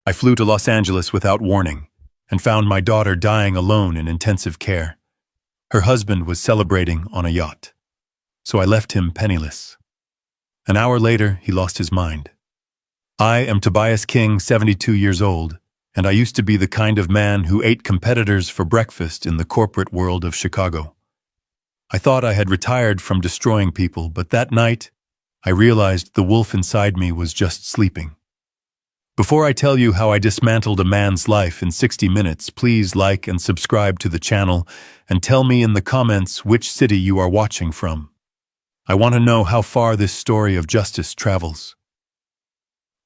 I flew to Los Angeles without warning and found my daughter dying alone in intensive care. Her husband was celebrating on a yacht, so I left him penniless. An hour later, he lost his mind. I am Tobias King, 72 years old, and I used to be the kind of man who ate competitors for breakfast in the corporate world of Chicago. I thought I had retired from destroying people, but that night, I realized the wolf inside me was just sleeping. Before I tell you how I dismantled a man's life in 60 minutes, please like and subscribe to the channel and tell me in the comments which city you are watching from. I want to know how far this story of justice travels.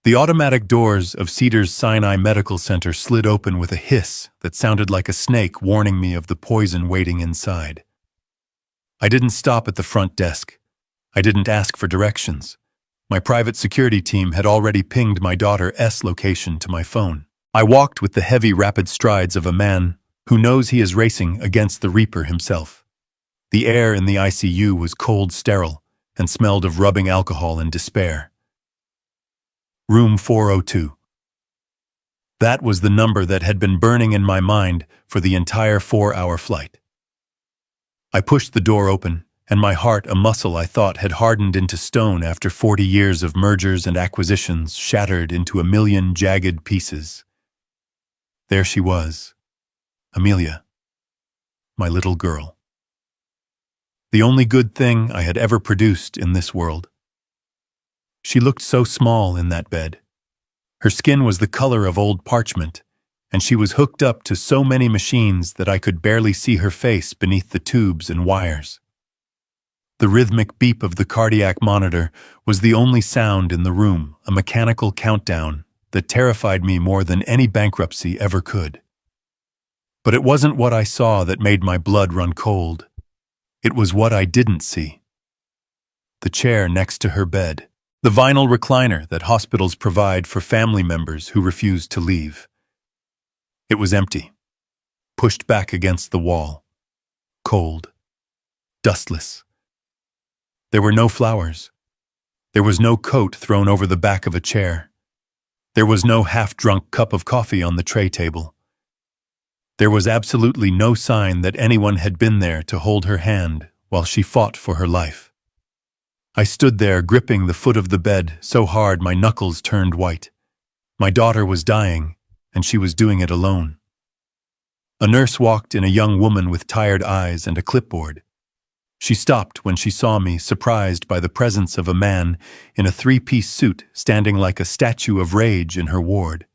The automatic doors of Cedars-Sinai Medical Center slid open with a hiss that sounded like a snake warning me of the poison waiting inside. I didn't stop at the front desk. I didn't ask for directions. My private security team had already pinged my daughter's location to my phone. I walked with the heavy, rapid strides of a man who knows he is racing against the Reaper himself. The air in the ICU was cold, sterile, and smelled of rubbing alcohol and despair. Room 402. That was the number that had been burning in my mind for the entire 4-hour flight. I pushed the door open, and my heart, a muscle I thought had hardened into stone after 40 years of mergers and acquisitions, shattered into a million jagged pieces. There she was, Amelia, my little girl. The only good thing I had ever produced in this world. She looked so small in that bed. Her skin was the color of old parchment, and she was hooked up to so many machines that I could barely see her face beneath the tubes and wires. The rhythmic beep of the cardiac monitor was the only sound in the room, a mechanical countdown that terrified me more than any bankruptcy ever could. But it wasn't what I saw that made my blood run cold. It was what I didn't see. The chair next to her bed, the vinyl recliner that hospitals provide for family members who refuse to leave. It was empty, pushed back against the wall, cold, dustless. There were no flowers. There was no coat thrown over the back of a chair. There was no half-drunk cup of coffee on the tray table. There was absolutely no sign that anyone had been there to hold her hand while she fought for her life. I stood there gripping the foot of the bed so hard my knuckles turned white. My daughter was dying, and she was doing it alone. A nurse walked in, a young woman with tired eyes and a clipboard. She stopped when she saw me, surprised by the presence of a man in a 3-piece suit standing like a statue of rage in her ward.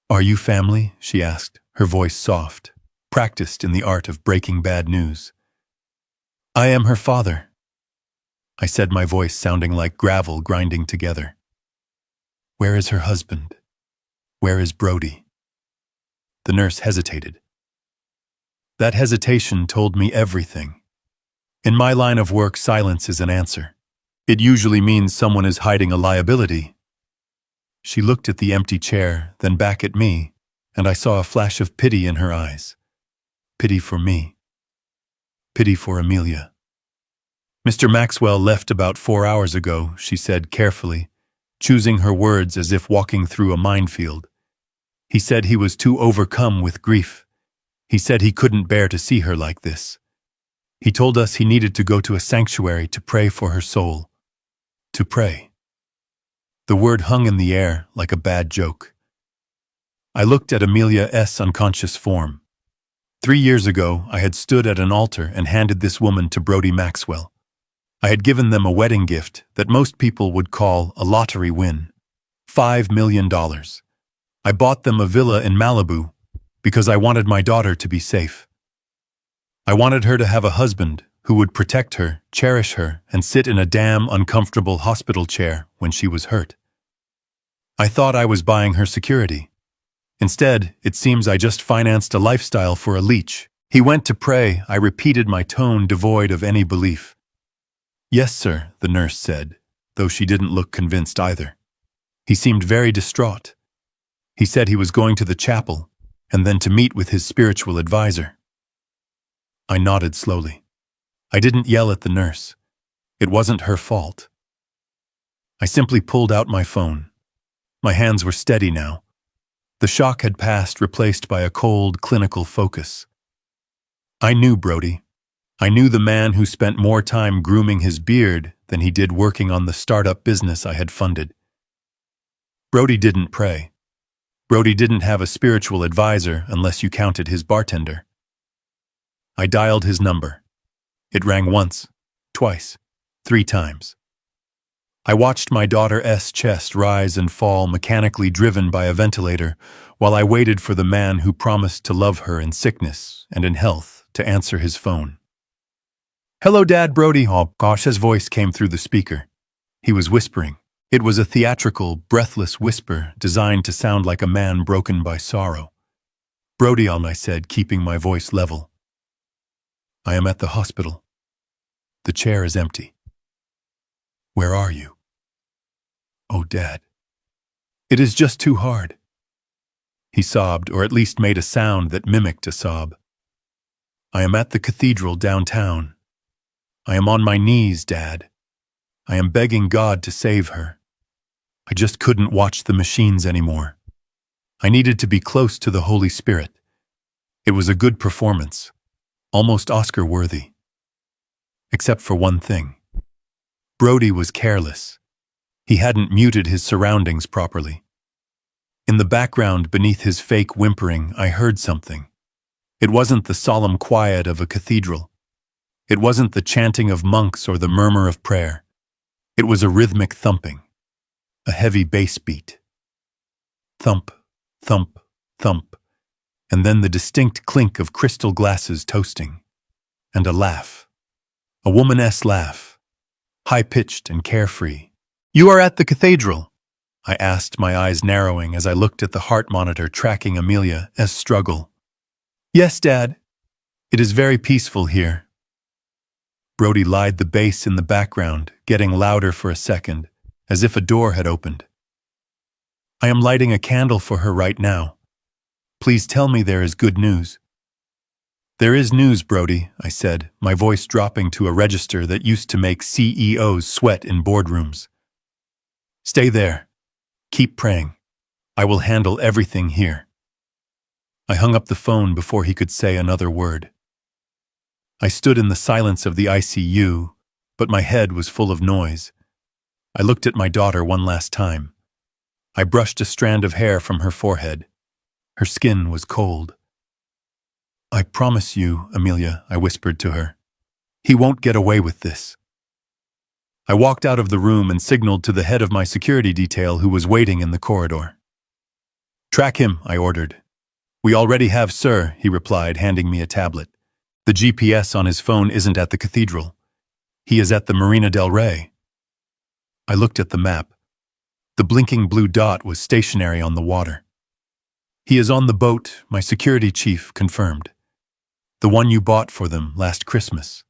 "Are you family?" she asked, her voice soft, practiced in the art of breaking bad news. "I am her father," I said, my voice sounding like gravel grinding together. "Where is her husband? Where is Brody?" The nurse hesitated. That hesitation told me everything. In my line of work, silence is an answer. It usually means someone is hiding a liability. She looked at the empty chair, then back at me, and I saw a flash of pity in her eyes. Pity for me. Pity for Amelia. "Mr. Maxwell left about 4 hours ago," she said carefully, choosing her words as if walking through a minefield. "He said he was too overcome with grief. He said he couldn't bear to see her like this. He told us he needed to go to a sanctuary to pray for her soul. To pray." The word hung in the air like a bad joke. I looked at Amelia's unconscious form. 3 years ago, I had stood at an altar and handed this woman to Brody Maxwell. I had given them a wedding gift that most people would call a lottery win. $5 million. I bought them a villa in Malibu because I wanted my daughter to be safe. I wanted her to have a husband who would protect her, cherish her, and sit in a damn uncomfortable hospital chair when she was hurt. I thought I was buying her security. Instead, it seems I just financed a lifestyle for a leech. He went to pray. I repeated, my tone devoid of any belief. "Yes, sir," the nurse said, though she didn't look convinced either. He seemed very distraught. He said he was going to the chapel and then to meet with his spiritual advisor. I nodded slowly. I didn't yell at the nurse. It wasn't her fault. I simply pulled out my phone. My hands were steady now, The shock had passed, replaced by a cold, clinical focus. I knew Brody. I knew the man who spent more time grooming his beard than he did working on the startup business I had funded. Brody didn't pray. Brody didn't have a spiritual advisor unless you counted his bartender. I dialed his number. It rang once, twice, 3 times. I watched my daughter's chest rise and fall, mechanically driven by a ventilator, while I waited for the man who promised to love her in sickness and in health to answer his phone. "Hello, Dad, Brody." Oh, gosh, his voice came through the speaker. He was whispering. It was a theatrical, breathless whisper designed to sound like a man broken by sorrow. "Brody," I said, keeping my voice level. "I am at the hospital. The chair is empty. Where are you?" "Oh, Dad. It is just too hard." He sobbed, or at least made a sound that mimicked a sob. "I am at the cathedral downtown. I am on my knees, Dad. I am begging God to save her. I just couldn't watch the machines anymore. I needed to be close to the Holy Spirit. It was a good performance, almost Oscar-worthy. Except for one thing. Brody was careless. He hadn't muted his surroundings properly. In the background, beneath his fake whimpering, I heard something. It wasn't the solemn quiet of a cathedral. It wasn't the chanting of monks or the murmur of prayer. It was a rhythmic thumping, a heavy bass beat. Thump, thump, thump, and then the distinct clink of crystal glasses toasting. And a laugh. A woman's laugh, high-pitched and carefree. "You are at the cathedral?" I asked, my eyes narrowing as I looked at the heart monitor tracking Amelia's struggle. "Yes, Dad. It is very peaceful here." Brody lied the bass in the background, getting louder for a second, as if a door had opened. "I am lighting a candle for her right now. Please tell me there is good news." "There is news, Brody," I said, my voice dropping to a register that used to make CEOs sweat in boardrooms. "Stay there. Keep praying. I will handle everything here." I hung up the phone before he could say another word. I stood in the silence of the ICU, but my head was full of noise. I looked at my daughter one last time. I brushed a strand of hair from her forehead. Her skin was cold. "I promise you, Amelia," I whispered to her. "He won't get away with this." I walked out of the room and signaled to the head of my security detail who was waiting in the corridor. "Track him," I ordered. "We already have, sir," he replied, handing me a tablet. "The GPS on his phone isn't at the cathedral. He is at the Marina del Rey." I looked at the map. The blinking blue dot was stationary on the water. "He is on the boat," my security chief confirmed. "The one you bought for them last Christmas.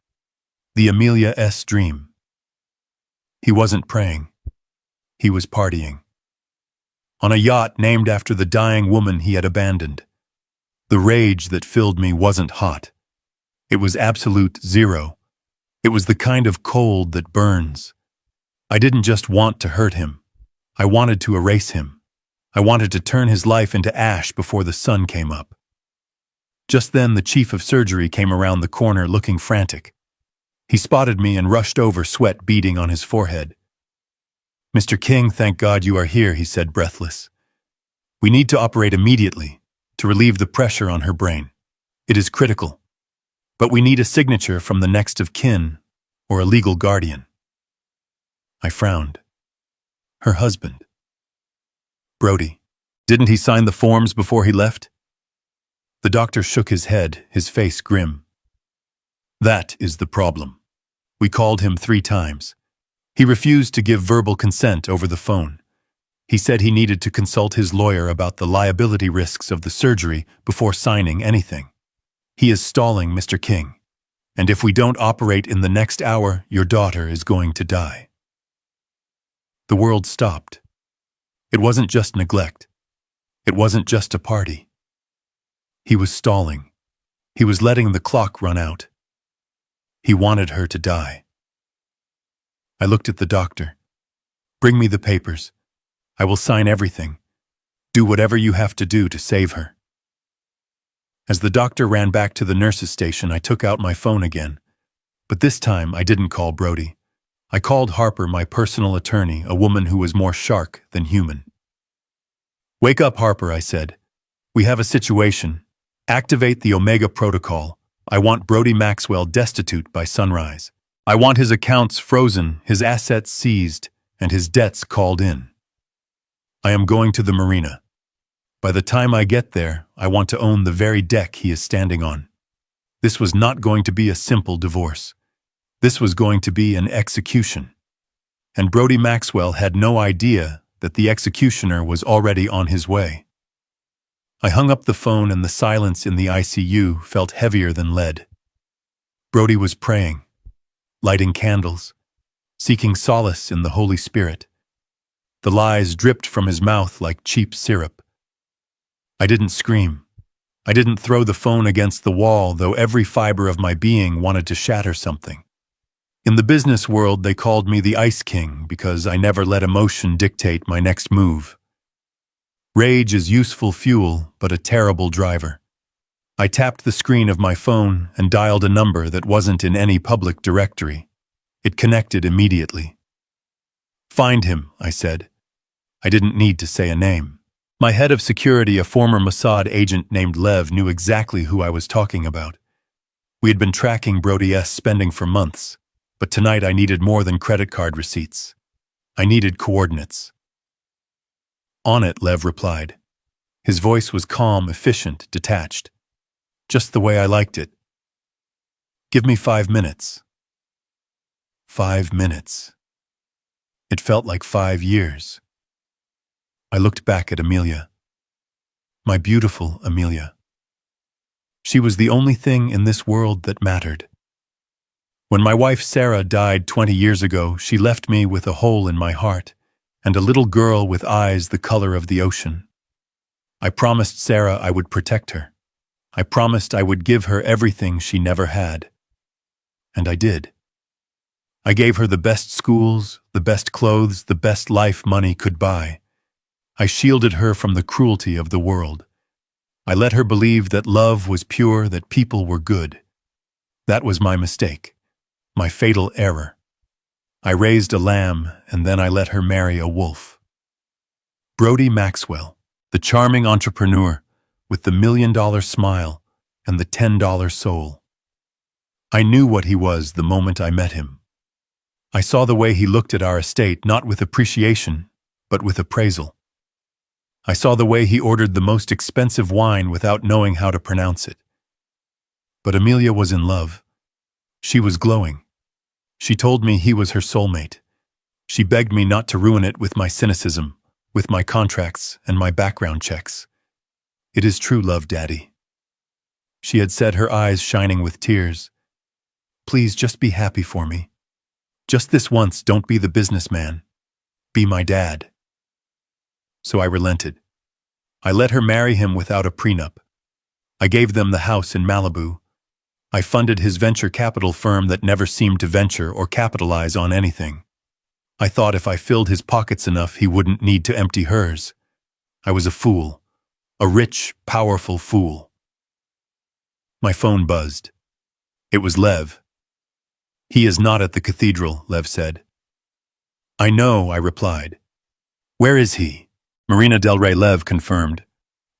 The Amelia's dream." He wasn't praying. He was partying. On a yacht named after the dying woman he had abandoned. The rage that filled me wasn't hot. It was absolute zero. It was the kind of cold that burns. I didn't just want to hurt him. I wanted to erase him. I wanted to turn his life into ash before the sun came up. Just then, the chief of surgery came around the corner looking frantic. He spotted me and rushed over, sweat beading on his forehead. "Mr. King, thank God you are here," he said, breathless. "We need to operate immediately to relieve the pressure on her brain. It is critical. But we need a signature from the next of kin or a legal guardian." I frowned. Her husband. Brody. Didn't he sign the forms before he left? The doctor shook his head, his face grim. "That is the problem. We called him 3 times. He refused to give verbal consent over the phone. He said he needed to consult his lawyer about the liability risks of the surgery before signing anything. He is stalling, Mr. King. And if we don't operate in the next hour, your daughter is going to die." The world stopped. It wasn't just neglect. It wasn't just a party. He was stalling. He was letting the clock run out. He wanted her to die. I looked at the doctor. "Bring me the papers. I will sign everything. Do whatever you have to do to save her. As the doctor ran back to the nurse's station, I took out my phone again. But this time, I didn't call Brody. I called Harper, my personal attorney, a woman who was more shark than human. Wake up, Harper, I said. We have a situation. Activate the Omega Protocol. I want Brody Maxwell destitute by sunrise. I want his accounts frozen, his assets seized, and his debts called in. I am going to the marina. By the time I get there, I want to own the very deck he is standing on. This was not going to be a simple divorce. This was going to be an execution. And Brody Maxwell had no idea that the executioner was already on his way. I hung up the phone and the silence in the ICU felt heavier than lead. Brody was praying, lighting candles, seeking solace in the Holy Spirit. The lies dripped from his mouth like cheap syrup. I didn't scream. I didn't throw the phone against the wall, though every fiber of my being wanted to shatter something. In the business world, they called me the Ice King because I never let emotion dictate my next move. Rage is useful fuel, but a terrible driver. I tapped the screen of my phone and dialed a number that wasn't in any public directory. It connected immediately. Find him, I said. I didn't need to say a name. My head of security, a former Mossad agent named Lev, knew exactly who I was talking about. We had been tracking Brody's spending for months, but tonight I needed more than credit card receipts. I needed coordinates. On it, Lev replied. His voice was calm, efficient, detached. Just the way I liked it. Give me 5 minutes. 5 minutes. It felt like 5 years. I looked back at Amelia. My beautiful Amelia. She was the only thing in this world that mattered. When my wife Sarah died 20 years ago, she left me with a hole in my heart and a little girl with eyes the color of the ocean. I promised Sarah I would protect her. I promised I would give her everything she never had. And I did. I gave her the best schools, the best clothes, the best life money could buy. I shielded her from the cruelty of the world. I let her believe that love was pure, that people were good. That was my mistake, my fatal error. I raised a lamb, and then I let her marry a wolf. Brody Maxwell, the charming entrepreneur with the $1 million smile and the $10 soul. I knew what he was the moment I met him. I saw the way he looked at our estate, not with appreciation, but with appraisal. I saw the way he ordered the most expensive wine without knowing how to pronounce it. But Amelia was in love. She was glowing. She told me he was her soulmate. She begged me not to ruin it with my cynicism, with my contracts and my background checks. It is true love, Daddy. She had said, her eyes shining with tears. Please just be happy for me. Just this once, don't be the businessman. Be my dad. So I relented. I let her marry him without a prenup. I gave them the house in Malibu. I funded his venture capital firm that never seemed to venture or capitalize on anything. I thought if I filled his pockets enough, he wouldn't need to empty hers. I was a fool. A rich, powerful fool. My phone buzzed. It was Lev. He is not at the cathedral, Lev said. I know, I replied. Where is he? Marina del Rey, Lev confirmed.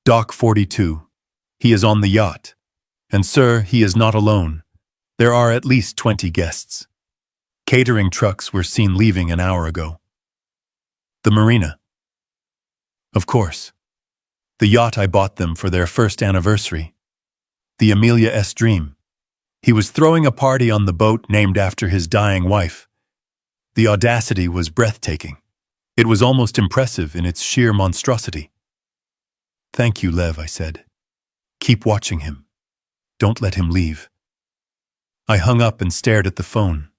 Dock 42. He is on the yacht. And sir, he is not alone. There are at least 20 guests. Catering trucks were seen leaving an hour ago. The marina. Of course. The yacht I bought them for their first anniversary. The Amelia S. Dream. He was throwing a party on the boat named after his dying wife. The audacity was breathtaking. It was almost impressive in its sheer monstrosity. Thank you, Lev, I said. Keep watching him. Don't let him leave. I hung up and stared at the phone.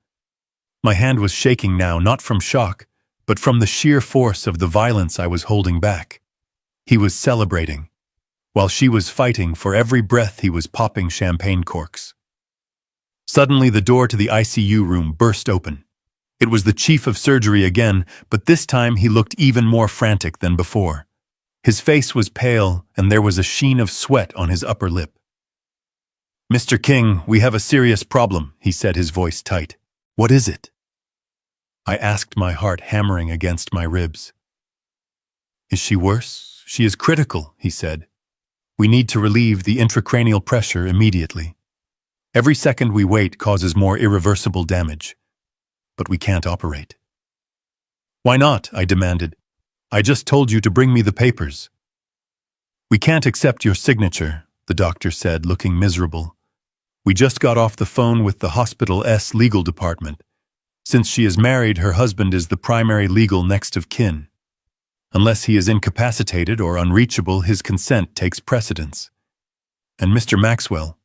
My hand was shaking now, not from shock, but from the sheer force of the violence I was holding back. He was celebrating, while she was fighting. For every breath he was popping champagne corks. Suddenly the door to the ICU room burst open. It was the chief of surgery again, but this time he looked even more frantic than before. His face was pale, and there was a sheen of sweat on his upper lip. "Mr. King, we have a serious problem," he said, his voice tight. "What is it?" I asked, my heart hammering against my ribs. "Is she worse? She is critical," he said. "We need to relieve the intracranial pressure immediately. Every second we wait causes more irreversible damage. But we can't operate." "Why not?" I demanded. "I just told you to bring me the papers." "We can't accept your signature," the doctor said, looking miserable. "We just got off the phone with the hospital's legal department. Since she is married, her husband is the primary legal next of kin. Unless he is incapacitated or unreachable, his consent takes precedence. And Mr. Maxwell—"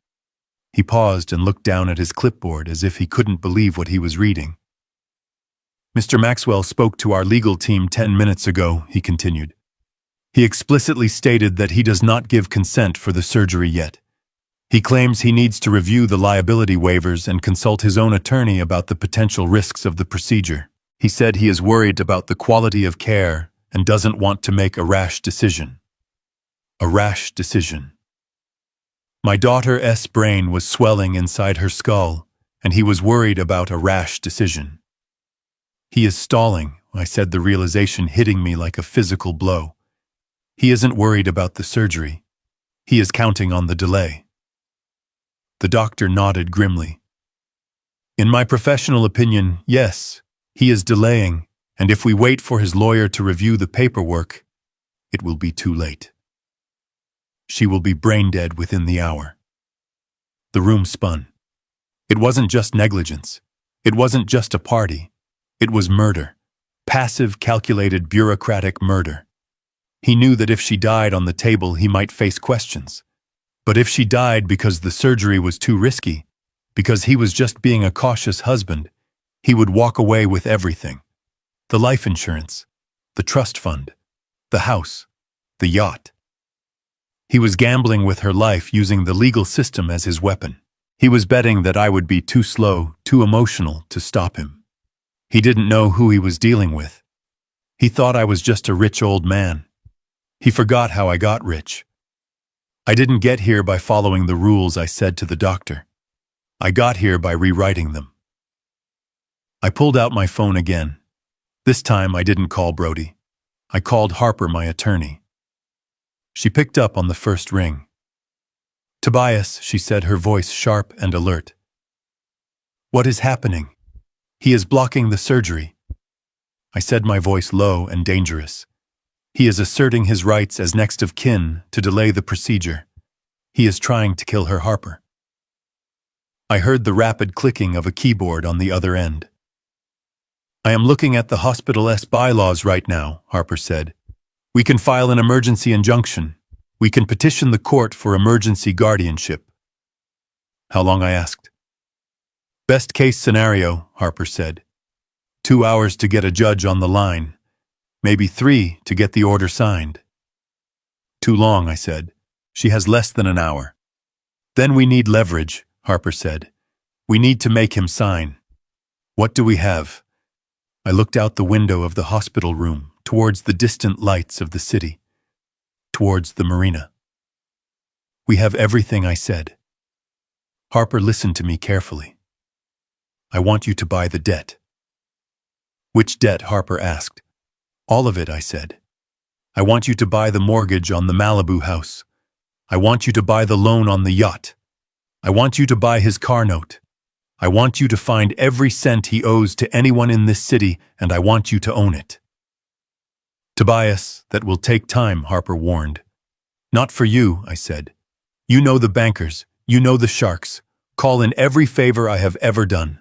He paused and looked down at his clipboard as if he couldn't believe what he was reading. "Mr. Maxwell spoke to our legal team 10 minutes ago," he continued. "He explicitly stated that he does not give consent for the surgery yet. He claims he needs to review the liability waivers and consult his own attorney about the potential risks of the procedure. He said he is worried about the quality of care and doesn't want to make a rash decision." A rash decision. My daughter's brain was swelling inside her skull, and he was worried about a rash decision. "He is stalling," I said, the realization hitting me like a physical blow. "He isn't worried about the surgery. He is counting on the delay." The doctor nodded grimly. "In my professional opinion, yes, he is delaying, and if we wait for his lawyer to review the paperwork, it will be too late. She will be brain dead within the hour." The room spun. It wasn't just negligence. It wasn't just a party. It was murder. Passive, calculated, bureaucratic murder. He knew that if she died on the table, he might face questions. But if she died because the surgery was too risky, because he was just being a cautious husband, he would walk away with everything. The life insurance, the trust fund, the house, the yacht. He was gambling with her life, using the legal system as his weapon. He was betting that I would be too slow, too emotional to stop him. He didn't know who he was dealing with. He thought I was just a rich old man. He forgot how I got rich. "I didn't get here by following the rules," I said to the doctor. "I got here by rewriting them." I pulled out my phone again. This time I didn't call Brody. I called Harper, my attorney. She picked up on the first ring. "Tobias," she said, her voice sharp and alert. "What is happening?" "He is blocking the surgery." I said, my voice low and dangerous. "He is asserting his rights as next of kin to delay the procedure. He is trying to kill her, Harper." I heard the rapid clicking of a keyboard on the other end. "I am looking at the hospital's bylaws right now," Harper said. "We can file an emergency injunction. We can petition the court for emergency guardianship." "How long?" I asked. "Best case scenario," Harper said. 2 hours to get a judge on the line. Maybe 3 to get the order signed." "Too long," I said. "She has less than an hour." "Then we need leverage," Harper said. "We need to make him sign." "What do we have?" I looked out the window of the hospital room, towards the distant lights of the city, towards the marina. "We have everything," I said. Harper listened to me carefully. "I want you to buy the debt." "Which debt?" Harper asked. "All of it," I said. "I want you to buy the mortgage on the Malibu house. I want you to buy the loan on the yacht. I want you to buy his car note. I want you to find every cent he owes to anyone in this city, and I want you to own it." "Tobias, that will take time," Harper warned. "Not for you," I said. "You know the bankers. You know the sharks. Call in every favor I have ever done.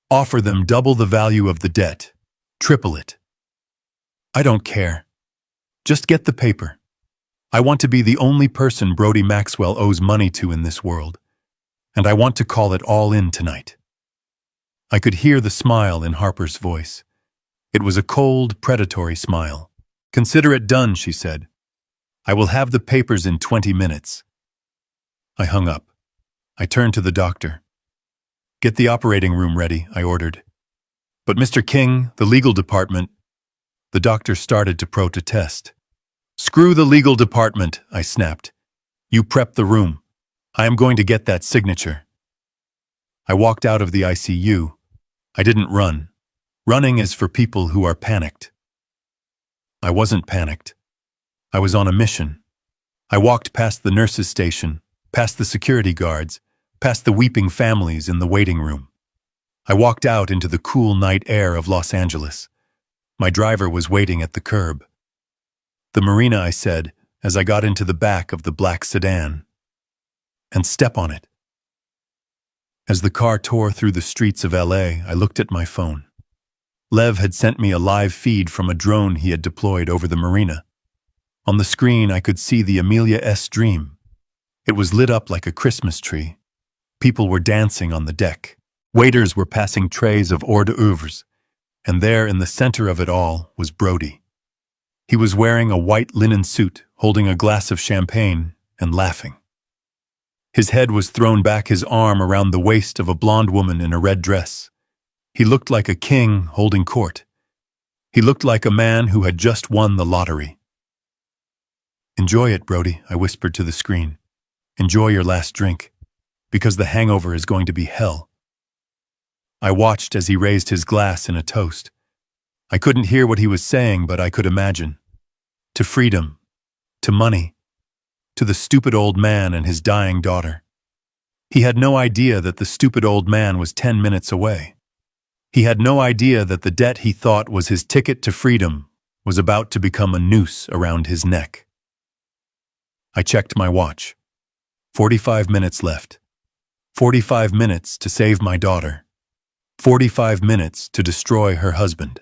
Offer them double the value of the debt. Triple it. I don't care. Just get the paper. I want to be the only person Brody Maxwell owes money to in this world, and I want to call it all in tonight." I could hear the smile in Harper's voice. It was a cold, predatory smile. "Consider it done," she said. "I will have the papers in 20 minutes. I hung up. I turned to the doctor. "Get the operating room ready," I ordered. "But Mr. King, the legal department—" The doctor started to protest. Screw the legal department, I snapped. You prep the room. I am going to get that signature. I walked out of the ICU. I didn't run. Running is for people who are panicked. I wasn't panicked. I was on a mission. I walked past the nurses' station, past the security guards, past the weeping families in the waiting room. I walked out into the cool night air of Los Angeles. My driver was waiting at the curb. The marina, I said, as I got into the back of the black sedan. And step on it. As the car tore through the streets of LA, I looked at my phone. Lev had sent me a live feed from a drone he had deployed over the marina. On the screen, I could see the Amelia S. Dream. It was lit up like a Christmas tree. People were dancing on the deck. Waiters were passing trays of hors d'oeuvres. And there, in the center of it all, was Brody. He was wearing a white linen suit, holding a glass of champagne, and laughing. His head was thrown back, his arm around the waist of a blonde woman in a red dress. He looked like a king holding court. He looked like a man who had just won the lottery. Enjoy it, Brody, I whispered to the screen. Enjoy your last drink, because the hangover is going to be hell. I watched as he raised his glass in a toast. I couldn't hear what he was saying, but I could imagine. To freedom, to money, to the stupid old man and his dying daughter. He had no idea that the stupid old man was 10 minutes away. He had no idea that the debt he thought was his ticket to freedom was about to become a noose around his neck. I checked my watch. 45 minutes left. 45 minutes to save my daughter. 45 minutes to destroy her husband.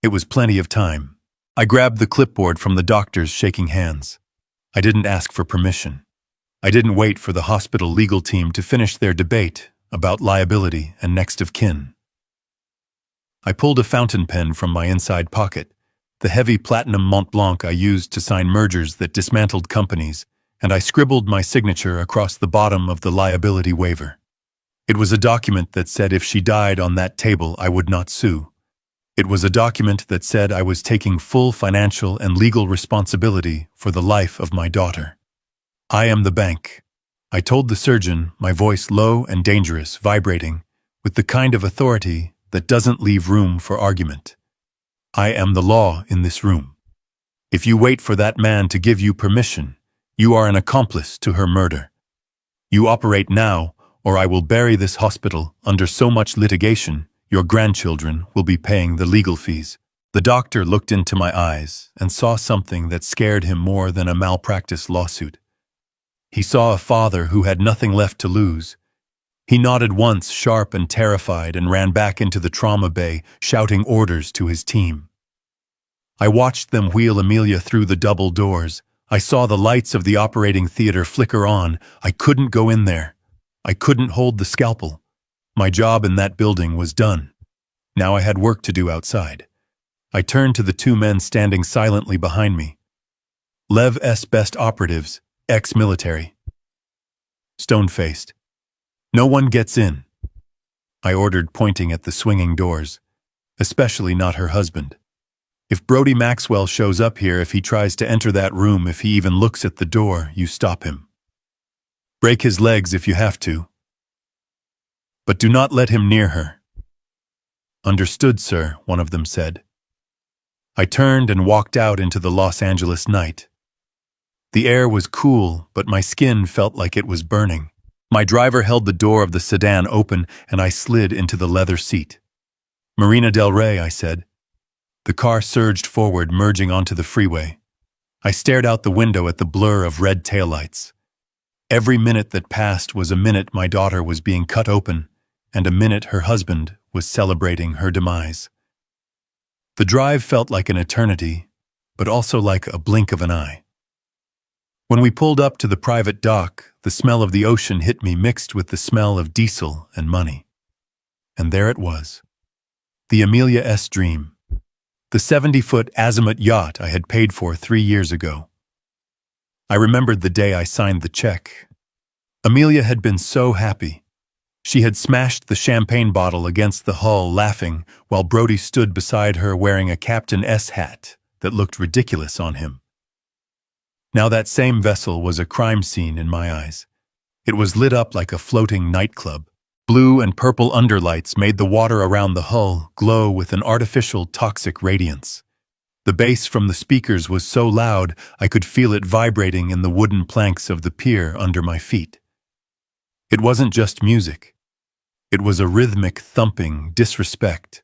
It was plenty of time. I grabbed the clipboard from the doctors, shaking hands. I didn't ask for permission. I didn't wait for the hospital legal team to finish their debate about liability and next of kin. I pulled a fountain pen from my inside pocket, the heavy platinum Mont Blanc I used to sign mergers that dismantled companies, and I scribbled my signature across the bottom of the liability waiver. It was a document that said if she died on that table, I would not sue. It was a document that said I was taking full financial and legal responsibility for the life of my daughter. I am the bank. I told the surgeon, my voice low and dangerous, vibrating, with the kind of authority that doesn't leave room for argument. I am the law in this room. If you wait for that man to give you permission, you are an accomplice to her murder. You operate now, or I will bury this hospital under so much litigation, your grandchildren will be paying the legal fees. The doctor looked into my eyes and saw something that scared him more than a malpractice lawsuit. He saw a father who had nothing left to lose. He nodded once, sharp and terrified, and ran back into the trauma bay, shouting orders to his team. I watched them wheel Amelia through the double doors. I saw the lights of the operating theater flicker on. I couldn't go in there. I couldn't hold the scalpel. My job in that building was done. Now I had work to do outside. I turned to the two men standing silently behind me. Lev S. Best operatives, ex-military. Stone-faced. No one gets in, I ordered, pointing at the swinging doors. Especially not her husband. If Brody Maxwell shows up here, if he tries to enter that room, if he even looks at the door, you stop him. Break his legs if you have to. But do not let him near her. Understood, sir, one of them said. I turned and walked out into the Los Angeles night. The air was cool, but my skin felt like it was burning. My driver held the door of the sedan open, and I slid into the leather seat. Marina del Rey, I said. The car surged forward, merging onto the freeway. I stared out the window at the blur of red taillights. Every minute that passed was a minute my daughter was being cut open, and a minute her husband was celebrating her demise. The drive felt like an eternity, but also like a blink of an eye. When we pulled up to the private dock, the smell of the ocean hit me, mixed with the smell of diesel and money. And there it was. The Amelia S. Dream. The 70-foot azimuth yacht I had paid for 3 years ago. I remembered the day I signed the check. Amelia had been so happy. She had smashed the champagne bottle against the hull, laughing, while Brody stood beside her wearing a Captain S hat, that looked ridiculous on him. Now that same vessel was a crime scene in my eyes. It was lit up like a floating nightclub. Blue and purple underlights made the water around the hull glow with an artificial toxic radiance. The bass from the speakers was so loud I could feel it vibrating in the wooden planks of the pier under my feet. It wasn't just music. It was a rhythmic, thumping disrespect,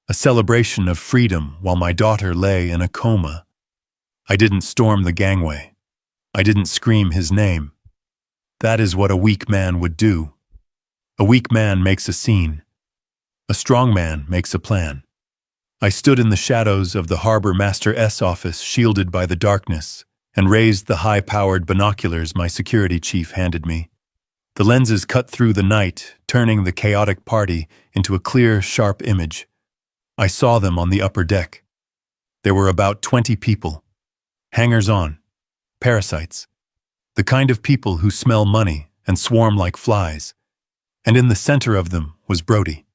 a celebration of freedom while my daughter lay in a coma. I didn't storm the gangway. I didn't scream his name. That is what a weak man would do. A weak man makes a scene. A strong man makes a plan. I stood in the shadows of the Harbor Master S office, shielded by the darkness, and raised the high-powered binoculars my security chief handed me. The lenses cut through the night, turning the chaotic party into a clear, sharp image. I saw them on the upper deck. There were about 20 people. Hangers-on. Parasites. The kind of people who smell money and swarm like flies. And in the center of them was Brody.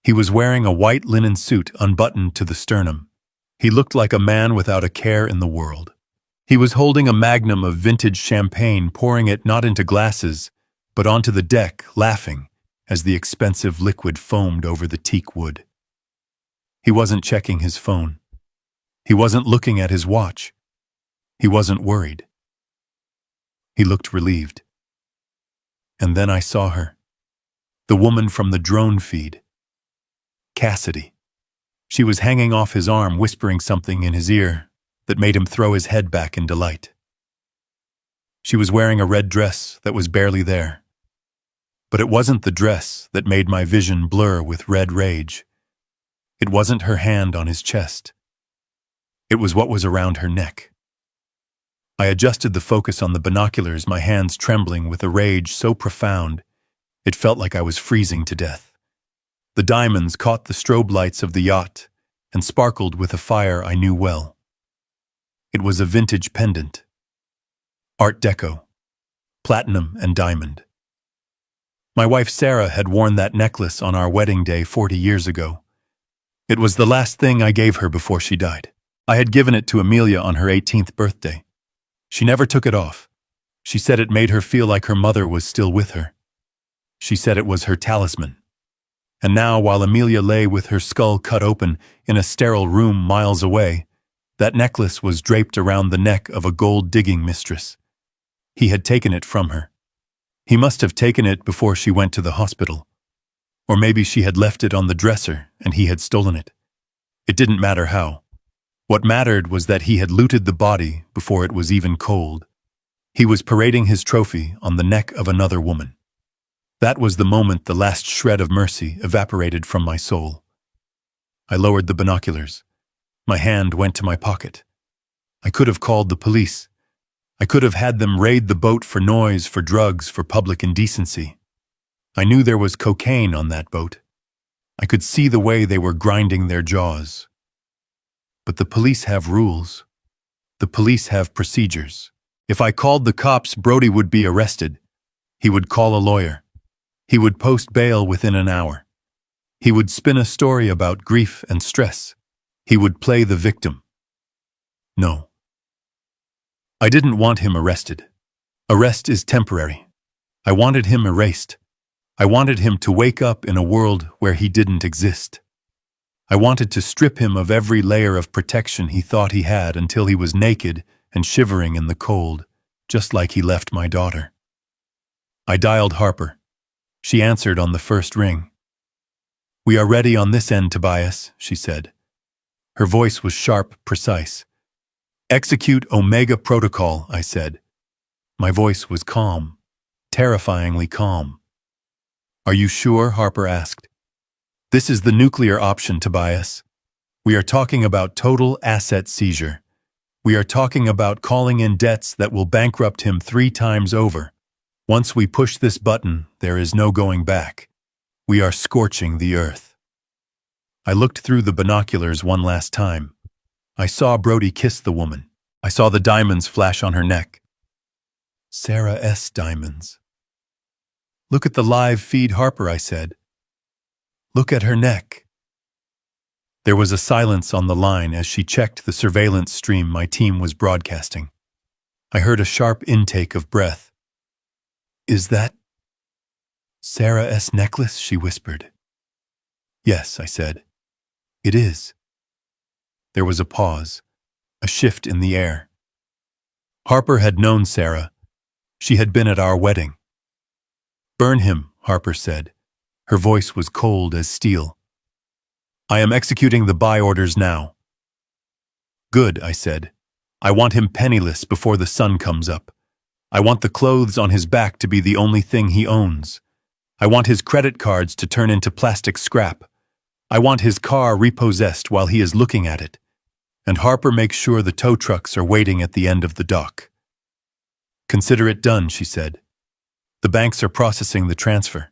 He was wearing a white linen suit unbuttoned to the sternum. He looked like a man without a care in the world. He was holding a magnum of vintage champagne, pouring it not into glasses, but onto the deck, laughing as the expensive liquid foamed over the teak wood. He wasn't checking his phone. He wasn't looking at his watch. He wasn't worried. He looked relieved. And then I saw her. The woman from the drone feed. Cassidy. She was hanging off his arm, whispering something in his ear that made him throw his head back in delight. She was wearing a red dress that was barely there. But it wasn't the dress that made my vision blur with red rage. It wasn't her hand on his chest. It was what was around her neck. I adjusted the focus on the binoculars, my hands trembling with a rage so profound it felt like I was freezing to death. The diamonds caught the strobe lights of the yacht and sparkled with a fire I knew well. It was a vintage pendant. Art Deco. Platinum and diamond. My wife Sarah had worn that necklace on our wedding day 40 years ago. It was the last thing I gave her before she died. I had given it to Amelia on her 18th birthday. She never took it off. She said it made her feel like her mother was still with her. She said it was her talisman. And now, while Amelia lay with her skull cut open in a sterile room miles away, that necklace was draped around the neck of a gold-digging mistress. He had taken it from her. He must have taken it before she went to the hospital. Or maybe she had left it on the dresser and he had stolen it. It didn't matter how. What mattered was that he had looted the body before it was even cold. He was parading his trophy on the neck of another woman. That was the moment the last shred of mercy evaporated from my soul. I lowered the binoculars. My hand went to my pocket. I could have called the police. I could have had them raid the boat for noise, for drugs, for public indecency. I knew there was cocaine on that boat. I could see the way they were grinding their jaws. But the police have rules. The police have procedures. If I called the cops, Brody would be arrested. He would call a lawyer. He would post bail within an hour. He would spin a story about grief and stress. He would play the victim. No. I didn't want him arrested. Arrest is temporary. I wanted him erased. I wanted him to wake up in a world where he didn't exist. I wanted to strip him of every layer of protection he thought he had until he was naked and shivering in the cold, just like he left my daughter. I dialed Harper. She answered on the first ring. "We are ready on this end, Tobias," she said. Her voice was sharp, precise. "Execute Omega Protocol," I said. My voice was calm, terrifyingly calm. "Are you sure?" Harper asked. "This is the nuclear option, Tobias. We are talking about total asset seizure. We are talking about calling in debts that will bankrupt him 3 times over. Once we push this button, there is no going back. We are scorching the earth." I looked through the binoculars one last time. I saw Brody kiss the woman. I saw the diamonds flash on her neck. Sarah S. diamonds. "Look at the live feed, Harper," I said. "Look at her neck." There was a silence on the line as she checked the surveillance stream my team was broadcasting. I heard a sharp intake of breath. "Is that Sarah S. necklace?" she whispered. "Yes," I said. "It is." There was a pause, a shift in the air. Harper had known Sarah. She had been at our wedding. "Burn him," Harper said. Her voice was cold as steel. "I am executing the buy orders now." "Good," I said. "I want him penniless before the sun comes up. I want the clothes on his back to be the only thing he owns. I want his credit cards to turn into plastic scrap. I want his car repossessed while he is looking at it. And Harper makes sure the tow trucks are waiting at the end of the dock." "Consider it done," she said. "The banks are processing the transfer.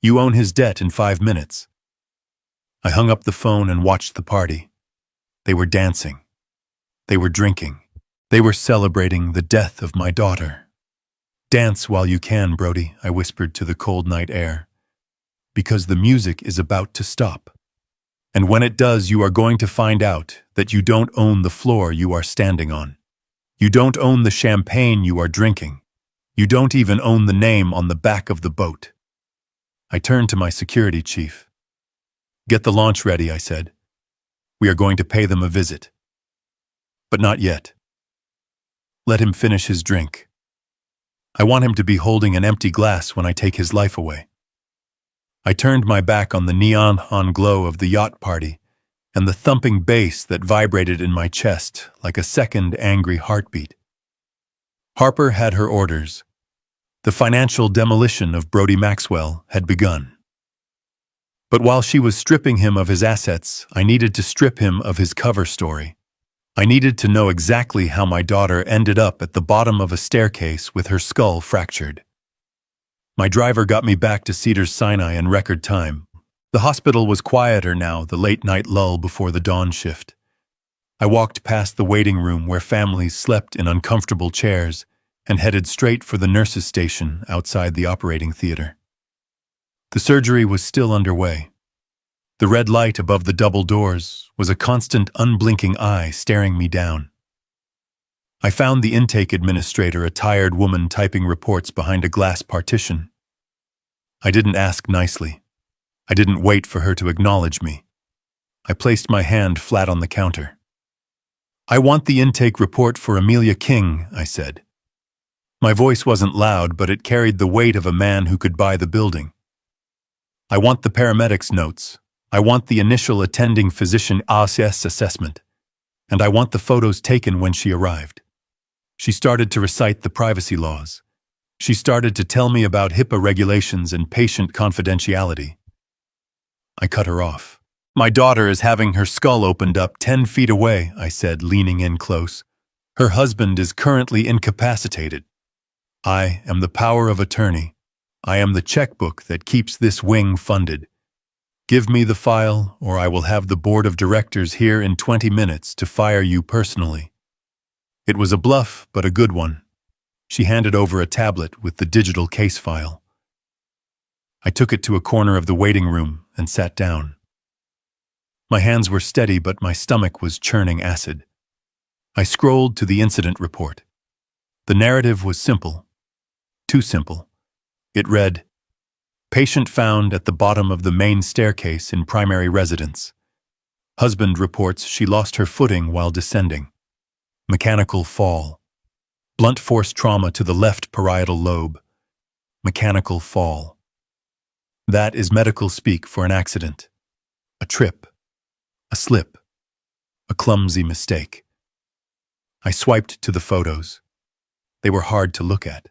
You own his debt in 5 minutes." I hung up the phone and watched the party. They were dancing. They were drinking. They were celebrating the death of my daughter. "Dance while you can, Brody," I whispered to the cold night air. "Because the music is about to stop. And when it does, you are going to find out that you don't own the floor you are standing on. You don't own the champagne you are drinking. You don't even own the name on the back of the boat." I turned to my security chief. "Get the launch ready," I said. "We are going to pay them a visit." "But not yet. Let him finish his drink. I want him to be holding an empty glass when I take his life away." I turned my back on the neon glow of the yacht party and the thumping bass that vibrated in my chest like a second angry heartbeat. Harper had her orders. The financial demolition of Brody Maxwell had begun. But while she was stripping him of his assets, I needed to strip him of his cover story. I needed to know exactly how my daughter ended up at the bottom of a staircase with her skull fractured. My driver got me back to Cedars-Sinai in record time. The hospital was quieter now, the late-night lull before the dawn shift. I walked past the waiting room where families slept in uncomfortable chairs and headed straight for the nurses' station outside the operating theater. The surgery was still underway. The red light above the double doors was a constant unblinking eye staring me down. I found the intake administrator, a tired woman typing reports behind a glass partition. I didn't ask nicely. I didn't wait for her to acknowledge me. I placed my hand flat on the counter. "I want the intake report for Amelia King," I said. My voice wasn't loud, but it carried the weight of a man who could buy the building. "I want the paramedics' notes. I want the initial attending physician ACS assessment. And I want the photos taken when she arrived." She started to recite the privacy laws. She started to tell me about HIPAA regulations and patient confidentiality. I cut her off. "My daughter is having her skull opened up 10 feet away," I said, leaning in close. "Her husband is currently incapacitated. I am the power of attorney. I am the checkbook that keeps this wing funded. Give me the file, or I will have the board of directors here in 20 minutes to fire you personally." It was a bluff, but a good one. She handed over a tablet with the digital case file. I took it to a corner of the waiting room and sat down. My hands were steady, but my stomach was churning acid. I scrolled to the incident report. The narrative was simple. Too simple. It read, "Patient found at the bottom of the main staircase in primary residence. Husband reports she lost her footing while descending. Mechanical fall. Blunt force trauma to the left parietal lobe. Mechanical fall." That is medical speak for an accident. A trip. A slip. A clumsy mistake. I swiped to the photos. They were hard to look at.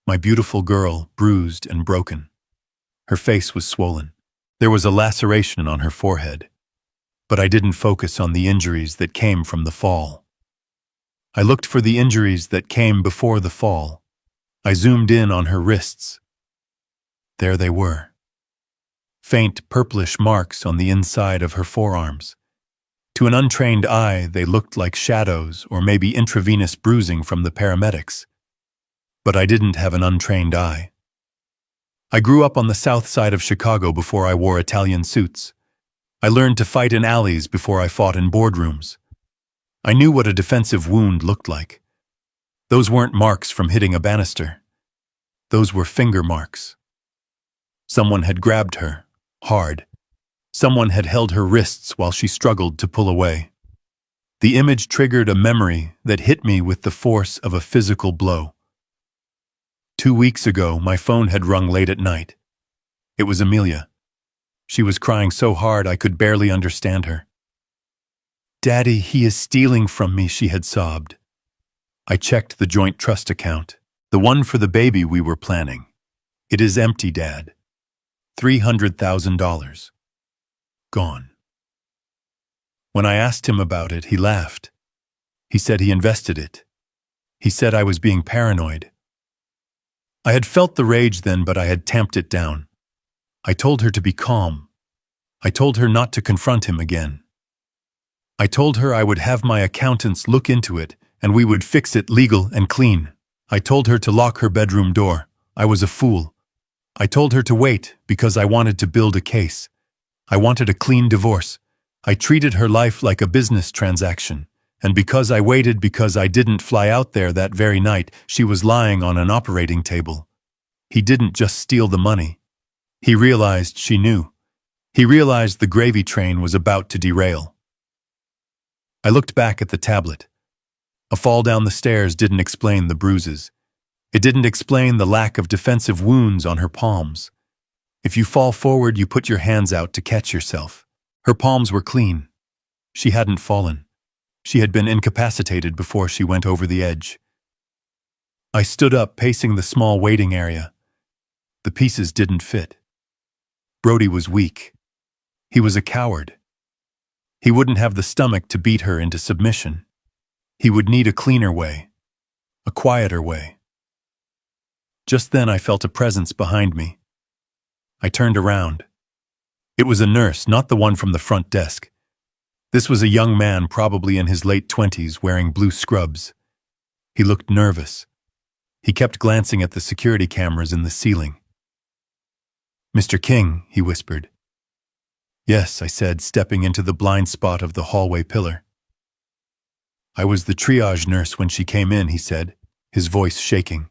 My beautiful girl, bruised and broken. Her face was swollen. There was a laceration on her forehead. But I didn't focus on the injuries that came from the fall. I looked for the injuries that came before the fall. I zoomed in on her wrists. There they were. Faint purplish marks on the inside of her forearms. To an untrained eye, they looked like shadows or maybe intravenous bruising from the paramedics. But I didn't have an untrained eye. I grew up on the south side of Chicago before I wore Italian suits. I learned to fight in alleys before I fought in boardrooms. I knew what a defensive wound looked like. Those weren't marks from hitting a banister. Those were finger marks. Someone had grabbed her, hard. Someone had held her wrists while she struggled to pull away. The image triggered a memory that hit me with the force of a physical blow. 2 weeks ago, my phone had rung late at night. It was Amelia. She was crying so hard I could barely understand her. "Daddy, he is stealing from me," she had sobbed. I checked the joint trust account, the one for the baby we were planning. "It is empty, Dad. $300,000. Gone." When I asked him about it, he laughed. He said he invested it. He said I was being paranoid. I had felt the rage then, but I had tamped it down. I told her to be calm. I told her not to confront him again. I told her I would have my accountants look into it and we would fix it legal and clean. I told her to lock her bedroom door. I was a fool. I told her to wait because I wanted to build a case. I wanted a clean divorce. I treated her life like a business transaction. And because I waited, because I didn't fly out there that very night, she was lying on an operating table. He didn't just steal the money. He realized she knew. He realized the gravy train was about to derail. I looked back at the tablet. A fall down the stairs didn't explain the bruises. It didn't explain the lack of defensive wounds on her palms. If you fall forward, you put your hands out to catch yourself. Her palms were clean. She hadn't fallen. She had been incapacitated before she went over the edge. I stood up, pacing the small waiting area. The pieces didn't fit. Brody was weak. He was a coward. He wouldn't have the stomach to beat her into submission. He would need a cleaner way, a quieter way. Just then I felt a presence behind me. I turned around. It was a nurse, not the one from the front desk. This was a young man, probably in his late 20s, wearing blue scrubs. He looked nervous. He kept glancing at the security cameras in the ceiling. "Mr. King," he whispered. "Yes," I said, stepping into the blind spot of the hallway pillar. "I was the triage nurse when she came in," he said, his voice shaking.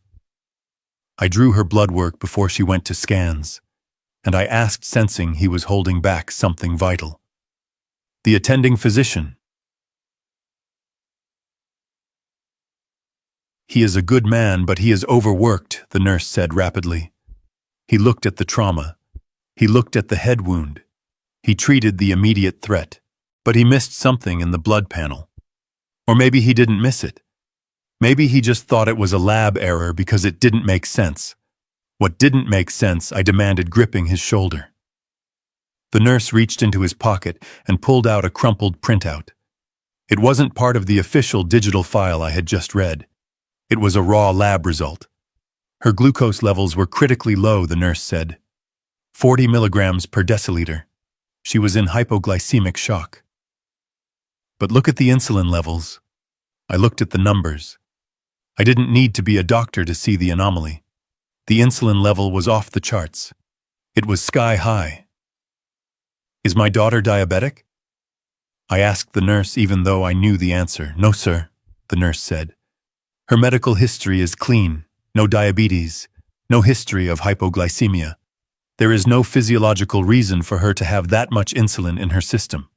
"I drew her blood work before she went to scans, and I asked, sensing he was holding back something vital. The attending physician. He is a good man, but he is overworked," the nurse said rapidly. He looked at the trauma. He looked at the head wound. He treated the immediate threat, but he missed something in the blood panel. Or maybe he didn't miss it. Maybe he just thought it was a lab error because it didn't make sense. What didn't make sense, I demanded, gripping his shoulder. The nurse reached into his pocket and pulled out a crumpled printout. It wasn't part of the official digital file I had just read. It was a raw lab result. Her glucose levels were critically low, the nurse said. 40 milligrams per deciliter. She was in hypoglycemic shock. But look at the insulin levels. I looked at the numbers. I didn't need to be a doctor to see the anomaly. The insulin level was off the charts. It was sky high. "Is my daughter diabetic?" I asked the nurse, even though I knew the answer. "No, sir," the nurse said. "Her medical history is clean. No diabetes. No history of hypoglycemia. There is no physiological reason for her to have that much insulin in her system.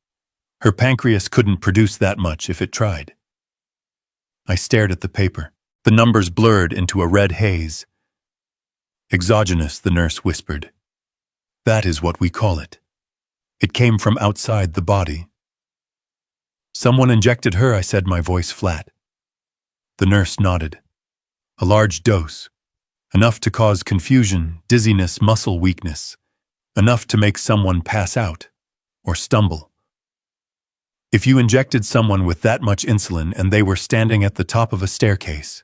Her pancreas couldn't produce that much if it tried." I stared at the paper. The numbers blurred into a red haze. "Exogenous," the nurse whispered. "That is what we call it. It came from outside the body." "Someone injected her," I said, my voice flat. The nurse nodded. "A large dose. Enough to cause confusion, dizziness, muscle weakness. Enough to make someone pass out or stumble. If you injected someone with that much insulin and they were standing at the top of a staircase,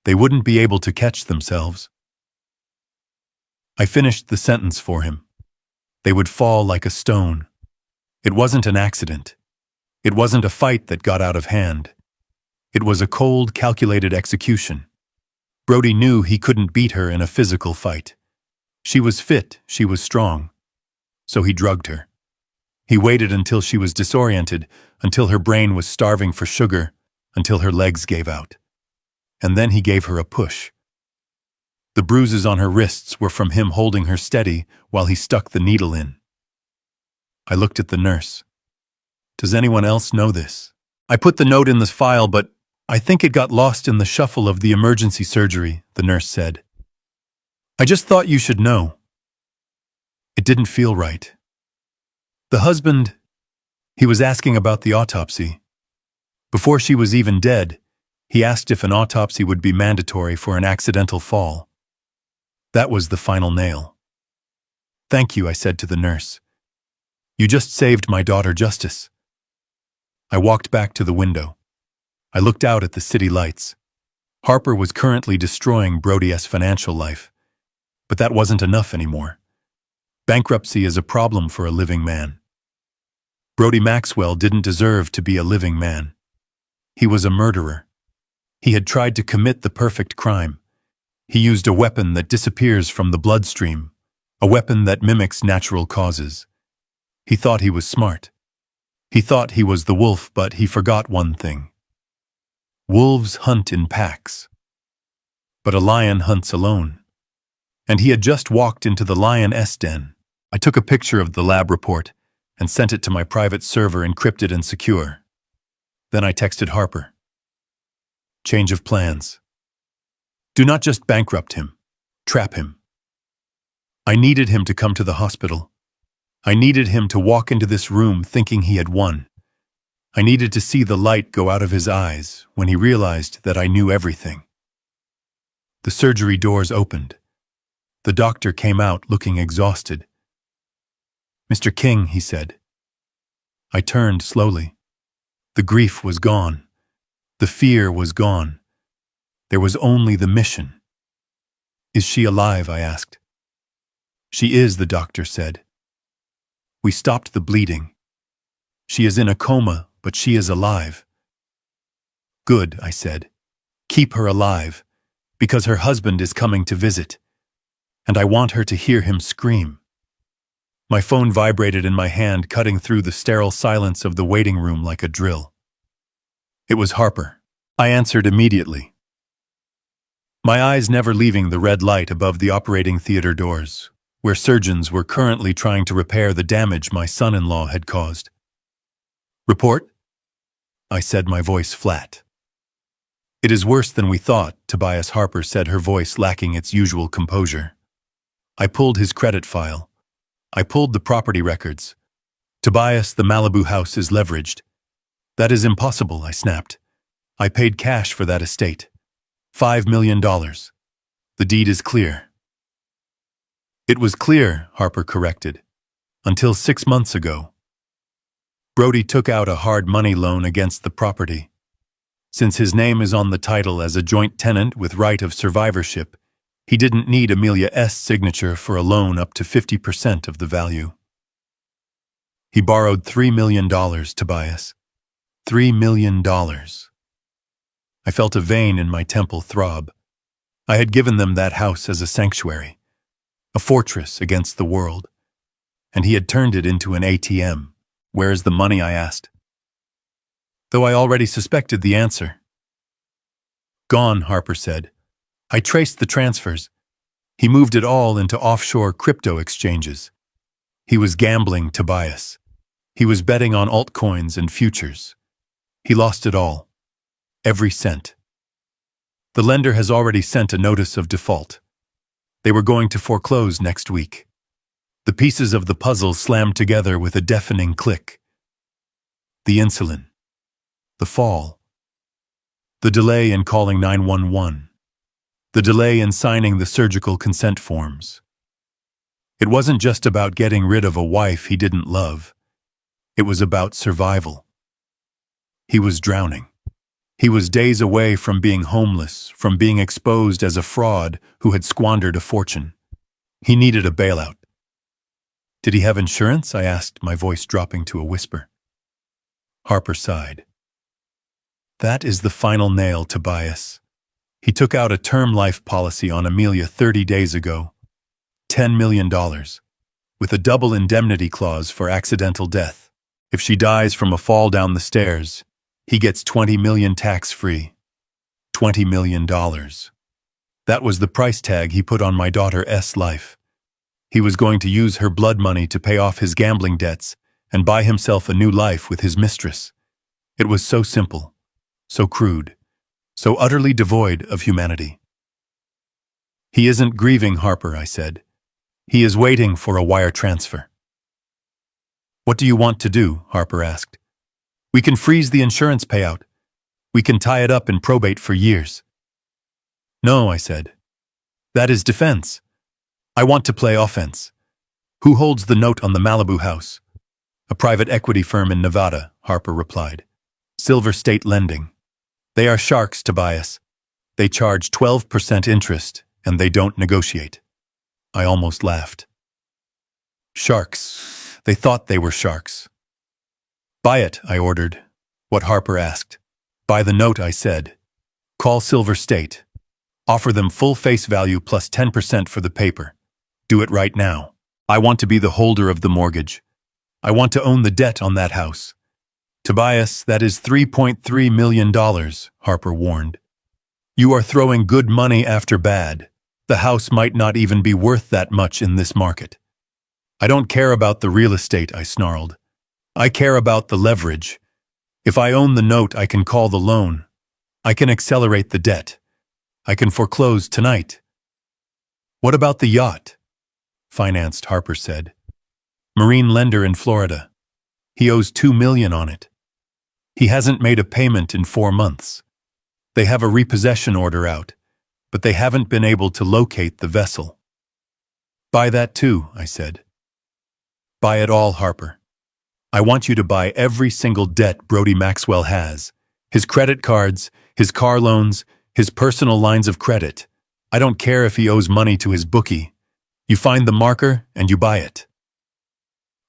they wouldn't be able to catch themselves." I finished the sentence for him. They would fall like a stone. It wasn't an accident. It wasn't a fight that got out of hand. It was a cold, calculated execution. Brody knew he couldn't beat her in a physical fight. She was fit, she was strong. So he drugged her. He waited until she was disoriented, until her brain was starving for sugar, until her legs gave out. And then he gave her a push. The bruises on her wrists were from him holding her steady while he stuck the needle in. I looked at the nurse. Does anyone else know this? I put the note in the file, but I think it got lost in the shuffle of the emergency surgery, the nurse said. I just thought you should know. It didn't feel right. The husband, he was asking about the autopsy. Before she was even dead, he asked if an autopsy would be mandatory for an accidental fall. That was the final nail. Thank you, I said to the nurse. You just saved my daughter justice. I walked back to the window. I looked out at the city lights. Harper was currently destroying Brody's financial life. But that wasn't enough anymore. Bankruptcy is a problem for a living man. Brody Maxwell didn't deserve to be a living man. He was a murderer. He had tried to commit the perfect crime. He used a weapon that disappears from the bloodstream, a weapon that mimics natural causes. He thought he was smart. He thought he was the wolf, but he forgot one thing. Wolves hunt in packs. But a lion hunts alone. And he had just walked into the lion's den. I took a picture of the lab report and sent it to my private server, encrypted and secure. Then I texted Harper. Change of plans. Do not just bankrupt him. Trap him. I needed him to come to the hospital. I needed him to walk into this room thinking he had won. I needed to see the light go out of his eyes when he realized that I knew everything. The surgery doors opened. The doctor came out looking exhausted. Mr. King, he said. I turned slowly. The grief was gone. The fear was gone. There was only the mission. Is she alive? I asked. She is, the doctor said. We stopped the bleeding. She is in a coma, but she is alive. Good, I said. Keep her alive, because her husband is coming to visit. And I want her to hear him scream. My phone vibrated in my hand, cutting through the sterile silence of the waiting room like a drill. It was Harper. I answered immediately. My eyes never leaving the red light above the operating theater doors, where surgeons were currently trying to repair the damage my son-in-law had caused. Report? I said, my voice flat. It is worse than we thought, Tobias Harper said, her voice lacking its usual composure. I pulled his credit file. I pulled the property records. Tobias, the Malibu house is leveraged. That is impossible, I snapped. I paid cash for that estate. $5 million. The deed is clear. It was clear, Harper corrected, until 6 months ago. Brody took out a hard money loan against the property. Since his name is on the title as a joint tenant with right of survivorship, he didn't need Amelia's signature for a loan up to 50% of the value. He borrowed $3 million, Tobias. $3 million. I felt a vein in my temple throb. I had given them that house as a sanctuary, a fortress against the world, and he had turned it into an ATM. Where is the money? I asked. Though I already suspected the answer. Gone, Harper said. I traced the transfers. He moved it all into offshore crypto exchanges. He was gambling, Tobias. He was betting on altcoins and futures. He lost it all. Every cent. The lender has already sent a notice of default. They were going to foreclose next week. The pieces of the puzzle slammed together with a deafening click. The insulin. The fall. The delay in calling 911. The delay in signing the surgical consent forms. It wasn't just about getting rid of a wife he didn't love. It was about survival. He was drowning. He was days away from being homeless, from being exposed as a fraud who had squandered a fortune. He needed a bailout. Did he have insurance? I asked, my voice dropping to a whisper. Harper sighed. That is the final nail, Tobias. He took out a term life policy on Amelia 30 days ago. $10 million. with a double indemnity clause for accidental death. If she dies from a fall down the stairs, he gets $20 million tax-free. $20 million. That was the price tag he put on my daughter's life. He was going to use her blood money to pay off his gambling debts and buy himself a new life with his mistress. It was so simple, so crude, so utterly devoid of humanity. He isn't grieving, Harper, I said. He is waiting for a wire transfer. What do you want to do? Harper asked. We can freeze the insurance payout. We can tie it up in probate for years. No, I said. That is defense. I want to play offense. Who holds the note on the Malibu house? A private equity firm in Nevada, Harper replied. Silver State Lending. They are sharks, Tobias. They charge 12% interest, and they don't negotiate. I almost laughed. Sharks. They thought they were sharks. Buy it, I ordered. What Harper asked. Buy the note, I said. Call Silver State. Offer them full face value plus 10% for the paper. Do it right now. I want to be the holder of the mortgage. I want to own the debt on that house. Tobias, that is $3.3 million, Harper warned. You are throwing good money after bad. The house might not even be worth that much in this market. I don't care about the real estate, I snarled. I care about the leverage. If I own the note, I can call the loan. I can accelerate the debt. I can foreclose tonight. What about the yacht? Financed, Harper said. Marine lender in Florida. He owes $2 million on it. He hasn't made a payment in 4 months. They have a repossession order out, but they haven't been able to locate the vessel. Buy that too, I said. Buy it all, Harper. I want you to buy every single debt Brody Maxwell has. His credit cards, his car loans, his personal lines of credit. I don't care if he owes money to his bookie. You find the marker and you buy it.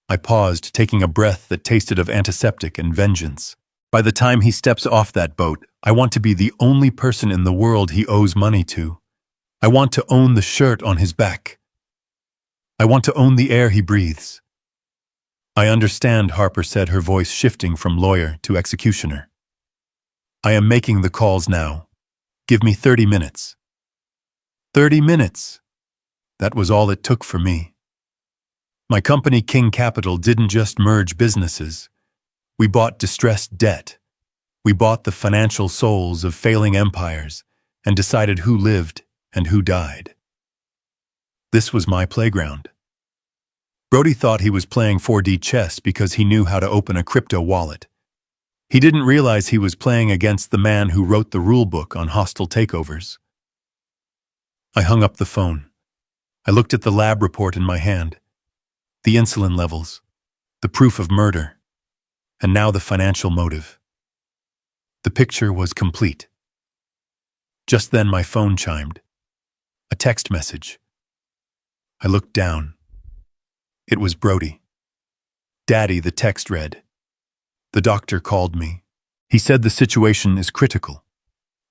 I paused, taking a breath that tasted of antiseptic and vengeance. By the time he steps off that boat, I want to be the only person in the world he owes money to. I want to own the shirt on his back. I want to own the air he breathes. I understand, Harper said, her voice shifting from lawyer to executioner. I am making the calls now. Give me 30 minutes. 30 minutes. That was all it took for me. My company, King Capital, didn't just merge businesses. We bought distressed debt. We bought the financial souls of failing empires and decided who lived and who died. This was my playground. Brody thought he was playing 4D chess because he knew how to open a crypto wallet. He didn't realize he was playing against the man who wrote the rule book on hostile takeovers. I hung up the phone. I looked at the lab report in my hand. The insulin levels, the proof of murder, and now the financial motive. The picture was complete. Just then my phone chimed. A text message. I looked down. It was Brody. Daddy, the text read. The doctor called me. He said the situation is critical.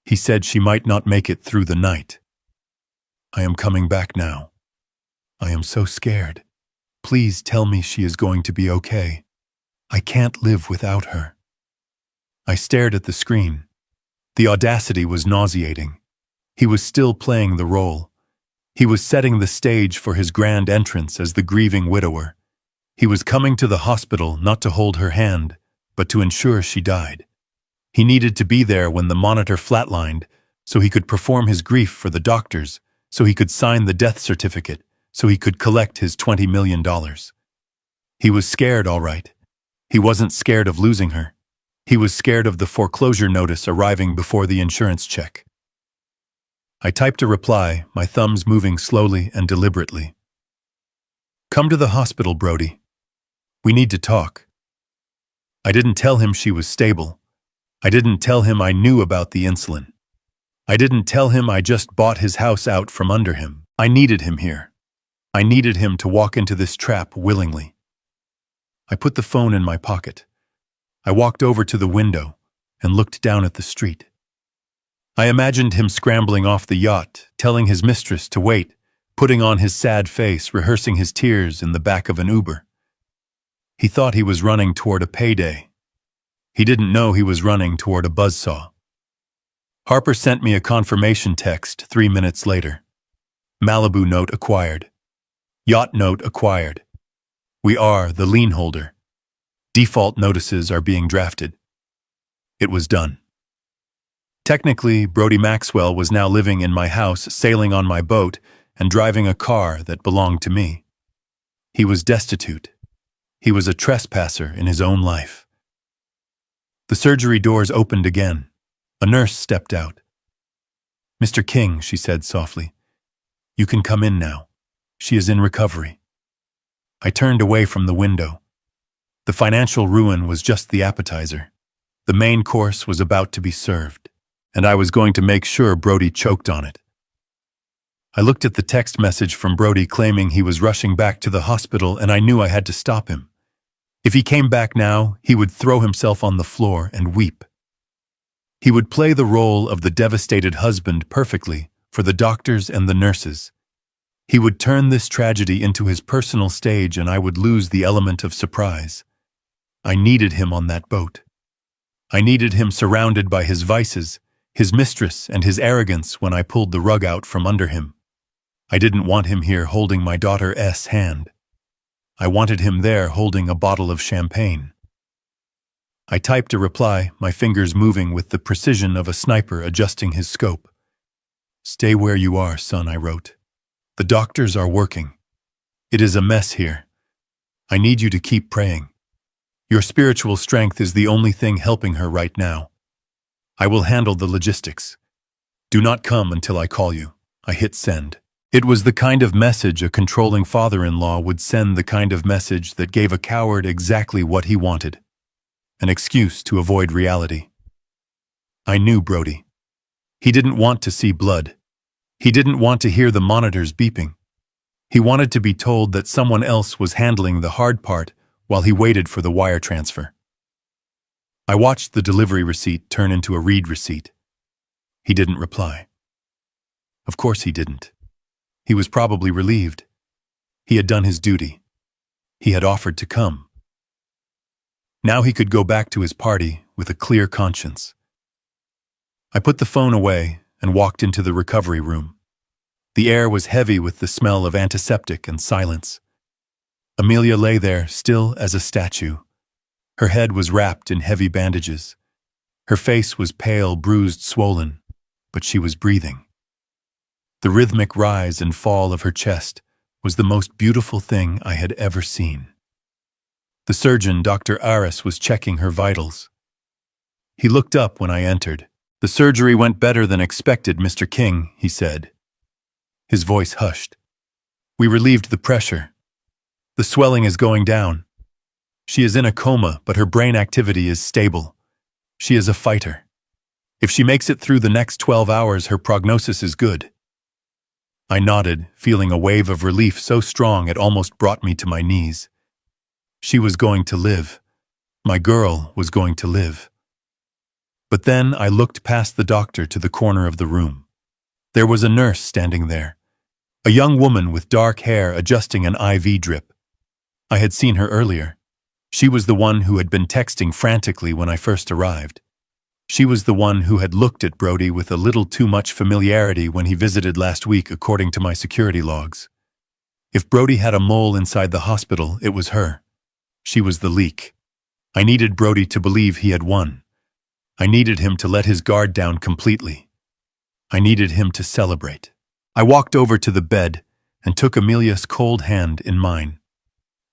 He said she might not make it through the night. I am coming back now. I am so scared. Please tell me she is going to be okay. I can't live without her. I stared at the screen. The audacity was nauseating. He was still playing the role. He was setting the stage for his grand entrance as the grieving widower. He was coming to the hospital not to hold her hand, but to ensure she died. He needed to be there when the monitor flatlined, so he could perform his grief for the doctors, so he could sign the death certificate, so he could collect his $20 million. He was scared, all right. He wasn't scared of losing her. He was scared of the foreclosure notice arriving before the insurance check. I typed a reply, my thumbs moving slowly and deliberately. Come to the hospital, Brody. We need to talk. I didn't tell him she was stable. I didn't tell him I knew about the insulin. I didn't tell him I just bought his house out from under him. I needed him here. I needed him to walk into this trap willingly. I put the phone in my pocket. I walked over to the window and looked down at the street. I imagined him scrambling off the yacht, telling his mistress to wait, putting on his sad face, rehearsing his tears in the back of an Uber. He thought he was running toward a payday. He didn't know he was running toward a buzzsaw. Harper sent me a confirmation text 3 minutes later. Malibu note acquired. Yacht note acquired. We are the lien holder. Default notices are being drafted. It was done. Technically, Brody Maxwell was now living in my house, sailing on my boat, and driving a car that belonged to me. He was destitute. He was a trespasser in his own life. The surgery doors opened again. A nurse stepped out. "Mr. King," she said softly, "you can come in now. She is in recovery." I turned away from the window. The financial ruin was just the appetizer. The main course was about to be served, and I was going to make sure Brody choked on it. I looked at the text message from Brody claiming he was rushing back to the hospital, and I knew I had to stop him. If he came back now, he would throw himself on the floor and weep. He would play the role of the devastated husband perfectly for the doctors and the nurses. He would turn this tragedy into his personal stage, and I would lose the element of surprise. I needed him on that boat. I needed him surrounded by his vices, his mistress, and his arrogance when I pulled the rug out from under him. I didn't want him here holding my daughter's hand. I wanted him there holding a bottle of champagne. I typed a reply, my fingers moving with the precision of a sniper adjusting his scope. "Stay where you are, son," I wrote. "The doctors are working. It is a mess here. I need you to keep praying. Your spiritual strength is the only thing helping her right now. I will handle the logistics. Do not come until I call you." I hit send. It was the kind of message a controlling father-in-law would send, the kind of message that gave a coward exactly what he wanted. An excuse to avoid reality. I knew Brody. He didn't want to see blood. He didn't want to hear the monitors beeping. He wanted to be told that someone else was handling the hard part while he waited for the wire transfer. I watched the delivery receipt turn into a read receipt. He didn't reply. Of course he didn't. He was probably relieved. He had done his duty. He had offered to come. Now he could go back to his party with a clear conscience. I put the phone away and walked into the recovery room. The air was heavy with the smell of antiseptic and silence. Amelia lay there, still as a statue. Her head was wrapped in heavy bandages. Her face was pale, bruised, swollen, but she was breathing. The rhythmic rise and fall of her chest was the most beautiful thing I had ever seen. The surgeon, Dr. Aris, was checking her vitals. He looked up when I entered. "The surgery went better than expected, Mr. King," he said. His voice hushed. "We relieved the pressure. The swelling is going down. She is in a coma, but her brain activity is stable. She is a fighter. If she makes it through the next 12 hours, her prognosis is good." I nodded, feeling a wave of relief so strong it almost brought me to my knees. She was going to live. My girl was going to live. But then I looked past the doctor to the corner of the room. There was a nurse standing there, a young woman with dark hair adjusting an IV drip. I had seen her earlier. She was the one who had been texting frantically when I first arrived. She was the one who had looked at Brody with a little too much familiarity when he visited last week, according to my security logs. If Brody had a mole inside the hospital, it was her. She was the leak. I needed Brody to believe he had won. I needed him to let his guard down completely. I needed him to celebrate. I walked over to the bed and took Amelia's cold hand in mine.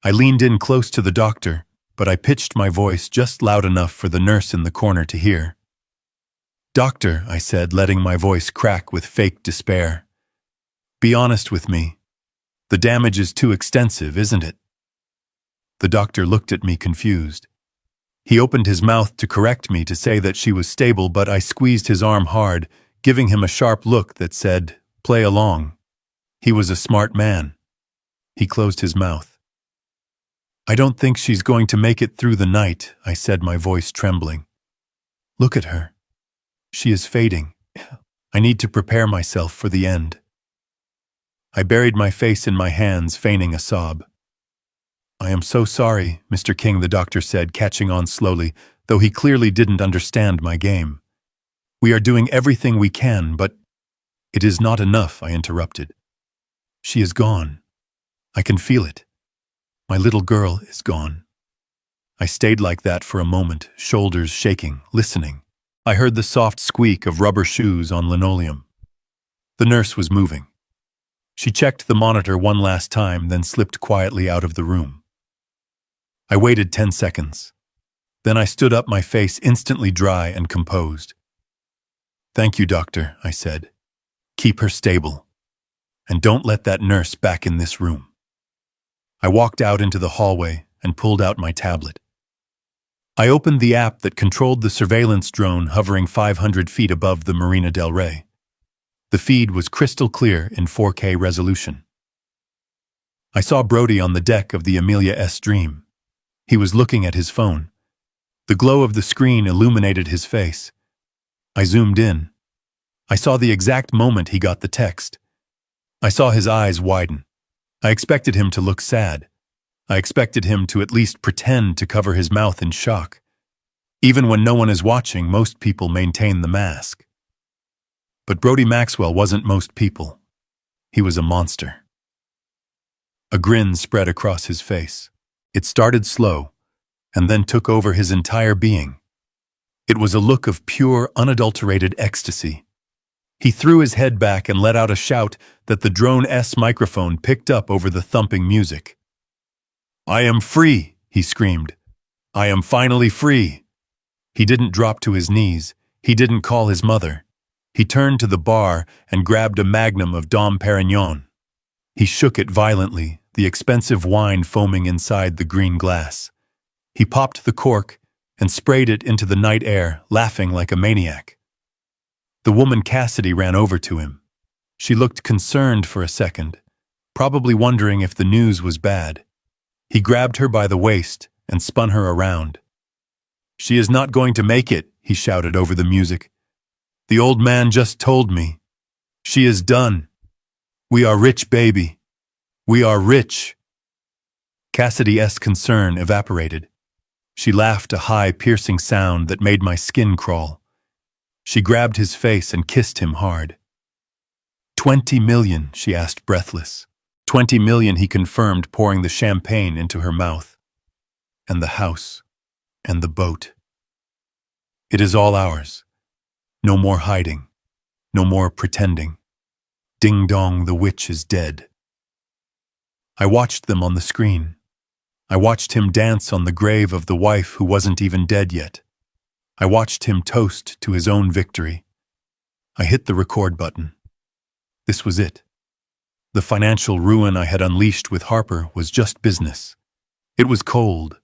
I leaned in close to the doctor, but I pitched my voice just loud enough for the nurse in the corner to hear. "Doctor," I said, letting my voice crack with fake despair. "Be honest with me. The damage is too extensive, isn't it?" The doctor looked at me confused. He opened his mouth to correct me, to say that she was stable, but I squeezed his arm hard, giving him a sharp look that said, "Play along." He was a smart man. He closed his mouth. "I don't think she's going to make it through the night," I said, my voice trembling. "Look at her. She is fading. I need to prepare myself for the end." I buried my face in my hands, feigning a sob. "I am so sorry, Mr. King," the doctor said, catching on slowly, though he clearly didn't understand my game. "We are doing everything we can, but—" "It is not enough," I interrupted. "She is gone. I can feel it. My little girl is gone." I stayed like that for a moment, shoulders shaking, listening. I heard the soft squeak of rubber shoes on linoleum. The nurse was moving. She checked the monitor one last time, then slipped quietly out of the room. I waited 10 seconds. Then I stood up, my face instantly dry and composed. "Thank you, doctor," I said. "Keep her stable. And don't let that nurse back in this room." I walked out into the hallway and pulled out my tablet. I opened the app that controlled the surveillance drone hovering 500 feet above the Marina del Rey. The feed was crystal clear in 4K resolution. I saw Brody on the deck of the Amelia S. Dream. He was looking at his phone. The glow of the screen illuminated his face. I zoomed in. I saw the exact moment he got the text. I saw his eyes widen. I expected him to look sad. I expected him to at least pretend to cover his mouth in shock. Even when no one is watching, most people maintain the mask. But Brody Maxwell wasn't most people. He was a monster. A grin spread across his face. It started slow, and then took over his entire being. It was a look of pure, unadulterated ecstasy. He threw his head back and let out a shout that the drone-S microphone picked up over the thumping music. "I am free," he screamed. "I am finally free." He didn't drop to his knees. He didn't call his mother. He turned to the bar and grabbed a magnum of Dom Perignon. He shook it violently, the expensive wine foaming inside the green glass. He popped the cork and sprayed it into the night air, laughing like a maniac. The woman Cassidy ran over to him. She looked concerned for a second, probably wondering if the news was bad. He grabbed her by the waist and spun her around. "She is not going to make it," he shouted over the music. "The old man just told me. She is done. We are rich, baby. We are rich." Cassidy's concern evaporated. She laughed a high, piercing sound that made my skin crawl. She grabbed his face and kissed him hard. 20 million, she asked, breathless. 20 million, he confirmed, pouring the champagne into her mouth. And the house. And the boat. It is all ours. No more hiding. No more pretending. Ding dong, the witch is dead. I watched them on the screen. I watched him dance on the grave of the wife who wasn't even dead yet. I watched him toast to his own victory. I hit the record button. This was it. The financial ruin I had unleashed with Harper was just business. It was cold.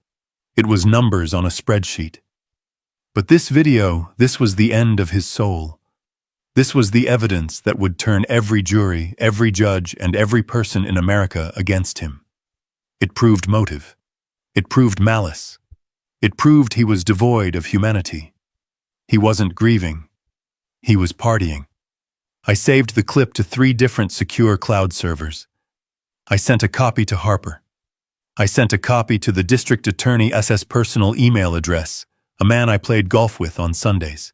It was numbers on a spreadsheet. But this video, this was the end of his soul. This was the evidence that would turn every jury, every judge, and every person in America against him. It proved motive. It proved malice. It proved he was devoid of humanity. He wasn't grieving. He was partying. I saved the clip to 3 different secure cloud servers. I sent a copy to Harper. I sent a copy to the district attorney's personal email address, a man I played golf with on Sundays.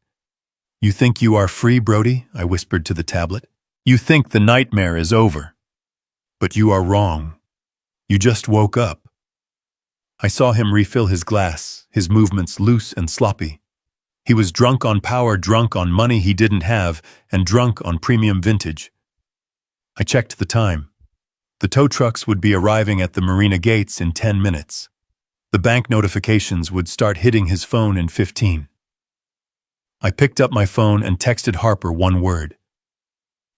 "You think you are free, Brody?" I whispered to the tablet. "You think the nightmare is over. But you are wrong. You just woke up." I saw him refill his glass, his movements loose and sloppy. He was drunk on power, drunk on money he didn't have, and drunk on premium vintage. I checked the time. The tow trucks would be arriving at the marina gates in 10 minutes. The bank notifications would start hitting his phone in 15. I picked up my phone and texted Harper one word.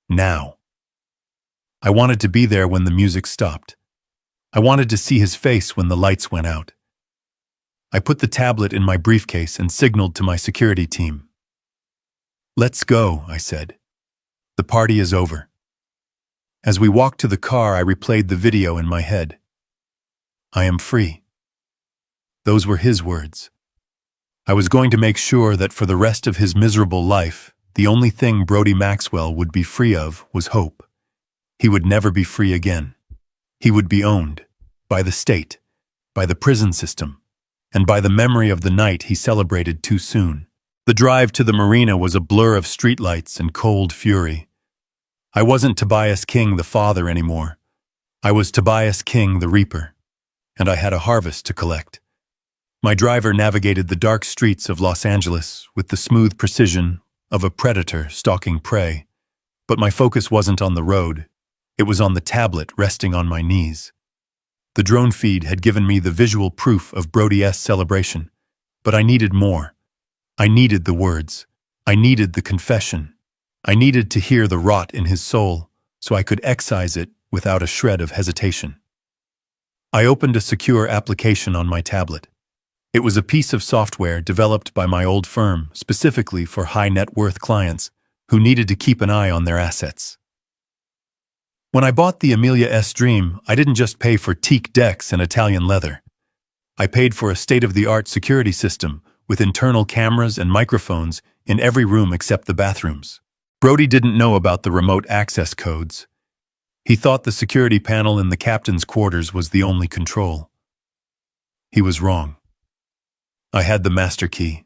Now. I wanted to be there when the music stopped. I wanted to see his face when the lights went out. I put the tablet in my briefcase and signaled to my security team. "Let's go," I said. "The party is over." As we walked to the car, I replayed the video in my head. I am free. Those were his words. I was going to make sure that for the rest of his miserable life, the only thing Brody Maxwell would be free of was hope. He would never be free again. He would be owned by the state, by the prison system, and by the memory of the night he celebrated too soon. The drive to the marina was a blur of streetlights and cold fury. I wasn't Tobias King the father anymore. I was Tobias King the reaper, and I had a harvest to collect. My driver navigated the dark streets of Los Angeles with the smooth precision of a predator stalking prey. But my focus wasn't on the road. It was on the tablet resting on my knees. The drone feed had given me the visual proof of Brody's celebration, but I needed more. I needed the words. I needed the confession. I needed to hear the rot in his soul so I could excise it without a shred of hesitation. I opened a secure application on my tablet. It was a piece of software developed by my old firm specifically for high-net-worth clients who needed to keep an eye on their assets. When I bought the Amelia S Dream, I didn't just pay for teak decks and Italian leather. I paid for a state-of-the-art security system with internal cameras and microphones in every room except the bathrooms. Brody didn't know about the remote access codes. He thought the security panel in the captain's quarters was the only control. He was wrong. I had the master key.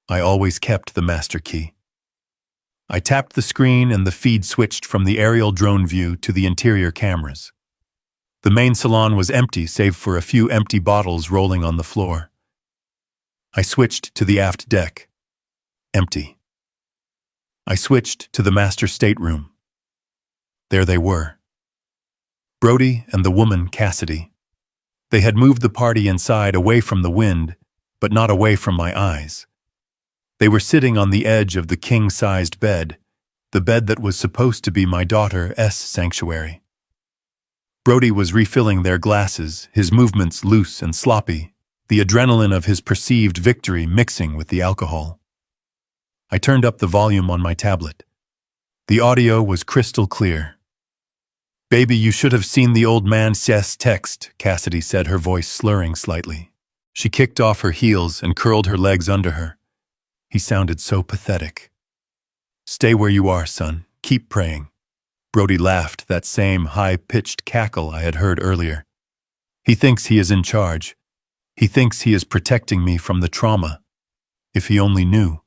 I always kept the master key. I tapped the screen and the feed switched from the aerial drone view to the interior cameras. The main salon was empty save for a few empty bottles rolling on the floor. I switched to the aft deck. Empty. I switched to the master stateroom. There they were. Brody and the woman Cassidy. They had moved the party inside away from the wind, but not away from my eyes. They were sitting on the edge of the king-sized bed, the bed that was supposed to be my daughter's sanctuary. Brody was refilling their glasses, his movements loose and sloppy, the adrenaline of his perceived victory mixing with the alcohol. I turned up the volume on my tablet. The audio was crystal clear. "Baby, you should have seen the old man's text," Cassidy said, her voice slurring slightly. She kicked off her heels and curled her legs under her. He sounded so pathetic. "Stay where you are, son. Keep praying." Brody laughed, that same high-pitched cackle I had heard earlier. "He thinks he is in charge. He thinks he is protecting me from the trauma. If he only knew.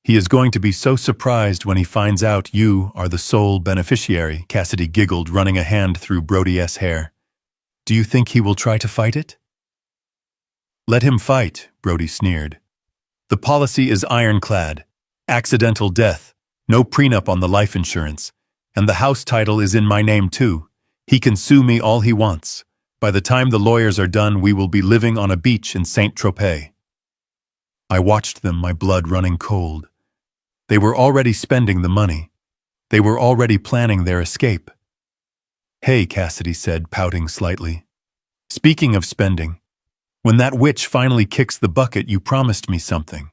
He is going to be so surprised when he finds out you are the sole beneficiary," Cassidy giggled, running a hand through Brody's hair. "Do you think he will try to fight it?" "Let him fight," Brody sneered. "The policy is ironclad. Accidental death, no prenup on the life insurance, and the house title is in my name too. He can sue me all he wants. By the time the lawyers are done, we will be living on a beach in Saint-Tropez." I watched them, my blood running cold. They were already spending the money. They were already planning their escape. "Hey," Cassidy said, pouting slightly. "Speaking of spending, when that witch finally kicks the bucket, you promised me something.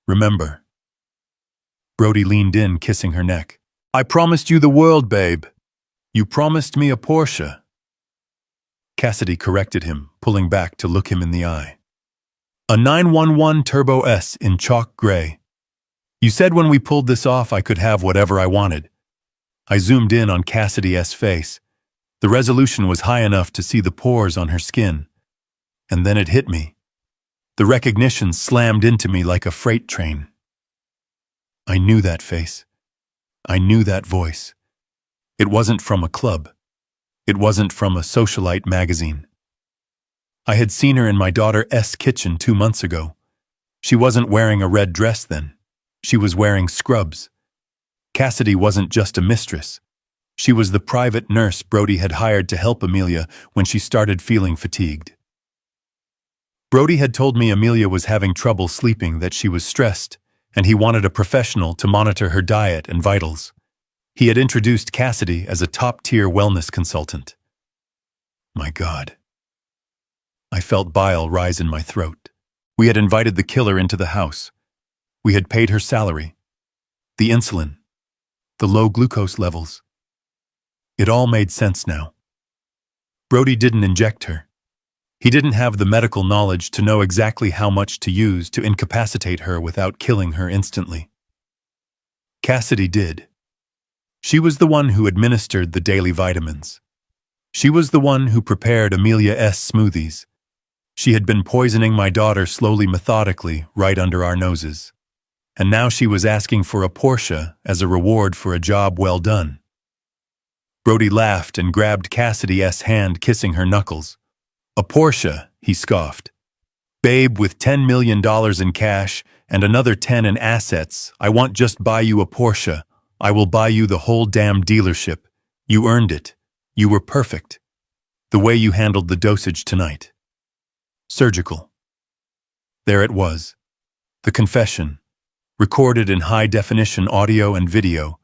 Remember?" Brody leaned in, kissing her neck. "I promised you the world, babe. You promised me a Porsche." Cassidy corrected him, pulling back to look him in the eye. "A 911 Turbo S in chalk gray. You said when we pulled this off I could have whatever I wanted." I zoomed in on Cassidy's face. The resolution was high enough to see the pores on her skin. And then it hit me. The recognition slammed into me like a freight train. I knew that face. I knew that voice. It wasn't from a club. It wasn't from a socialite magazine. I had seen her in my daughter's kitchen 2 months ago. She wasn't wearing a red dress then. She was wearing scrubs. Cassidy wasn't just a mistress. She was the private nurse Brody had hired to help Amelia when she started feeling fatigued. Brody had told me Amelia was having trouble sleeping, that she was stressed, and he wanted a professional to monitor her diet and vitals. He had introduced Cassidy as a top-tier wellness consultant. My God. I felt bile rise in my throat. We had invited the killer into the house. We had paid her salary. The insulin. The low glucose levels. It all made sense now. Brody didn't inject her. He didn't have the medical knowledge to know exactly how much to use to incapacitate her without killing her instantly. Cassidy did. She was the one who administered the daily vitamins. She was the one who prepared Amelia's smoothies. She had been poisoning my daughter slowly, methodically, right under our noses. And now she was asking for a Porsche as a reward for a job well done. Brody laughed and grabbed Cassidy's hand, kissing her knuckles. A Porsche, he scoffed. Babe, with $10 million in cash and another 10 in assets, I won't just buy you a Porsche. I will buy you the whole damn dealership. You earned it. You were perfect. The way you handled the dosage tonight. Surgical. There it was. The confession. Recorded in high-definition audio and video,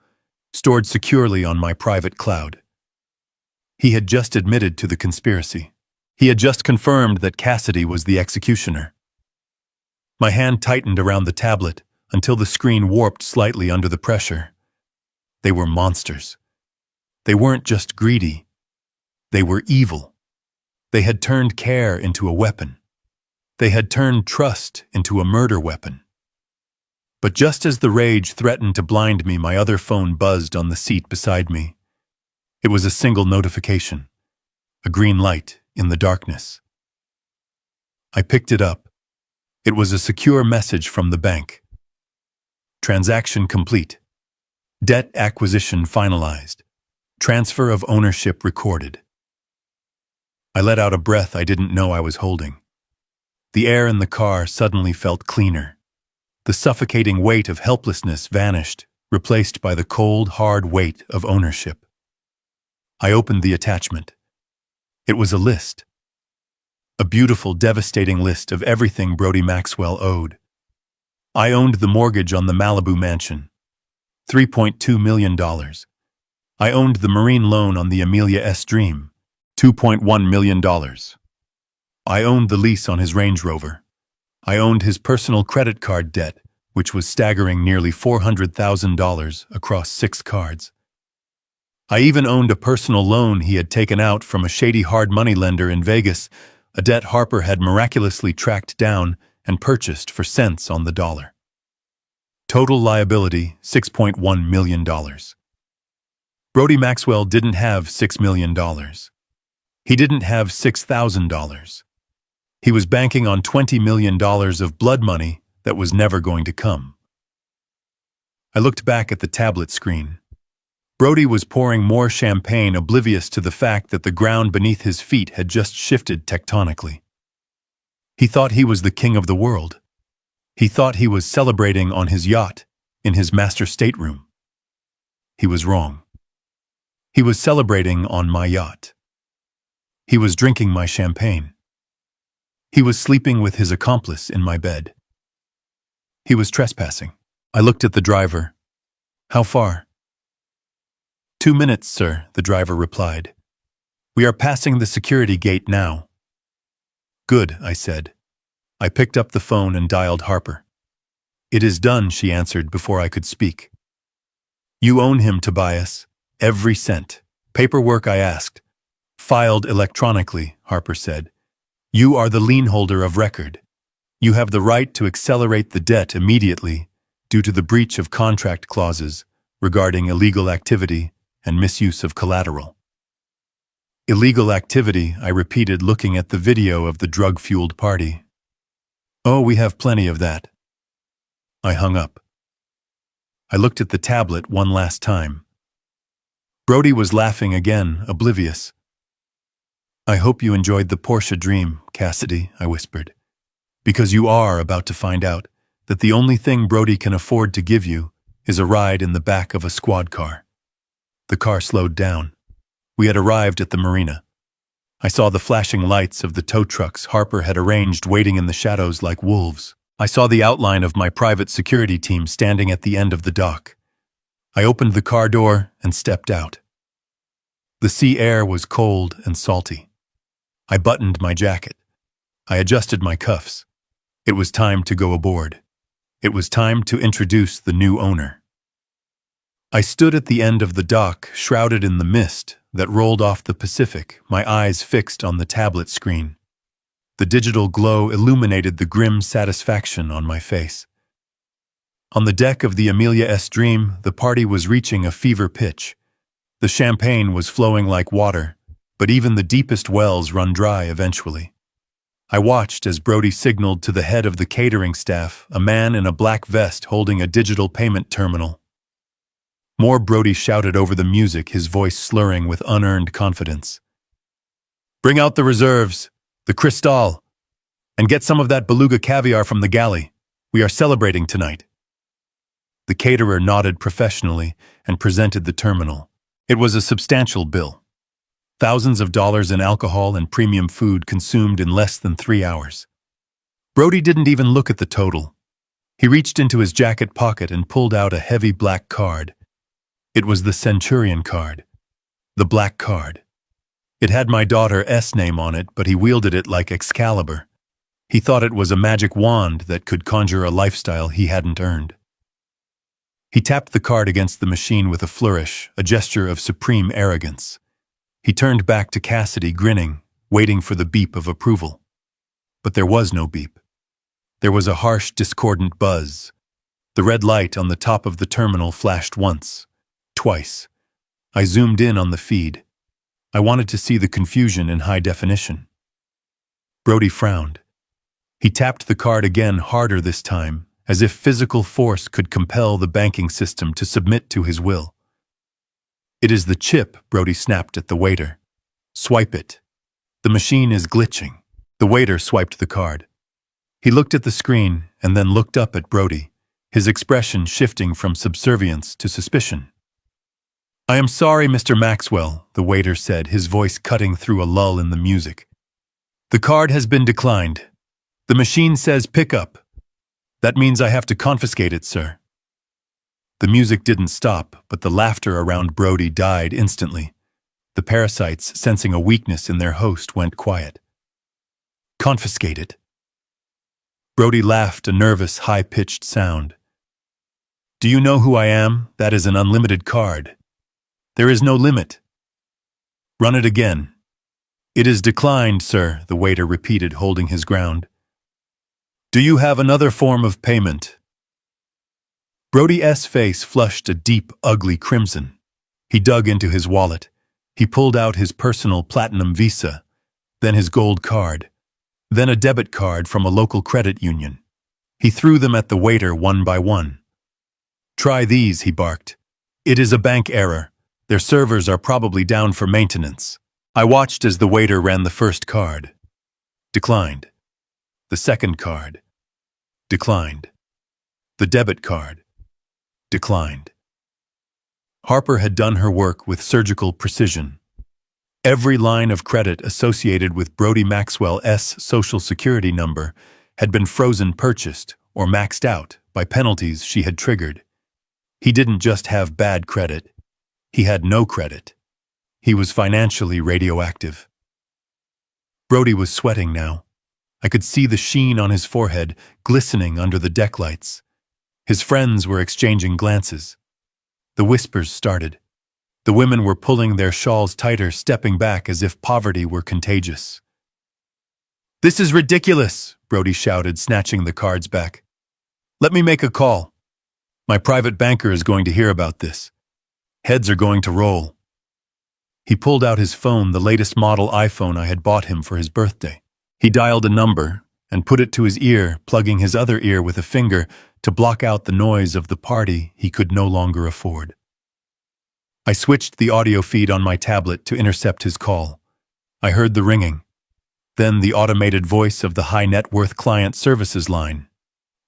stored securely on my private cloud. He had just admitted to the conspiracy. He had just confirmed that Cassidy was the executioner. My hand tightened around the tablet until the screen warped slightly under the pressure. They were monsters. They weren't just greedy. They were evil. They had turned care into a weapon. They had turned trust into a murder weapon. But just as the rage threatened to blind me, my other phone buzzed on the seat beside me. It was a single notification, a green light in the darkness. I picked it up. It was a secure message from the bank. Transaction complete. Debt acquisition finalized. Transfer of ownership recorded. I let out a breath I didn't know I was holding. The air in the car suddenly felt cleaner. The suffocating weight of helplessness vanished, replaced by the cold, hard weight of ownership. I opened the attachment. It was a list. A beautiful, devastating list of everything Brody Maxwell owed. I owned the mortgage on the Malibu mansion, $3.2 million. I owned the marine loan on the Amelia's Dream, $2.1 million. I owned the lease on his Range Rover. I owned his personal credit card debt, which was staggering nearly $400,000 across 6 cards. I even owned a personal loan he had taken out from a shady hard money lender in Vegas, a debt Harper had miraculously tracked down and purchased for cents on the dollar. Total liability, $6.1 million. Brody Maxwell didn't have $6 million. He didn't have $6,000. He was banking on $20 million of blood money that was never going to come. I looked back at the tablet screen. Brody was pouring more champagne, oblivious to the fact that the ground beneath his feet had just shifted tectonically. He thought he was the king of the world. He thought he was celebrating on his yacht, in his master stateroom. He was wrong. He was celebrating on my yacht. He was drinking my champagne. He was sleeping with his accomplice in my bed. He was trespassing. I looked at the driver. How far? 2 minutes, sir, the driver replied. We are passing the security gate now. Good, I said. I picked up the phone and dialed Harper. It is done, she answered before I could speak. You own him, Tobias. Every cent. Paperwork, I asked. Filed electronically, Harper said. You are the lien holder of record. You have the right to accelerate the debt immediately due to the breach of contract clauses regarding illegal activity and misuse of collateral. Illegal activity, I repeated, looking at the video of the drug-fueled party. Oh, we have plenty of that. I hung up. I looked at the tablet one last time. Brody was laughing again, oblivious. I hope you enjoyed the Porsche dream, Cassidy, I whispered, because you are about to find out that the only thing Brody can afford to give you is a ride in the back of a squad car. The car slowed down. We had arrived at the marina. I saw the flashing lights of the tow trucks Harper had arranged waiting in the shadows like wolves. I saw the outline of my private security team standing at the end of the dock. I opened the car door and stepped out. The sea air was cold and salty. I buttoned my jacket. I adjusted my cuffs. It was time to go aboard. It was time to introduce the new owner. I stood at the end of the dock, shrouded in the mist that rolled off the Pacific, my eyes fixed on the tablet screen. The digital glow illuminated the grim satisfaction on my face. On the deck of the Amelia S. Dream, the party was reaching a fever pitch. The champagne was flowing like water, but even the deepest wells run dry eventually. I watched as Brody signaled to the head of the catering staff, a man in a black vest holding a digital payment terminal. More Brody shouted over the music, his voice slurring with unearned confidence. "Bring out the reserves, the Cristal, and get some of that beluga caviar from the galley. We are celebrating tonight." The caterer nodded professionally and presented the terminal. It was a substantial bill. Thousands of dollars in alcohol and premium food consumed in less than 3 hours. Brody didn't even look at the total. He reached into his jacket pocket and pulled out a heavy black card. It was the Centurion card. The black card. It had my daughter's name on it, but he wielded it like Excalibur. He thought it was a magic wand that could conjure a lifestyle he hadn't earned. He tapped the card against the machine with a flourish, a gesture of supreme arrogance. He turned back to Cassidy, grinning, waiting for the beep of approval. But there was no beep. There was a harsh, discordant buzz. The red light on the top of the terminal flashed once, twice. I zoomed in on the feed. I wanted to see the confusion in high definition. Brody frowned. He tapped the card again, harder this time, as if physical force could compel the banking system to submit to his will. "It is the chip," Brody snapped at the waiter. "Swipe it. The machine is glitching." The waiter swiped the card. He looked at the screen and then looked up at Brody, his expression shifting from subservience to suspicion. "I am sorry, Mr. Maxwell," the waiter said, his voice cutting through a lull in the music. "The card has been declined. The machine says pick up. That means I have to confiscate it, sir." The music didn't stop, but the laughter around Brody died instantly. The parasites, sensing a weakness in their host, went quiet. "Confiscate it." Brody laughed, a nervous, high-pitched sound. "Do you know who I am? That is an unlimited card. There is no limit." "Run it again." "It is declined, sir," the waiter repeated, holding his ground. "Do you have another form of payment?" Brody's face flushed a deep, ugly crimson. He dug into his wallet. He pulled out his personal platinum Visa, then his gold card, then a debit card from a local credit union. He threw them at the waiter one by one. "Try these," he barked. "It is a bank error. Their servers are probably down for maintenance." I watched as the waiter ran the first card. Declined. The second card. Declined. The debit card. Declined. Harper had done her work with surgical precision. Every line of credit associated with Brody Maxwell's Social Security number had been frozen, purchased, or maxed out by penalties she had triggered. He didn't just have bad credit. He had no credit. He was financially radioactive. Brody was sweating now. I could see the sheen on his forehead, glistening under the deck lights. His friends were exchanging glances. The whispers started. The women were pulling their shawls tighter, stepping back as if poverty were contagious. "This is ridiculous," Brody shouted, snatching the cards back. "Let me make a call. My private banker is going to hear about this. Heads are going to roll." He pulled out his phone, the latest model iPhone I had bought him for his birthday. He dialed a number and put it to his ear, plugging his other ear with a finger to block out the noise of the party he could no longer afford. I switched the audio feed on my tablet to intercept his call. I heard the ringing. Then the automated voice of the high net worth client services line.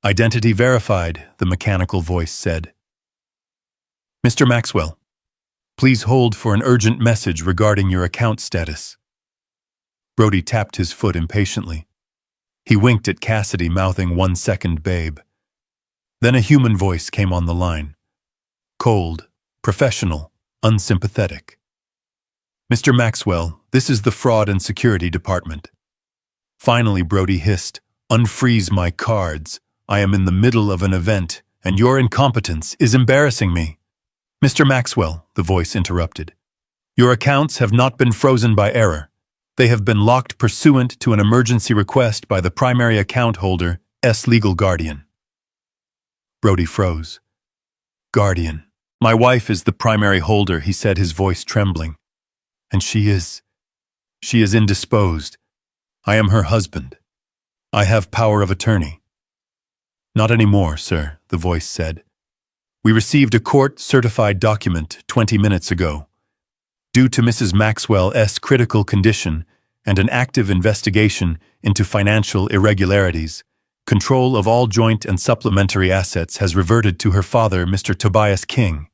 "Identity verified," the mechanical voice said. "Mr. Maxwell, please hold for an urgent message regarding your account status." Brody tapped his foot impatiently. He winked at Cassidy, mouthing, "1 second, babe." Then a human voice came on the line. Cold, professional, unsympathetic. "Mr. Maxwell, this is the Fraud and Security Department." Finally, Brody hissed, "Unfreeze my cards. I am in the middle of an event, and your incompetence is embarrassing me." "Mr. Maxwell," the voice interrupted, "your accounts have not been frozen by error. They have been locked pursuant to an emergency request by the primary account holder's legal guardian." Brody froze. Guardian. My wife is the primary holder, he said, his voice trembling. And she is indisposed. I am her husband. I have power of attorney. Not anymore, sir, the voice said. We received a court-certified document 20 minutes ago. Due to Mrs. Maxwell's critical condition and an active investigation into financial irregularities, control of all joint and supplementary assets has reverted to her father, Mr. Tobias King.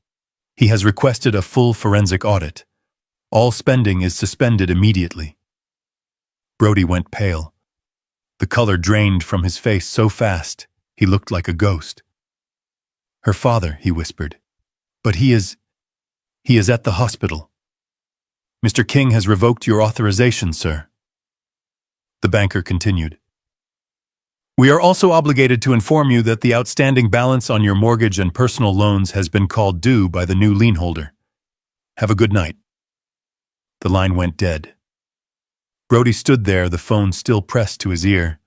He has requested a full forensic audit. All spending is suspended immediately. Brody went pale. The color drained from his face so fast, he looked like a ghost. Her father, he whispered. But he is at the hospital. Mr. King has revoked your authorization, sir. The banker continued. We are also obligated to inform you that the outstanding balance on your mortgage and personal loans has been called due by the new lien holder. Have a good night. The line went dead. Brody stood there, the phone still pressed to his ear,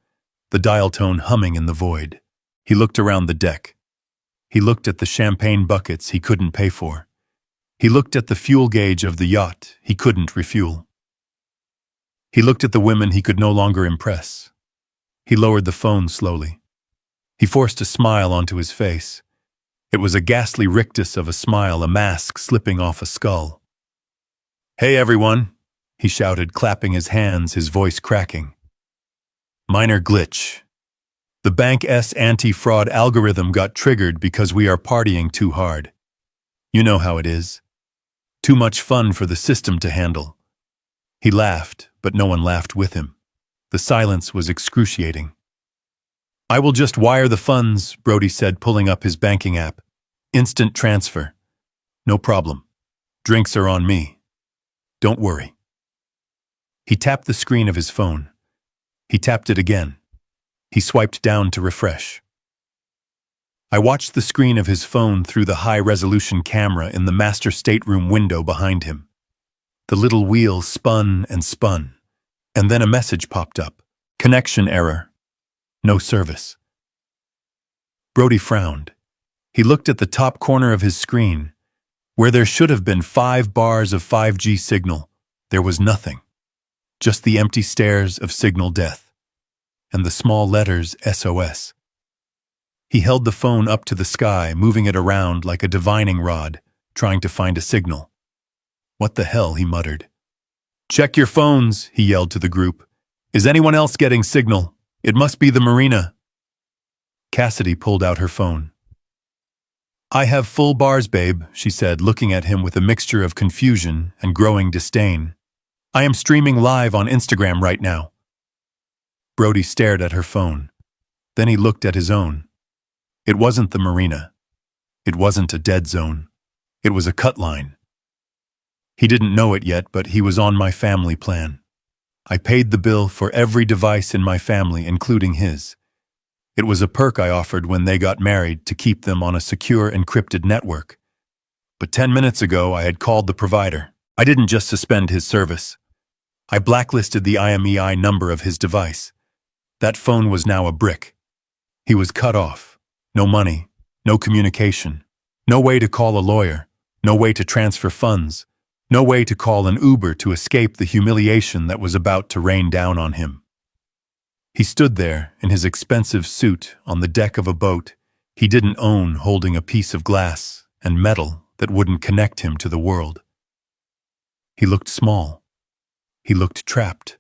the dial tone humming in the void. He looked around the deck. He looked at the champagne buckets he couldn't pay for. He looked at the fuel gauge of the yacht he couldn't refuel. He looked at the women he could no longer impress. He lowered the phone slowly. He forced a smile onto his face. It was a ghastly rictus of a smile, a mask slipping off a skull. Hey everyone, he shouted, clapping his hands, his voice cracking. Minor glitch. The bank's anti-fraud algorithm got triggered because we are partying too hard. You know how it is. Too much fun for the system to handle. He laughed, but no one laughed with him. The silence was excruciating. I will just wire the funds, Brody said, pulling up his banking app. Instant transfer. No problem. Drinks are on me. Don't worry. He tapped the screen of his phone. He tapped it again. He swiped down to refresh. I watched the screen of his phone through the high-resolution camera in the master stateroom window behind him. The little wheel spun and spun, and then a message popped up. Connection error. No service. Brody frowned. He looked at the top corner of his screen. Where there should have been 5 bars of 5G signal, there was nothing. Just the empty stares of signal death. And the small letters SOS. He held the phone up to the sky, moving it around like a divining rod, trying to find a signal. What the hell, he muttered. Check your phones, he yelled to the group. Is anyone else getting signal? It must be the marina. Cassidy pulled out her phone. I have full bars, babe, she said, looking at him with a mixture of confusion and growing disdain. I am streaming live on Instagram right now. Brody stared at her phone. Then he looked at his own. It wasn't the marina. It wasn't a dead zone. It was a cut line. He didn't know it yet, but he was on my family plan. I paid the bill for every device in my family, including his. It was a perk I offered when they got married to keep them on a secure encrypted network. But 10 minutes ago, I had called the provider. I didn't just suspend his service. I blacklisted the IMEI number of his device. That phone was now a brick. He was cut off. No money, no communication, no way to call a lawyer, no way to transfer funds, no way to call an Uber to escape the humiliation that was about to rain down on him. He stood there in his expensive suit on the deck of a boat he didn't own, holding a piece of glass and metal that wouldn't connect him to the world. He looked small. He looked trapped.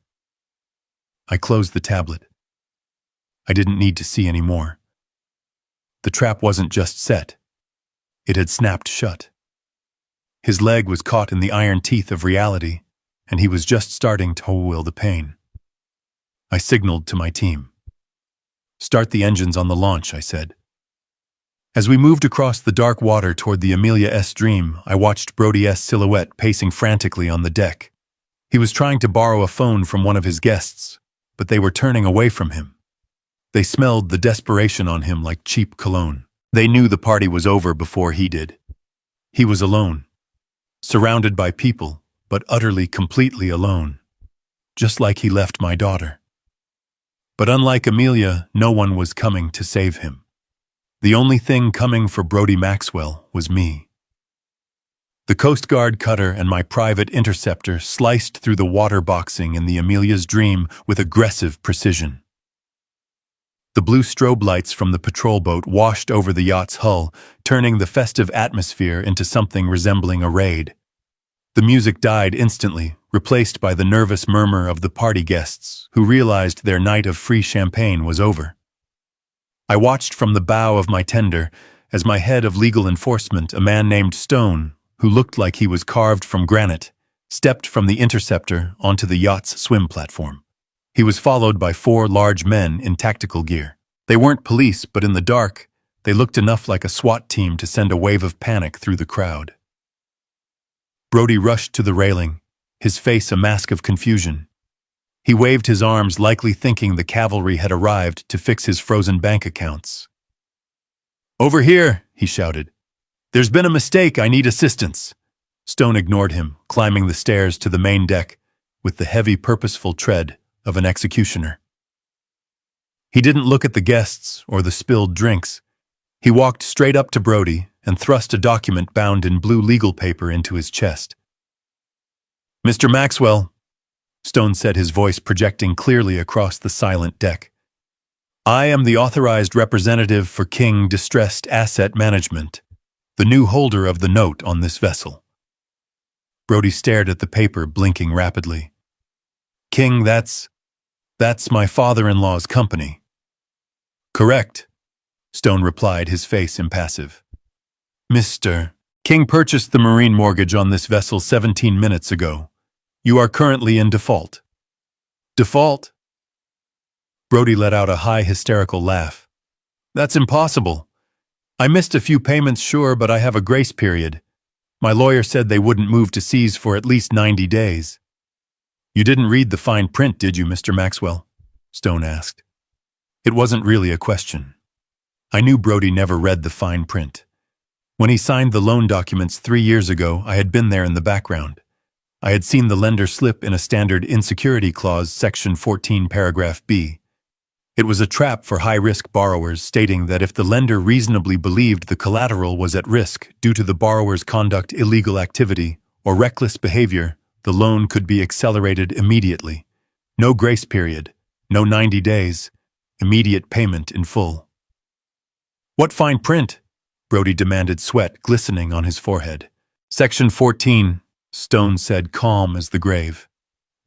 I closed the tablet. I didn't need to see any more. The trap wasn't just set. It had snapped shut. His leg was caught in the iron teeth of reality, and he was just starting to will the pain. I signaled to my team. Start the engines on the launch, I said. As we moved across the dark water toward the Amelia S. Dream, I watched Brody's silhouette pacing frantically on the deck. He was trying to borrow a phone from one of his guests, but they were turning away from him. They smelled the desperation on him like cheap cologne. They knew the party was over before he did. He was alone, surrounded by people, but utterly, completely alone, just like he left my daughter. But unlike Amelia, no one was coming to save him. The only thing coming for Brody Maxwell was me. The Coast Guard cutter and my private interceptor sliced through the water boxing in the Amelia's Dream with aggressive precision. The blue strobe lights from the patrol boat washed over the yacht's hull, turning the festive atmosphere into something resembling a raid. The music died instantly, replaced by the nervous murmur of the party guests, who realized their night of free champagne was over. I watched from the bow of my tender as my head of legal enforcement, a man named Stone, who looked like he was carved from granite, stepped from the interceptor onto the yacht's swim platform. He was followed by 4 large men in tactical gear. They weren't police, but in the dark, they looked enough like a SWAT team to send a wave of panic through the crowd. Brody rushed to the railing, his face a mask of confusion. He waved his arms, likely thinking the cavalry had arrived to fix his frozen bank accounts. "Over here," he shouted. "There's been a mistake, I need assistance." Stone ignored him, climbing the stairs to the main deck with the heavy, purposeful tread of an executioner. He didn't look at the guests or the spilled drinks. He walked straight up to Brody and thrust a document bound in blue legal paper into his chest. "Mr. Maxwell," Stone said, his voice projecting clearly across the silent deck, "I am the authorized representative for King Distressed Asset Management, the new holder of the note on this vessel." Brody stared at the paper, blinking rapidly. "King, that's my father-in-law's company." "Correct," Stone replied, his face impassive. "Mr. King purchased the marine mortgage on this vessel 17 minutes ago. You are currently in default." "Default?" Brody let out a high, hysterical laugh. "That's impossible. I missed a few payments, sure, but I have a grace period. My lawyer said they wouldn't move to seas for at least 90 days. "You didn't read the fine print, did you, Mr. Maxwell?" Stone asked. It wasn't really a question. I knew Brody never read the fine print. When he signed the loan documents 3 years ago, I had been there in the background. I had seen the lender slip in a standard insecurity clause, Section 14, Paragraph B. It was a trap for high-risk borrowers, stating that if the lender reasonably believed the collateral was at risk due to the borrower's conduct, illegal activity, or reckless behavior, the loan could be accelerated immediately. No grace period, no 90 days, immediate payment in full. "What fine print?" Brody demanded, sweat glistening on his forehead. "Section 14, Stone said, calm as the grave.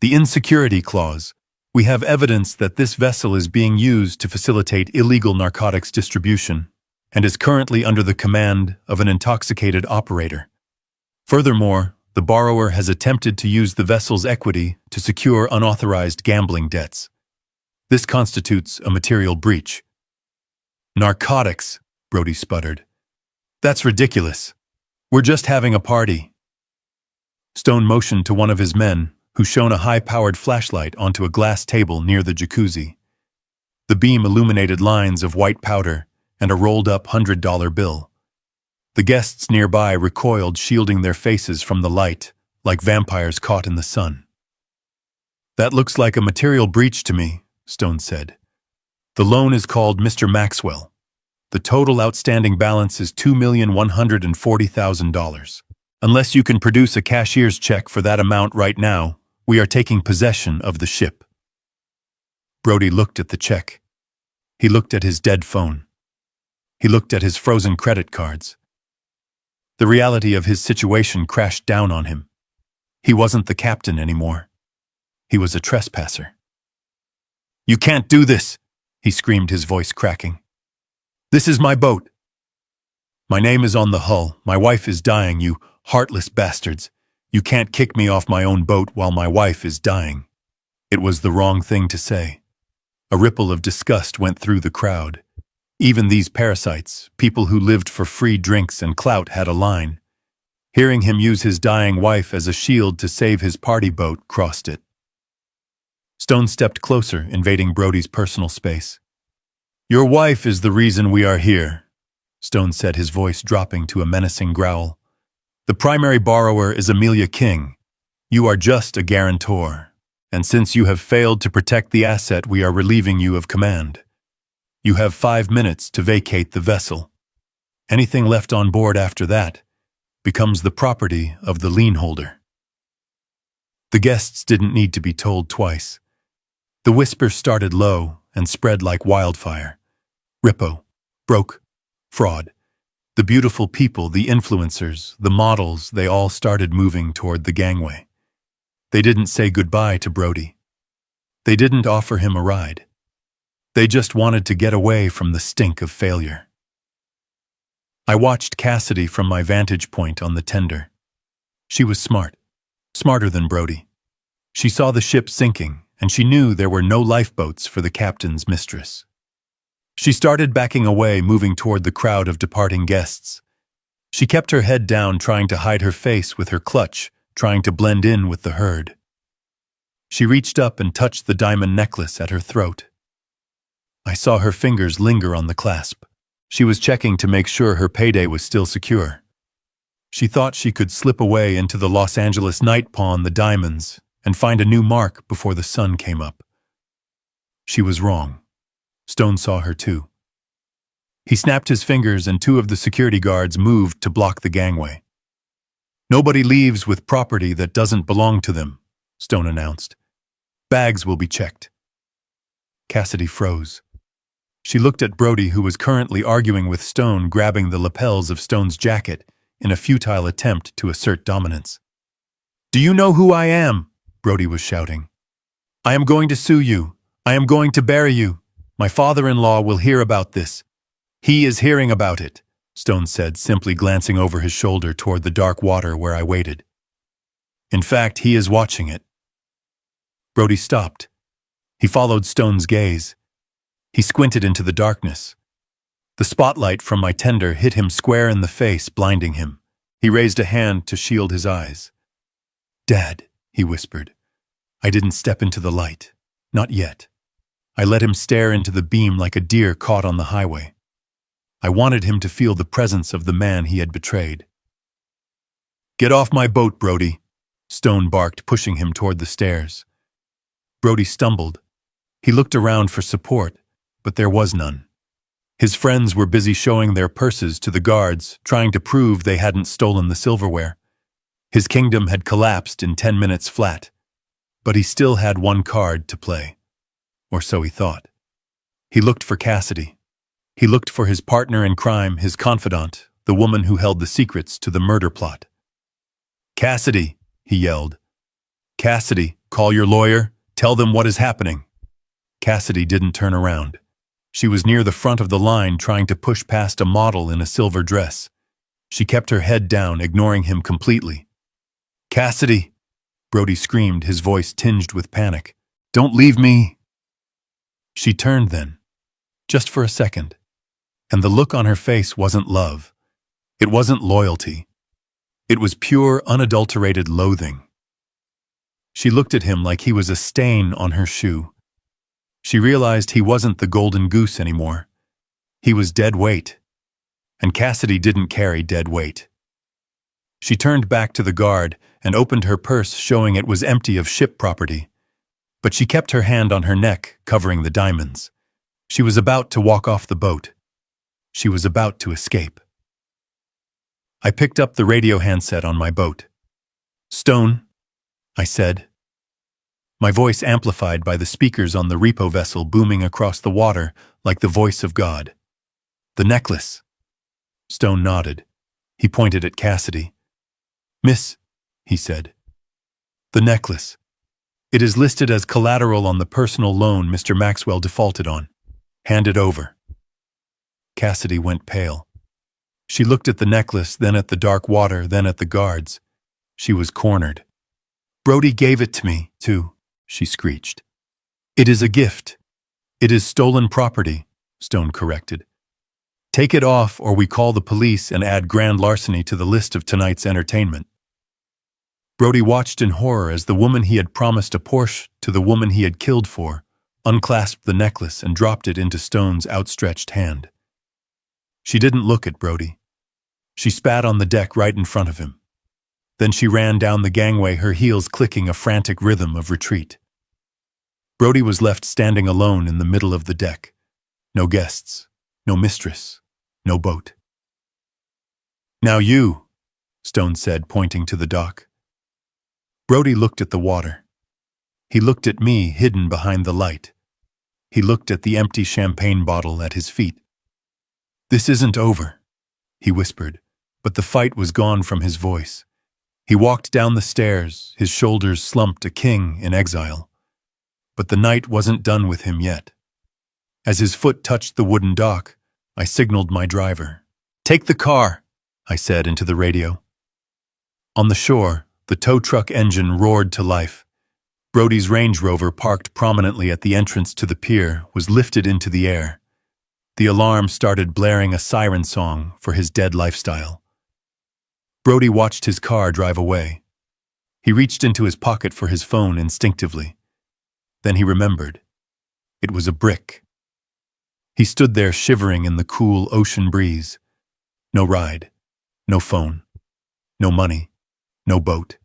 "The insecurity clause. We have evidence that this vessel is being used to facilitate illegal narcotics distribution and is currently under the command of an intoxicated operator. Furthermore, the borrower has attempted to use the vessel's equity to secure unauthorized gambling debts. This constitutes a material breach." "Narcotics," Brody sputtered. "That's ridiculous. We're just having a party." Stone motioned to one of his men, who shone a high-powered flashlight onto a glass table near the jacuzzi. The beam illuminated lines of white powder and a rolled-up $100 bill. The guests nearby recoiled, shielding their faces from the light, like vampires caught in the sun. "That looks like a material breach to me," Stone said. "The loan is called Mr. Maxwell. The total outstanding balance is $2,140,000. Unless you can produce a cashier's check for that amount right now, we are taking possession of the ship." Brody looked at the check. He looked at his dead phone. He looked at his frozen credit cards. The reality of his situation crashed down on him. He wasn't the captain anymore. He was a trespasser. "You can't do this," he screamed, his voice cracking. "This is my boat. My name is on the hull. My wife is dying, you heartless bastards. You can't kick me off my own boat while my wife is dying." It was the wrong thing to say. A ripple of disgust went through the crowd. Even these parasites, people who lived for free drinks and clout, had a line. Hearing him use his dying wife as a shield to save his party boat crossed it. Stone stepped closer, invading Brody's personal space. "Your wife is the reason we are here," Stone said, his voice dropping to a menacing growl. "The primary borrower is Amelia King. You are just a guarantor, and since you have failed to protect the asset, we are relieving you of command. You have 5 minutes to vacate the vessel. Anything left on board after that becomes the property of the lien holder." The guests didn't need to be told twice. The whisper started low and spread like wildfire. Rippo, broke, fraud. The beautiful people, the influencers, the models, they all started moving toward the gangway. They didn't say goodbye to Brody. They didn't offer him a ride. They just wanted to get away from the stink of failure. I watched Cassidy from my vantage point on the tender. She was smart, smarter than Brody. She saw the ship sinking, and she knew there were no lifeboats for the captain's mistress. She started backing away, moving toward the crowd of departing guests. She kept her head down, trying to hide her face with her clutch, trying to blend in with the herd. She reached up and touched the diamond necklace at her throat. I saw her fingers linger on the clasp. She was checking to make sure her payday was still secure. She thought she could slip away into the Los Angeles night pawn the diamonds and find a new mark before the sun came up. She was wrong. Stone saw her too. He snapped his fingers and 2 of the security guards moved to block the gangway. "Nobody leaves with property that doesn't belong to them," Stone announced. "Bags will be checked." Cassidy froze. She looked at Brody, who was currently arguing with Stone, grabbing the lapels of Stone's jacket in a futile attempt to assert dominance. "Do you know who I am?" Brody was shouting. "I am going to sue you. I am going to bury you. My father-in-law will hear about this." "He is hearing about it," Stone said, simply glancing over his shoulder toward the dark water where I waited. "In fact, he is watching it." Brody stopped. He followed Stone's gaze. He squinted into the darkness. The spotlight from my tender hit him square in the face, blinding him. He raised a hand to shield his eyes. "Dad," he whispered. I didn't step into the light. Not yet. I let him stare into the beam like a deer caught on the highway. I wanted him to feel the presence of the man he had betrayed. "Get off my boat, Brody," Stone barked, pushing him toward the stairs. Brody stumbled. He looked around for support, but there was none. His friends were busy showing their purses to the guards, trying to prove they hadn't stolen the silverware. His kingdom had collapsed in 10 minutes flat, but he still had one card to play. Or so he thought. He looked for Cassidy. He looked for his partner in crime, his confidant, the woman who held the secrets to the murder plot. "Cassidy," he yelled. "Cassidy, call your lawyer. Tell them what is happening." Cassidy didn't turn around. She was near the front of the line, trying to push past a model in a silver dress. She kept her head down, ignoring him completely. "Cassidy!" Brody screamed, his voice tinged with panic. "Don't leave me!" She turned then, just for a second, and the look on her face wasn't love. It wasn't loyalty. It was pure, unadulterated loathing. She looked at him like he was a stain on her shoe. She realized he wasn't the golden goose anymore. He was dead weight. And Cassidy didn't carry dead weight. She turned back to the guard and opened her purse, showing it was empty of ship property. But she kept her hand on her neck, covering the diamonds. She was about to walk off the boat. She was about to escape. I picked up the radio handset on my boat. "Stone," I said. My voice amplified by the speakers on the repo vessel booming across the water like the voice of God. "The necklace." Stone nodded. He pointed at Cassidy. "Miss," he said. "The necklace. It is listed as collateral on the personal loan Mr. Maxwell defaulted on. Hand it over." Cassidy went pale. She looked at the necklace, then at the dark water, then at the guards. She was cornered. "Brody gave it to me, too," she screeched. "It is a gift. It is stolen property," Stone corrected. "Take it off or we call the police and add grand larceny to the list of tonight's entertainment." Brody watched in horror as the woman he had promised a Porsche to the woman he had killed for unclasped the necklace and dropped it into Stone's outstretched hand. She didn't look at Brody. She spat on the deck right in front of him. Then she ran down the gangway, her heels clicking a frantic rhythm of retreat. Brody was left standing alone in the middle of the deck. No guests, no mistress, no boat. "Now you," Stone said, pointing to the dock. Brody looked at the water. He looked at me, hidden behind the light. He looked at the empty champagne bottle at his feet. "This isn't over," he whispered, but the fight was gone from his voice. He walked down the stairs, his shoulders slumped, a king in exile. But the night wasn't done with him yet. As his foot touched the wooden dock, I signaled my driver. "Take the car," I said into the radio. On the shore, the tow truck engine roared to life. Brody's Range Rover, parked prominently at the entrance to the pier, was lifted into the air. The alarm started blaring a siren song for his dead lifestyle. Brody watched his car drive away. He reached into his pocket for his phone instinctively. Then he remembered. It was a brick. He stood there shivering in the cool ocean breeze. No ride, no phone, no money, no boat.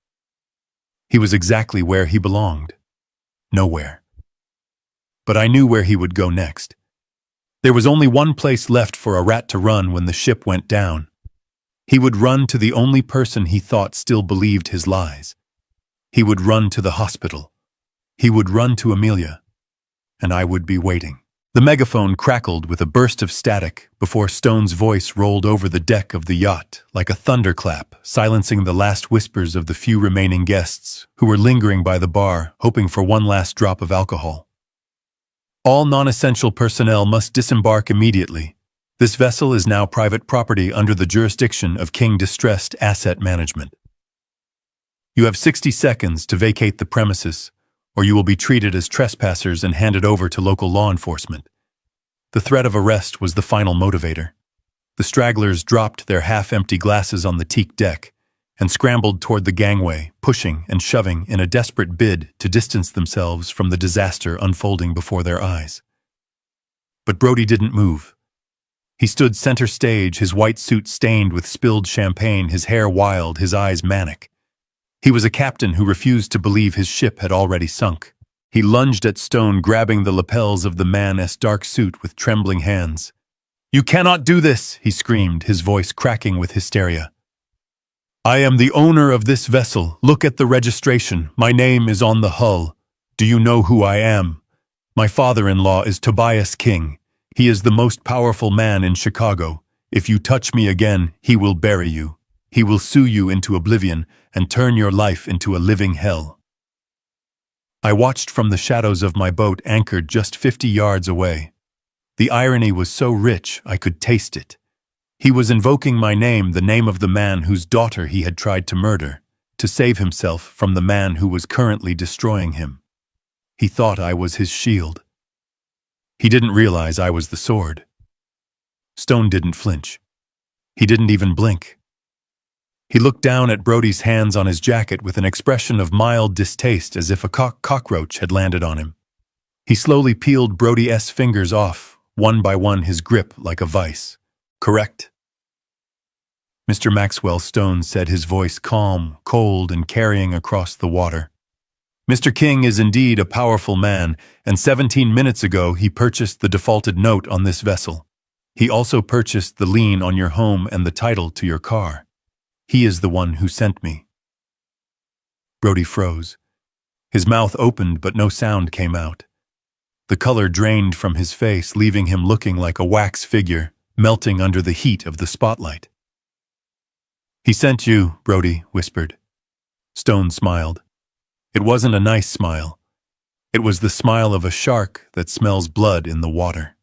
He was exactly where he belonged. Nowhere. But I knew where he would go next. There was only one place left for a rat to run when the ship went down. He would run to the only person he thought still believed his lies. He would run to the hospital. He would run to Amelia. And I would be waiting. The megaphone crackled with a burst of static before Stone's voice rolled over the deck of the yacht like a thunderclap, silencing the last whispers of the few remaining guests who were lingering by the bar, hoping for one last drop of alcohol. "All non-essential personnel must disembark immediately. This vessel is now private property under the jurisdiction of King Distressed Asset Management. You have 60 seconds to vacate the premises, or you will be treated as trespassers and handed over to local law enforcement." The threat of arrest was the final motivator. The stragglers dropped their half-empty glasses on the teak deck and scrambled toward the gangway, pushing and shoving in a desperate bid to distance themselves from the disaster unfolding before their eyes. But Brody didn't move. He stood center stage, his white suit stained with spilled champagne, his hair wild, his eyes manic. He was a captain who refused to believe his ship had already sunk. He lunged at Stone, grabbing the lapels of the man's dark suit with trembling hands. "You cannot do this," he screamed, his voice cracking with hysteria. "I am the owner of this vessel. Look at the registration. My name is on the hull. Do you know who I am? My father-in-law is Tobias King. He is the most powerful man in Chicago. If you touch me again, he will bury you. He will sue you into oblivion and turn your life into a living hell." I watched from the shadows of my boat anchored just 50 yards away. The irony was so rich I could taste it. He was invoking my name, the name of the man whose daughter he had tried to murder, to save himself from the man who was currently destroying him. He thought I was his shield. He didn't realize I was the sword. Stone didn't flinch. He didn't even blink. He looked down at Brody's hands on his jacket with an expression of mild distaste, as if a cockroach had landed on him. He slowly peeled Brody's fingers off, one by one, his grip like a vice. "Correct?" Mr. Maxwell, Stone said, his voice calm, cold, and carrying across the water. "Mr. King is indeed a powerful man, and 17 minutes ago he purchased the defaulted note on this vessel. He also purchased the lien on your home and the title to your car. He is the one who sent me." Brody froze. His mouth opened, but no sound came out. The color drained from his face, leaving him looking like a wax figure, melting under the heat of the spotlight. "He sent you," Brody whispered. Stone smiled. It wasn't a nice smile. It was the smile of a shark that smells blood in the water.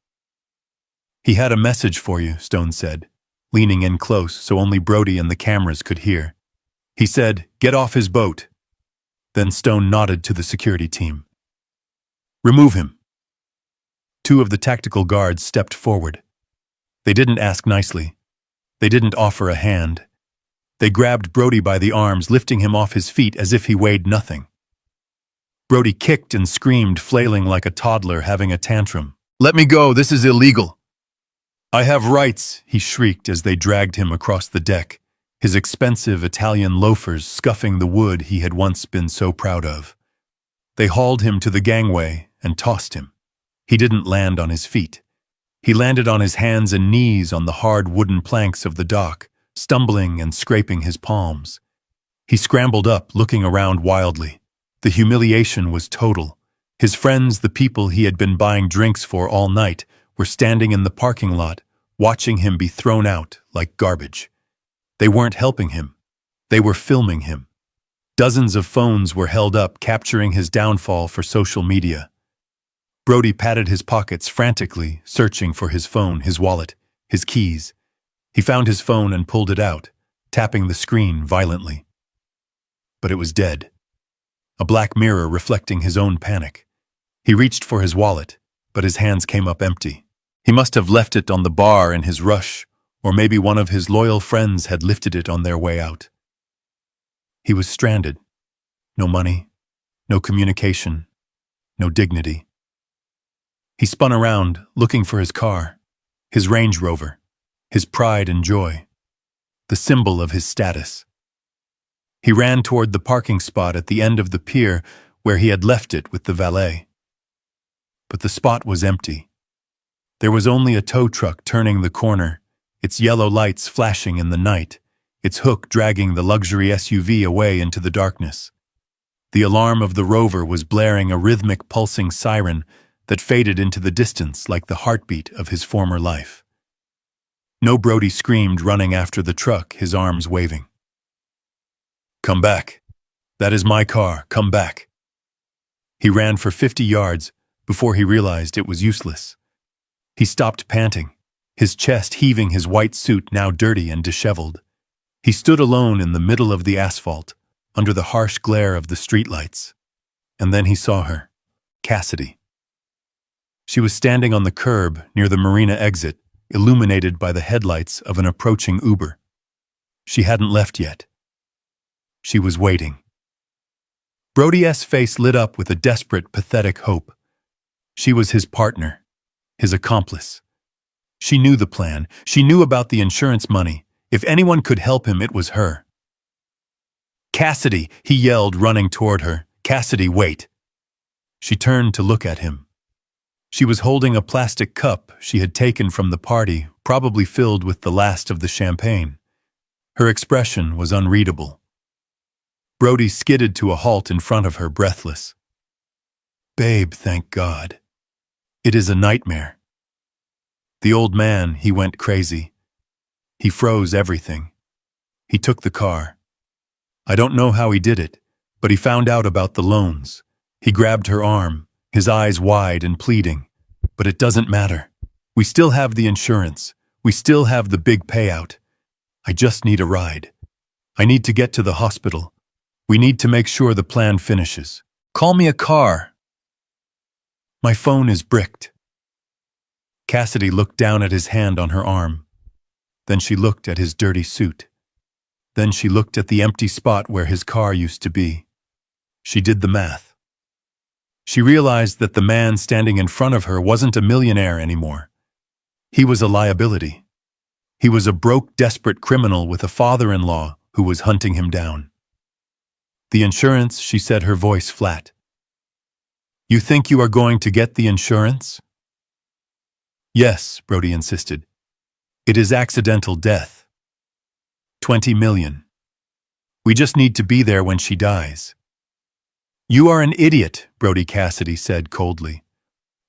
"He had a message for you," Stone said, leaning in close so only Brody and the cameras could hear. He said, "Get off his boat." Then Stone nodded to the security team. "Remove him." 2 of the tactical guards stepped forward. They didn't ask nicely. They didn't offer a hand. They grabbed Brody by the arms, lifting him off his feet as if he weighed nothing. Brody kicked and screamed, flailing like a toddler having a tantrum. "Let me go, this is illegal." "I have rights," he shrieked as they dragged him across the deck, his expensive Italian loafers scuffing the wood he had once been so proud of. They hauled him to the gangway and tossed him. He didn't land on his feet. He landed on his hands and knees on the hard wooden planks of the dock, stumbling and scraping his palms. He scrambled up, looking around wildly. The humiliation was total. His friends, the people he had been buying drinks for all night, were standing in the parking lot, watching him be thrown out like garbage. They weren't helping him. They were filming him. Dozens of phones were held up, capturing his downfall for social media. Brody patted his pockets frantically, searching for his phone, his wallet, his keys. He found his phone and pulled it out, tapping the screen violently. But it was dead. A black mirror reflecting his own panic. He reached for his wallet, but his hands came up empty. He must have left it on the bar in his rush, or maybe one of his loyal friends had lifted it on their way out. He was stranded. No money, no communication, no dignity. He spun around, looking for his car, his Range Rover, his pride and joy, the symbol of his status. He ran toward the parking spot at the end of the pier where he had left it with the valet. But the spot was empty. There was only a tow truck turning the corner, its yellow lights flashing in the night, its hook dragging the luxury SUV away into the darkness. The alarm of the Rover was blaring a rhythmic pulsing siren that faded into the distance like the heartbeat of his former life. No, Brody screamed, running after the truck, his arms waving. "Come back. That is my car. Come back." He ran for 50 yards before he realized it was useless. He stopped panting, his chest heaving, his white suit now dirty and disheveled. He stood alone in the middle of the asphalt, under the harsh glare of the streetlights. And then he saw her, Cassidy. She was standing on the curb near the marina exit, illuminated by the headlights of an approaching Uber. She hadn't left yet. She was waiting. Brody's face lit up with a desperate, pathetic hope. She was his partner, his accomplice. She knew the plan. She knew about the insurance money. If anyone could help him, it was her. "Cassidy!" he yelled, running toward her. "Cassidy, wait!" She turned to look at him. She was holding a plastic cup she had taken from the party, probably filled with the last of the champagne. Her expression was unreadable. Brody skidded to a halt in front of her, breathless. "Babe, thank God. It is a nightmare." The old man, he went crazy. He froze everything. He took the car. I don't know how he did it, but he found out about the loans. He grabbed her arm, his eyes wide and pleading. "But it doesn't matter. We still have the insurance. We still have the big payout. I just need a ride. I need to get to the hospital. We need to make sure the plan finishes. Call me a car. My phone is bricked." Cassidy looked down at his hand on her arm. Then she looked at his dirty suit. Then she looked at the empty spot where his car used to be. She did the math. She realized that the man standing in front of her wasn't a millionaire anymore. He was a liability. He was a broke, desperate criminal with a father-in-law who was hunting him down. "The insurance," she said, her voice flat. "You think you are going to get the insurance?" "Yes," Brody insisted. "It is accidental death. 20 million. We just need to be there when she dies." "You are an idiot," Brody Cassidy said coldly.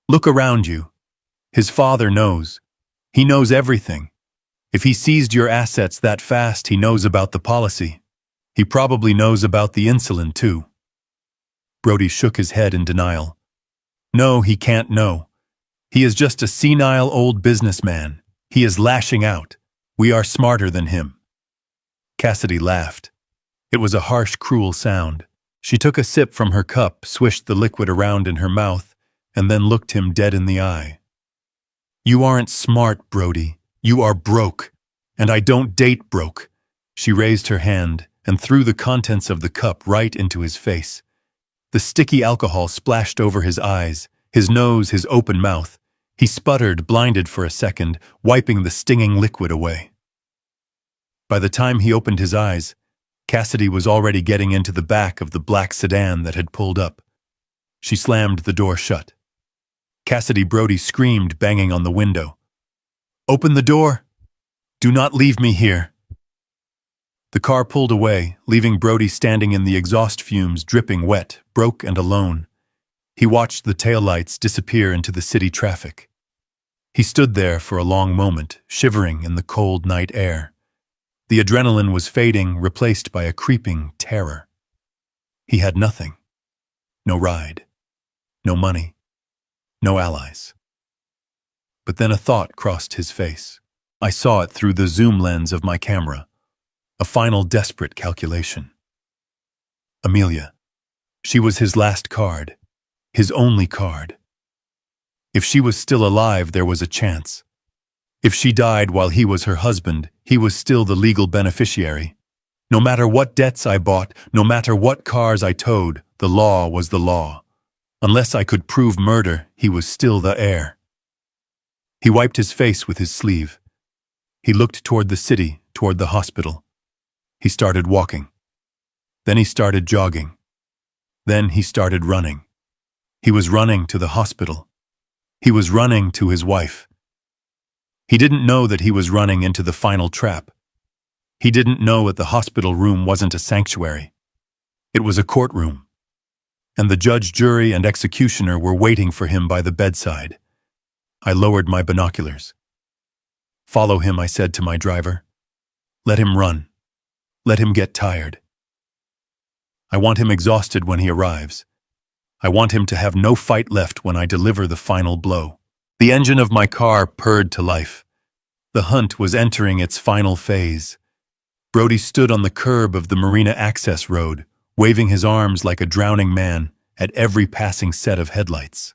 "Look around you. His father knows. He knows everything. If he seized your assets that fast, he knows about the policy. He probably knows about the insulin, too." Brody shook his head in denial. "No, he can't know. He is just a senile old businessman. He is lashing out. We are smarter than him." Cassidy laughed. It was a harsh, cruel sound. She took a sip from her cup, swished the liquid around in her mouth, and then looked him dead in the eye. "You aren't smart, Brody. You are broke. And I don't date broke." She raised her hand and threw the contents of the cup right into his face. The sticky alcohol splashed over his eyes, his nose, his open mouth. He sputtered, blinded for a second, wiping the stinging liquid away. By the time he opened his eyes, Cassidy was already getting into the back of the black sedan that had pulled up. She slammed the door shut. Cassidy Brody screamed, banging on the window. Open the door! Do not leave me here! The car pulled away, leaving Brody standing in the exhaust fumes, dripping wet, broke and alone. He watched the taillights disappear into the city traffic. He stood there for a long moment, shivering in the cold night air. The adrenaline was fading, replaced by a creeping terror. He had nothing. No ride. No money. No allies. But then a thought crossed his face. I saw it through the zoom lens of my camera. A final desperate calculation. Amelia. She was his last card. His only card. If she was still alive, there was a chance. If she died while he was her husband, he was still the legal beneficiary. No matter what debts I bought, no matter what cars I towed, the law was the law. Unless I could prove murder, he was still the heir. He wiped his face with his sleeve. He looked toward the city, toward the hospital. He started walking. Then he started jogging. Then he started running. He was running to the hospital. He was running to his wife. He didn't know that he was running into the final trap. He didn't know that the hospital room wasn't a sanctuary. It was a courtroom. And the judge, jury, and executioner were waiting for him by the bedside. I lowered my binoculars. Follow him, I said to my driver. Let him run. Let him get tired. I want him exhausted when he arrives. I want him to have no fight left when I deliver the final blow. The engine of my car purred to life. The hunt was entering its final phase. Brody stood on the curb of the Marina Access Road, waving his arms like a drowning man at every passing set of headlights.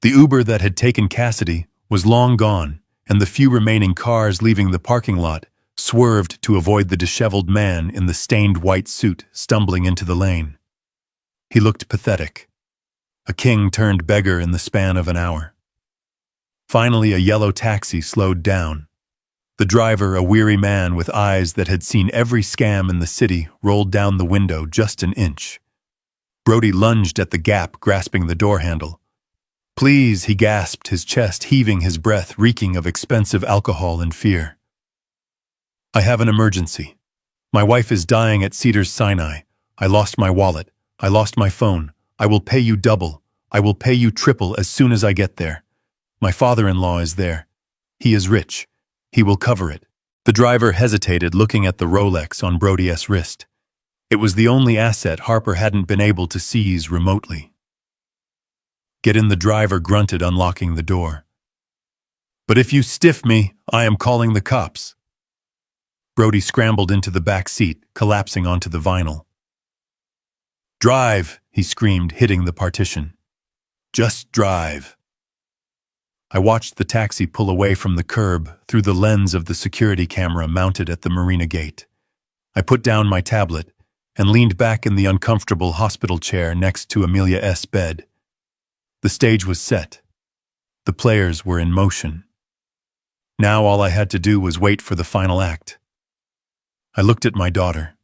The Uber that had taken Cassidy was long gone, and the few remaining cars leaving the parking lot swerved to avoid the disheveled man in the stained white suit stumbling into the lane. He looked pathetic. A king turned beggar in the span of an hour. Finally, a yellow taxi slowed down. The driver, a weary man with eyes that had seen every scam in the city, rolled down the window just an inch. Brody lunged at the gap, grasping the door handle. Please, he gasped, his chest heaving, his breath reeking of expensive alcohol and fear. I have an emergency. My wife is dying at Cedars-Sinai. I lost my wallet. I lost my phone. I will pay you double. I will pay you triple as soon as I get there. My father-in-law is there. He is rich. He will cover it. The driver hesitated, looking at the Rolex on Brody's wrist. It was the only asset Harper hadn't been able to seize remotely. Get in, the driver grunted, unlocking the door. But if you stiff me, I am calling the cops. Brody scrambled into the back seat, collapsing onto the vinyl. Drive, he screamed, hitting the partition. Just drive. I watched the taxi pull away from the curb through the lens of the security camera mounted at the marina gate. I put down my tablet and leaned back in the uncomfortable hospital chair next to Amelia's bed. The stage was set. The players were in motion. Now all I had to do was wait for the final act. I looked at my daughter.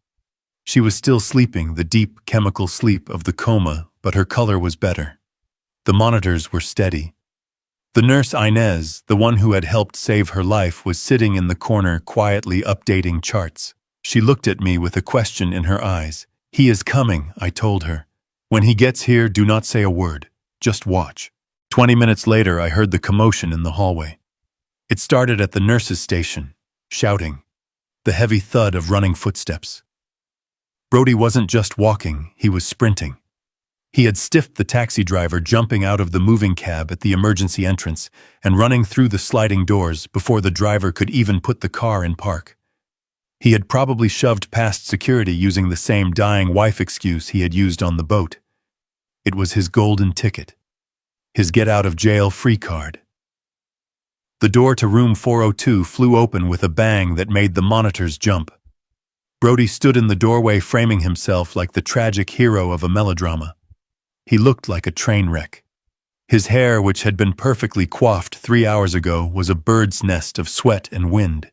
She was still sleeping, the deep chemical sleep of the coma, but her color was better. The monitors were steady. The nurse Inez, the one who had helped save her life, was sitting in the corner quietly updating charts. She looked at me with a question in her eyes. He is coming, I told her. When he gets here, do not say a word. Just watch. 20 minutes later, I heard the commotion in the hallway. It started at the nurse's station, shouting. The heavy thud of running footsteps. Brody wasn't just walking, he was sprinting. He had stiffed the taxi driver, jumping out of the moving cab at the emergency entrance and running through the sliding doors before the driver could even put the car in park. He had probably shoved past security using the same dying wife excuse he had used on the boat. It was his golden ticket. His get-out-of-jail-free card. The door to room 402 flew open with a bang that made the monitors jump. Brody stood in the doorway, framing himself like the tragic hero of a melodrama. He looked like a train wreck. His hair, which had been perfectly coiffed 3 hours ago, was a bird's nest of sweat and wind.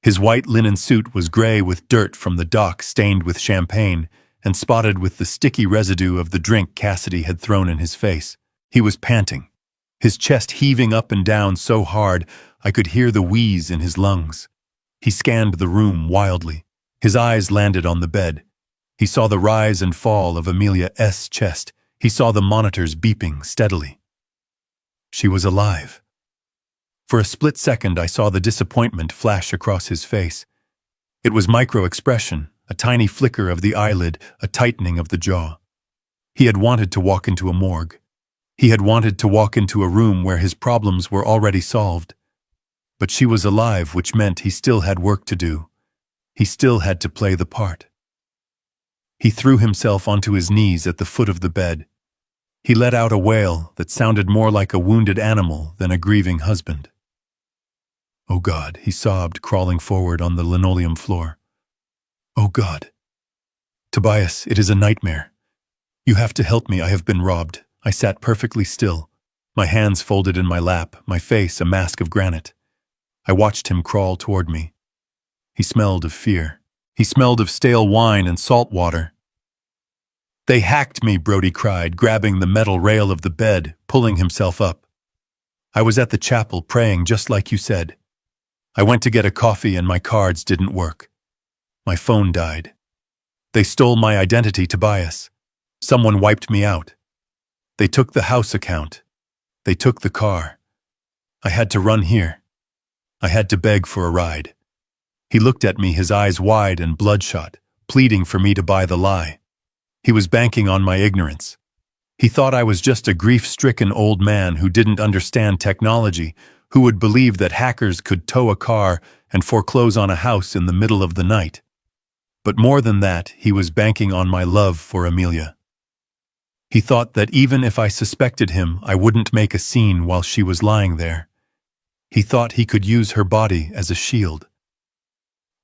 His white linen suit was gray with dirt from the dock, stained with champagne and spotted with the sticky residue of the drink Cassidy had thrown in his face. He was panting. his chest heaving up and down so hard I could hear the wheeze in his lungs. He scanned the room wildly. His eyes landed on the bed. He saw the rise and fall of Amelia's chest. He saw the monitors beeping steadily. She was alive. For a split second, I saw the disappointment flash across his face. It was micro-expression, a tiny flicker of the eyelid, a tightening of the jaw. He had wanted to walk into a morgue. He had wanted to walk into a room where his problems were already solved. But she was alive, which meant he still had work to do. He still had to play the part. He threw himself onto his knees at the foot of the bed. He let out a wail that sounded more like a wounded animal than a grieving husband. "Oh God," he sobbed, crawling forward on the linoleum floor. "Oh God. Tobias, it is a nightmare. You have to help me, I have been robbed." I sat perfectly still, my hands folded in my lap, my face a mask of granite. I watched him crawl toward me. He smelled of fear. He smelled of stale wine and salt water. "They hacked me," Brody cried, grabbing the metal rail of the bed, pulling himself up. "I was at the chapel praying just like you said. I went to get a coffee and my cards didn't work. My phone died. They stole my identity, Tobias. Someone wiped me out. They took the house account. They took the car. I had to run here. I had to beg for a ride." He looked at me, his eyes wide and bloodshot, pleading for me to buy the lie. He was banking on my ignorance. He thought I was just a grief-stricken old man who didn't understand technology, who would believe that hackers could tow a car and foreclose on a house in the middle of the night. But more than that, he was banking on my love for Amelia. He thought that even if I suspected him, I wouldn't make a scene while she was lying there. He thought he could use her body as a shield.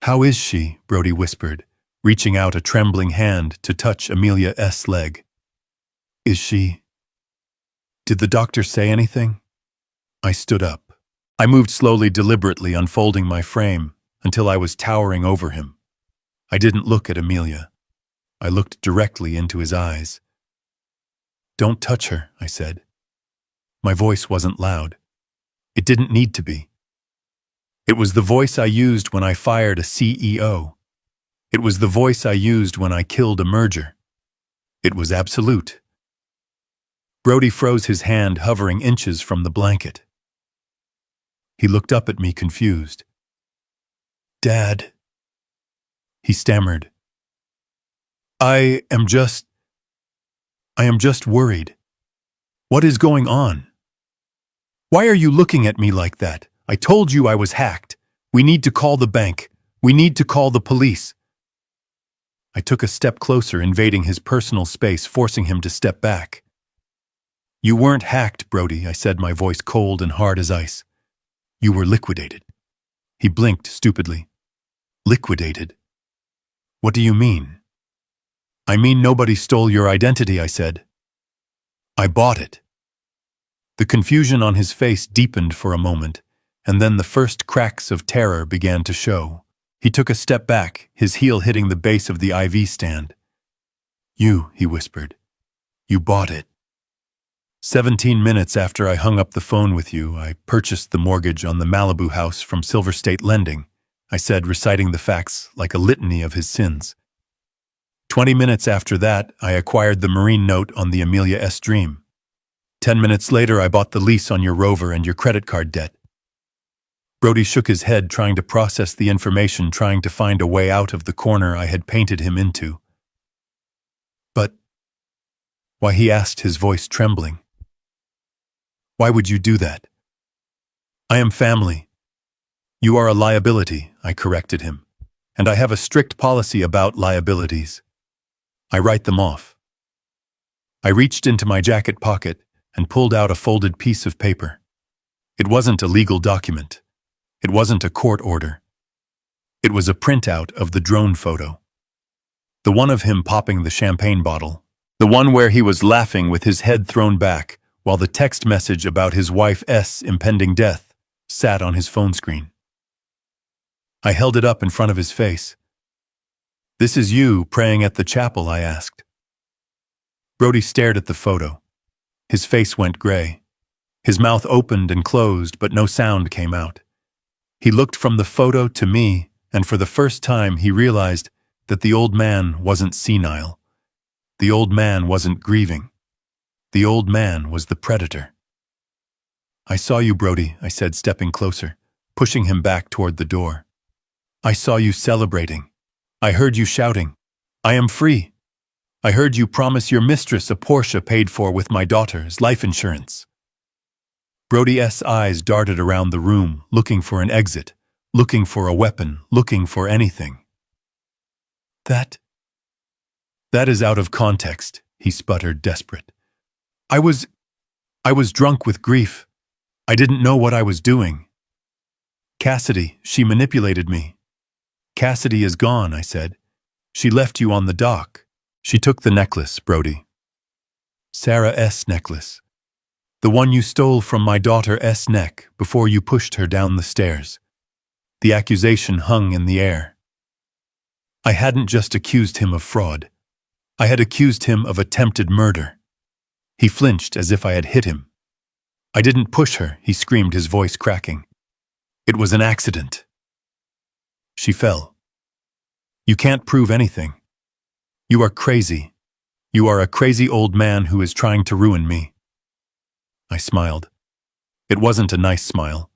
"How is she?" Brody whispered, reaching out a trembling hand to touch Amelia's leg. "Is she? Did the doctor say anything?" I stood up. I moved slowly, deliberately, unfolding my frame until I was towering over him. I didn't look at Amelia. I looked directly into his eyes. "Don't touch her," I said. My voice wasn't loud. It didn't need to be. It was the voice I used when I fired a CEO. It was the voice I used when I killed a merger. It was absolute. Brody froze, his hand hovering inches from the blanket. He looked up at me, confused. "Dad," he stammered. I am just worried. What is going on? Why are you looking at me like that? I told you I was hacked. We need to call the bank. We need to call the police." I took a step closer, invading his personal space, forcing him to step back. "You weren't hacked, Brody," I said, my voice cold and hard as ice. "You were liquidated." He blinked stupidly. "Liquidated? What do you mean?" "I mean nobody stole your identity," I said. "I bought it." The confusion on his face deepened for a moment, and then the first cracks of terror began to show. He took a step back, his heel hitting the base of the IV stand. "You," he whispered. "You bought it." 17 minutes after I hung up the phone with you, I purchased the mortgage on the Malibu house from Silver State Lending, I said, reciting the facts like a litany of his sins. 20 minutes after that, I acquired the marine note on the Amelia's Dream. 10 minutes later, I bought the lease on your Rover and your credit card debt. Brody shook his head, trying to process the information, trying to find a way out of the corner I had painted him into. "But why?" he asked, his voice trembling. "Why would you do that?" "I am family. You are a liability," I corrected him. "And I have a strict policy about liabilities. I write them off." I reached into my jacket pocket and pulled out a folded piece of paper. It wasn't a legal document. It wasn't a court order. It was a printout of the drone photo. The one of him popping the champagne bottle. The one where he was laughing with his head thrown back, while the text message about his wife's impending death sat on his phone screen. I held it up in front of his face. "This is you praying at the chapel?" I asked. Brody stared at the photo. His face went gray. His mouth opened and closed, but no sound came out. He looked from the photo to me, and for the first time he realized that the old man wasn't senile. The old man wasn't grieving. The old man was the predator. "I saw you, Brody," I said, stepping closer, pushing him back toward the door. "I saw you celebrating. I heard you shouting, 'I am free.' I heard you promise your mistress a Porsche paid for with my daughter's life insurance." Brody's eyes darted around the room, looking for an exit, looking for a weapon, looking for anything. That is out of context," he sputtered, desperate. I was drunk with grief. I didn't know what I was doing. Cassidy, she manipulated me." "Cassidy is gone," I said. "She left you on the dock. She took the necklace, Brody. Sarah's necklace. The one you stole from my daughter's neck before you pushed her down the stairs." The accusation hung in the air. I hadn't just accused him of fraud. I had accused him of attempted murder. He flinched as if I had hit him. "I didn't push her," he screamed, his voice cracking. "It was an accident. She fell. You can't prove anything. You are crazy. You are a crazy old man who is trying to ruin me." I smiled. It wasn't a nice smile.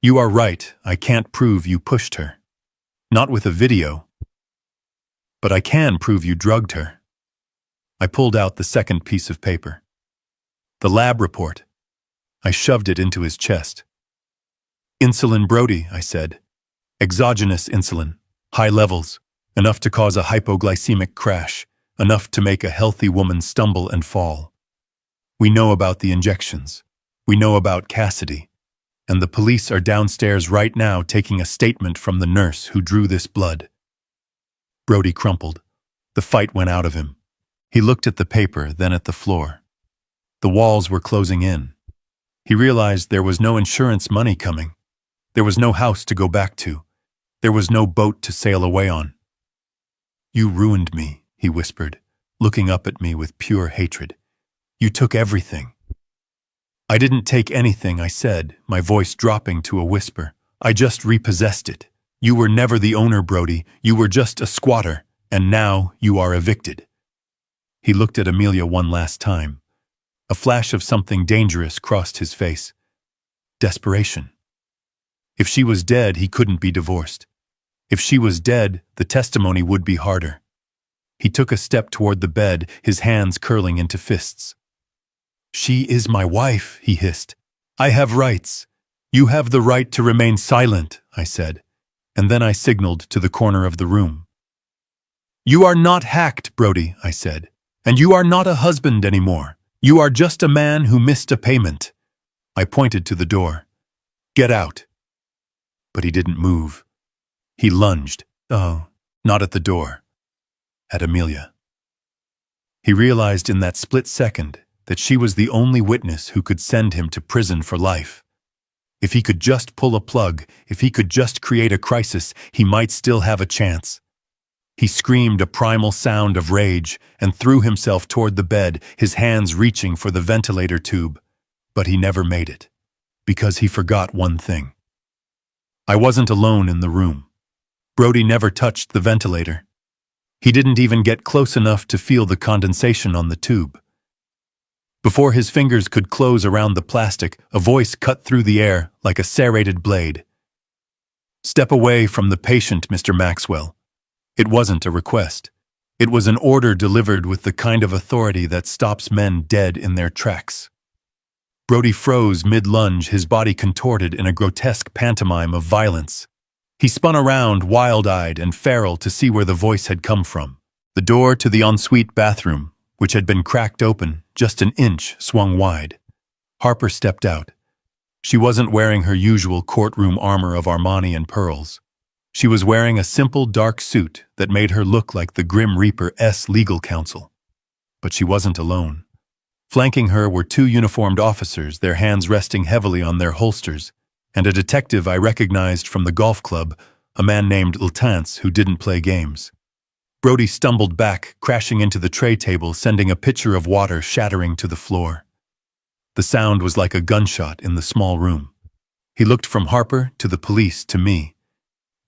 "You are right, I can't prove you pushed her. Not with a video. But I can prove you drugged her." I pulled out the second piece of paper. The lab report. I shoved it into his chest. "Insulin, Brody," I said. "Exogenous insulin. High levels. Enough to cause a hypoglycemic crash. Enough to make a healthy woman stumble and fall. We know about the injections. We know about Cassidy. And the police are downstairs right now taking a statement from the nurse who drew this blood." Brody crumpled. The fight went out of him. He looked at the paper, then at the floor. The walls were closing in. He realized there was no insurance money coming. There was no house to go back to. There was no boat to sail away on. "You ruined me," he whispered, looking up at me with pure hatred. "You took everything." "I didn't take anything," I said, my voice dropping to a whisper. "I just repossessed it. You were never the owner, Brody. You were just a squatter, and now you are evicted." He looked at Amelia one last time. A flash of something dangerous crossed his face. Desperation. If she was dead, he couldn't be divorced. If she was dead, the testimony would be harder. He took a step toward the bed, his hands curling into fists. "She is my wife," he hissed. "I have rights. You have the right to remain silent," I said, and then I signaled to the corner of the room. "You are not hacked, Brody," I said, "and you are not a husband anymore. You are just a man who missed a payment." I pointed to the door. "Get out." But he didn't move. He lunged. Oh, not at the door. At Amelia. He realized in that split second that she was the only witness who could send him to prison for life. If he could just pull a plug, if he could just create a crisis, he might still have a chance. He screamed a primal sound of rage and threw himself toward the bed, his hands reaching for the ventilator tube. But he never made it, because he forgot one thing. I wasn't alone in the room. Brody never touched the ventilator. He didn't even get close enough to feel the condensation on the tube. Before his fingers could close around the plastic, a voice cut through the air like a serrated blade. "Step away from the patient, Mr. Maxwell." It wasn't a request. It was an order delivered with the kind of authority that stops men dead in their tracks. Brody froze mid-lunge, his body contorted in a grotesque pantomime of violence. He spun around, wild-eyed and feral, to see where the voice had come from. The door to the ensuite bathroom, which had been cracked open just an inch, swung wide. Harper stepped out. She wasn't wearing her usual courtroom armor of Armani and pearls. She was wearing a simple dark suit that made her look like the Grim Reaper's legal counsel. But she wasn't alone. Flanking her were two uniformed officers, their hands resting heavily on their holsters, and a detective I recognized from the golf club, a man named Ltance who didn't play games. Brody stumbled back, crashing into the tray table, sending a pitcher of water shattering to the floor. The sound was like a gunshot in the small room. He looked from Harper to the police to me.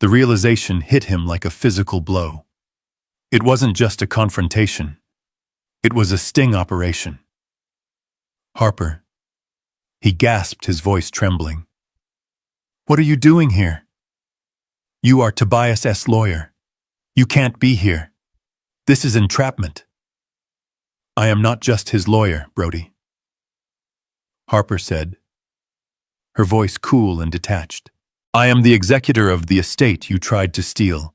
The realization hit him like a physical blow. It wasn't just a confrontation. It was a sting operation. Harper. He gasped, his voice trembling. What are you doing here? You are Tobias S. lawyer. You can't be here. This is entrapment. I am not just his lawyer, Brody. Harper said, her voice cool and detached. I am the executor of the estate you tried to steal,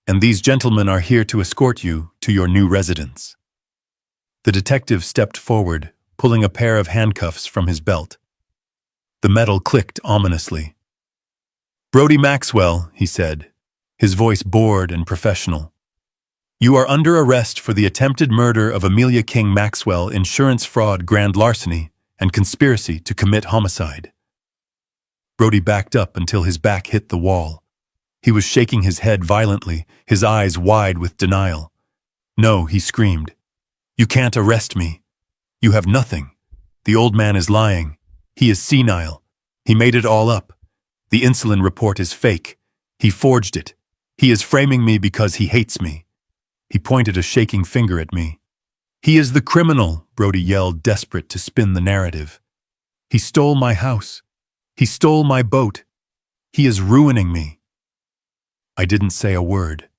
and these gentlemen are here to escort you to your new residence. The detective stepped forward, pulling a pair of handcuffs from his belt. The metal clicked ominously. Brody Maxwell, he said, his voice bored and professional. You are under arrest for the attempted murder of Amelia King Maxwell, insurance fraud, grand larceny, and conspiracy to commit homicide. Brody backed up until his back hit the wall. He was shaking his head violently, his eyes wide with denial. No, he screamed. You can't arrest me. You have nothing. The old man is lying. He is senile. He made it all up. The insulin report is fake. He forged it. He is framing me because he hates me. He pointed a shaking finger at me. He is the criminal, Brody yelled, desperate to spin the narrative. He stole my house. He stole my boat. He is ruining me. I didn't say a word.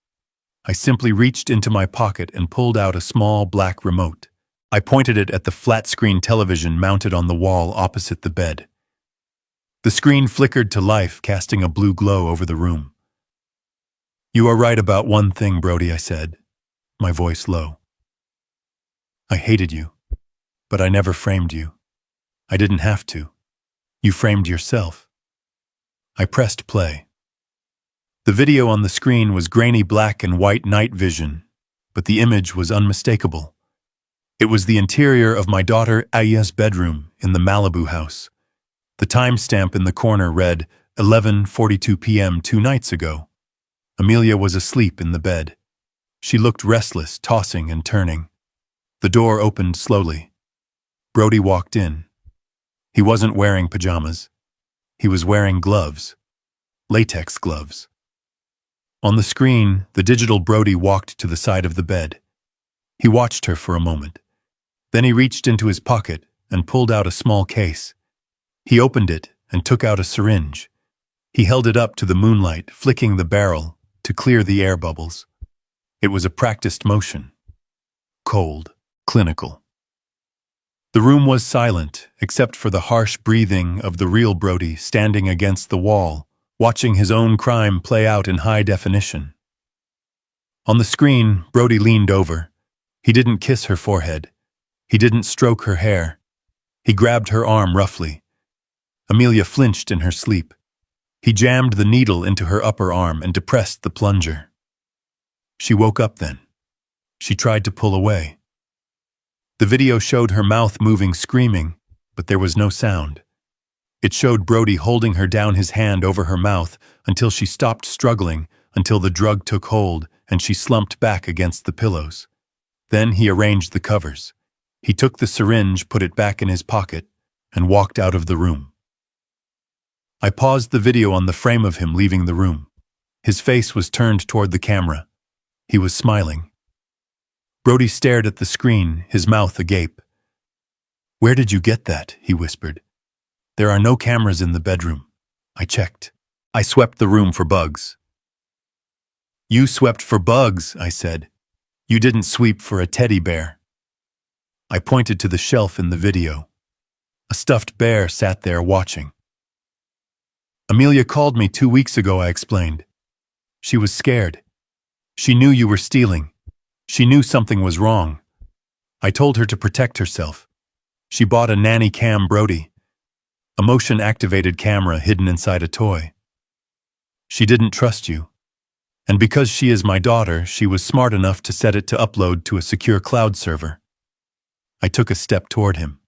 I simply reached into my pocket and pulled out a small black remote. I pointed it at the flat-screen television mounted on the wall opposite the bed. The screen flickered to life, casting a blue glow over the room. You are right about one thing, Brody, I said, my voice low. I hated you, but I never framed you. I didn't have to. You framed yourself. I pressed play. The video on the screen was grainy black and white night vision, but the image was unmistakable. It was the interior of my daughter Aya's bedroom in the Malibu house. The timestamp in the corner read 11:42 p.m. 2 nights ago. Amelia was asleep in the bed. She looked restless, tossing and turning. The door opened slowly. Brody walked in. He wasn't wearing pajamas. He was wearing gloves. Latex gloves. On the screen, the digital Brody walked to the side of the bed. He watched her for a moment. Then he reached into his pocket and pulled out a small case. He opened it and took out a syringe. He held it up to the moonlight, flicking the barrel to clear the air bubbles. It was a practiced motion. Cold, clinical. The room was silent, except for the harsh breathing of the real Brody standing against the wall, watching his own crime play out in high definition. On the screen, Brody leaned over. He didn't kiss her forehead. He didn't stroke her hair. He grabbed her arm roughly. Amelia flinched in her sleep. He jammed the needle into her upper arm and depressed the plunger. She woke up then. She tried to pull away. The video showed her mouth moving, screaming, but there was no sound. It showed Brody holding her down, his hand over her mouth, until she stopped struggling, until the drug took hold and she slumped back against the pillows. Then he arranged the covers. He took the syringe, put it back in his pocket, and walked out of the room. I paused the video on the frame of him leaving the room. His face was turned toward the camera. He was smiling. Brody stared at the screen, his mouth agape. Where did you get that? He whispered. There are no cameras in the bedroom. I checked. I swept the room for bugs. You swept for bugs, I said. You didn't sweep for a teddy bear. I pointed to the shelf in the video. A stuffed bear sat there watching. Amelia called me 2 weeks ago, I explained. She was scared. She knew you were stealing. She knew something was wrong. I told her to protect herself. She bought a nanny cam, Brody. A motion-activated camera hidden inside a toy. She didn't trust you. And because she is my daughter, she was smart enough to set it to upload to a secure cloud server. I took a step toward him.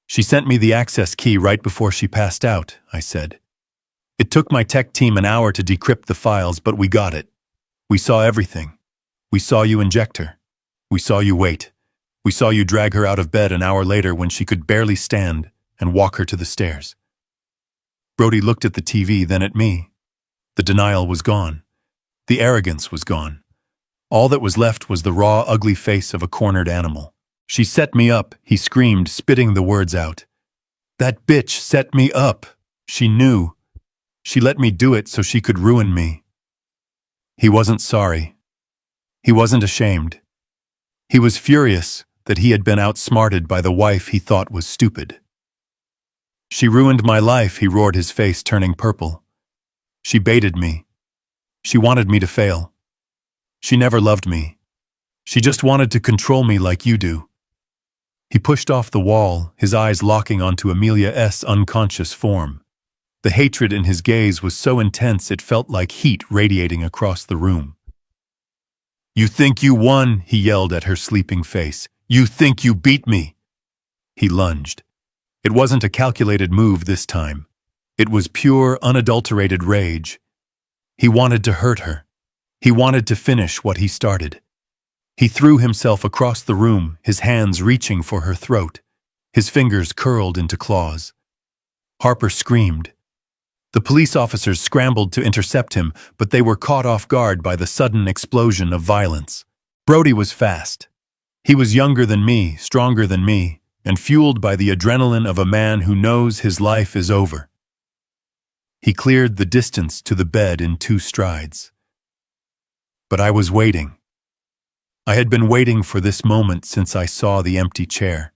She sent me the access key right before she passed out, I said. It took my tech team an hour to decrypt the files, but we got it. We saw everything. We saw you inject her. We saw you wait. We saw you drag her out of bed an hour later when she could barely stand and walk her to the stairs. Brody looked at the TV, then at me. The denial was gone. The arrogance was gone. All that was left was the raw, ugly face of a cornered animal. She set me up, he screamed, spitting the words out. That bitch set me up. She knew. She let me do it so she could ruin me. He wasn't sorry. He wasn't ashamed. He was furious that he had been outsmarted by the wife he thought was stupid. She ruined my life, he roared, his face turning purple. She baited me. She wanted me to fail. She never loved me. She just wanted to control me like you do. He pushed off the wall, his eyes locking onto Amelia's unconscious form. The hatred in his gaze was so intense it felt like heat radiating across the room. You think you won, he yelled at her sleeping face. You think you beat me. He lunged. It wasn't a calculated move this time. It was pure, unadulterated rage. He wanted to hurt her. He wanted to finish what he started. He threw himself across the room, his hands reaching for her throat, his fingers curled into claws. Harper screamed. The police officers scrambled to intercept him, but they were caught off guard by the sudden explosion of violence. Brody was fast. He was younger than me, stronger than me, and fueled by the adrenaline of a man who knows his life is over. He cleared the distance to the bed in 2 strides. But I was waiting. I had been waiting for this moment since I saw the empty chair.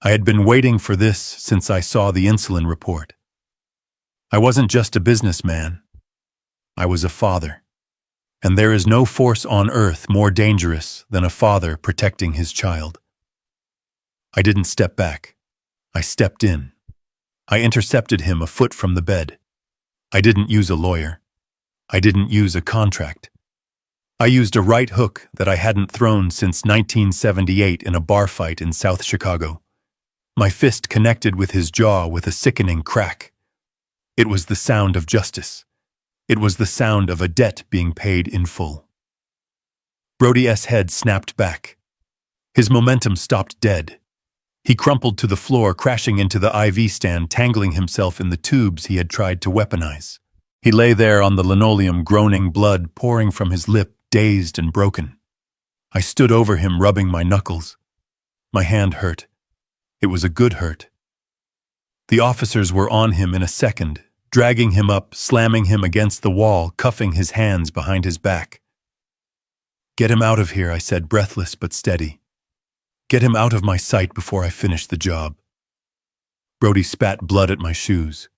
I had been waiting for this since I saw the insulin report. I wasn't just a businessman. I was a father. And there is no force on earth more dangerous than a father protecting his child. I didn't step back. I stepped in. I intercepted him a foot from the bed. I didn't use a lawyer. I didn't use a contract. I used a right hook that I hadn't thrown since 1978 in a bar fight in South Chicago. My fist connected with his jaw with a sickening crack. It was the sound of justice. It was the sound of a debt being paid in full. Brody's head snapped back. His momentum stopped dead. He crumpled to the floor, crashing into the IV stand, tangling himself in the tubes he had tried to weaponize. He lay there on the linoleum, groaning, blood pouring from his lip, dazed and broken. I stood over him, rubbing my knuckles. My hand hurt. It was a good hurt. The officers were on him in a second, dragging him up, slamming him against the wall, cuffing his hands behind his back. Get him out of here, I said, breathless but steady. Get him out of my sight before I finish the job. Brody spat blood at my shoes.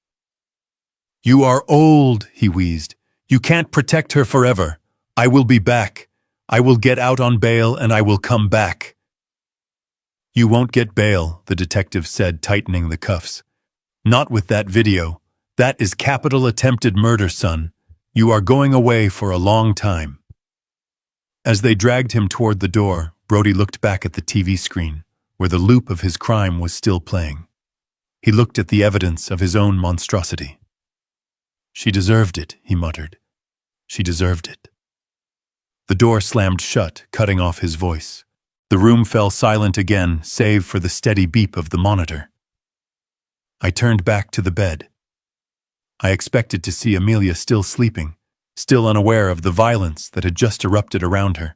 You are old, he wheezed. You can't protect her forever. I will be back. I will get out on bail and I will come back. You won't get bail, the detective said, tightening the cuffs. Not with that video. That is capital attempted murder, son. You are going away for a long time. As they dragged him toward the door, Brody looked back at the TV screen, where the loop of his crime was still playing. He looked at the evidence of his own monstrosity. She deserved it, he muttered. She deserved it. The door slammed shut, cutting off his voice. The room fell silent again, save for the steady beep of the monitor. I turned back to the bed. I expected to see Amelia still sleeping, still unaware of the violence that had just erupted around her.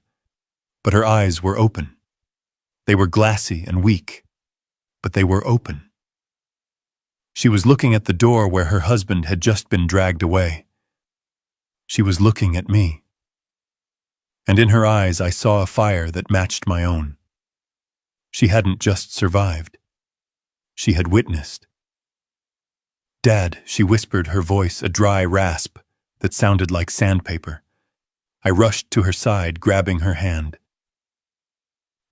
But her eyes were open. They were glassy and weak, but they were open. She was looking at the door where her husband had just been dragged away. She was looking at me. And in her eyes I saw a fire that matched my own. She hadn't just survived. She had witnessed. Dad, she whispered, her voice a dry rasp that sounded like sandpaper. I rushed to her side, grabbing her hand.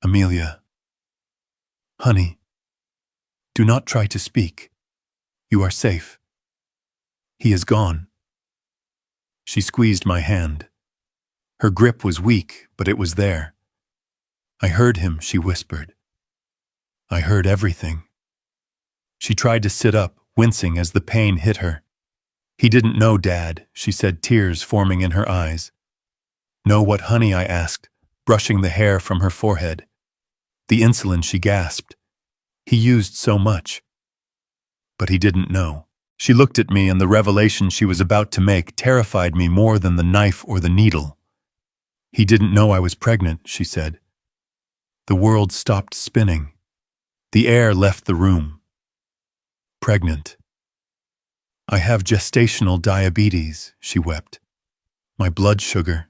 Amelia. Honey, do not try to speak. You are safe. He is gone. She squeezed my hand. Her grip was weak, but it was there. I heard him, she whispered. I heard everything. She tried to sit up, wincing as the pain hit her. He didn't know, Dad, she said, tears forming in her eyes. Know what, honey? I asked, brushing the hair from her forehead. The insulin, she gasped. He used so much. But he didn't know. She looked at me, and the revelation she was about to make terrified me more than the knife or the needle. He didn't know I was pregnant, she said. The world stopped spinning. The air left the room. Pregnant. I have gestational diabetes, she wept. My blood sugar.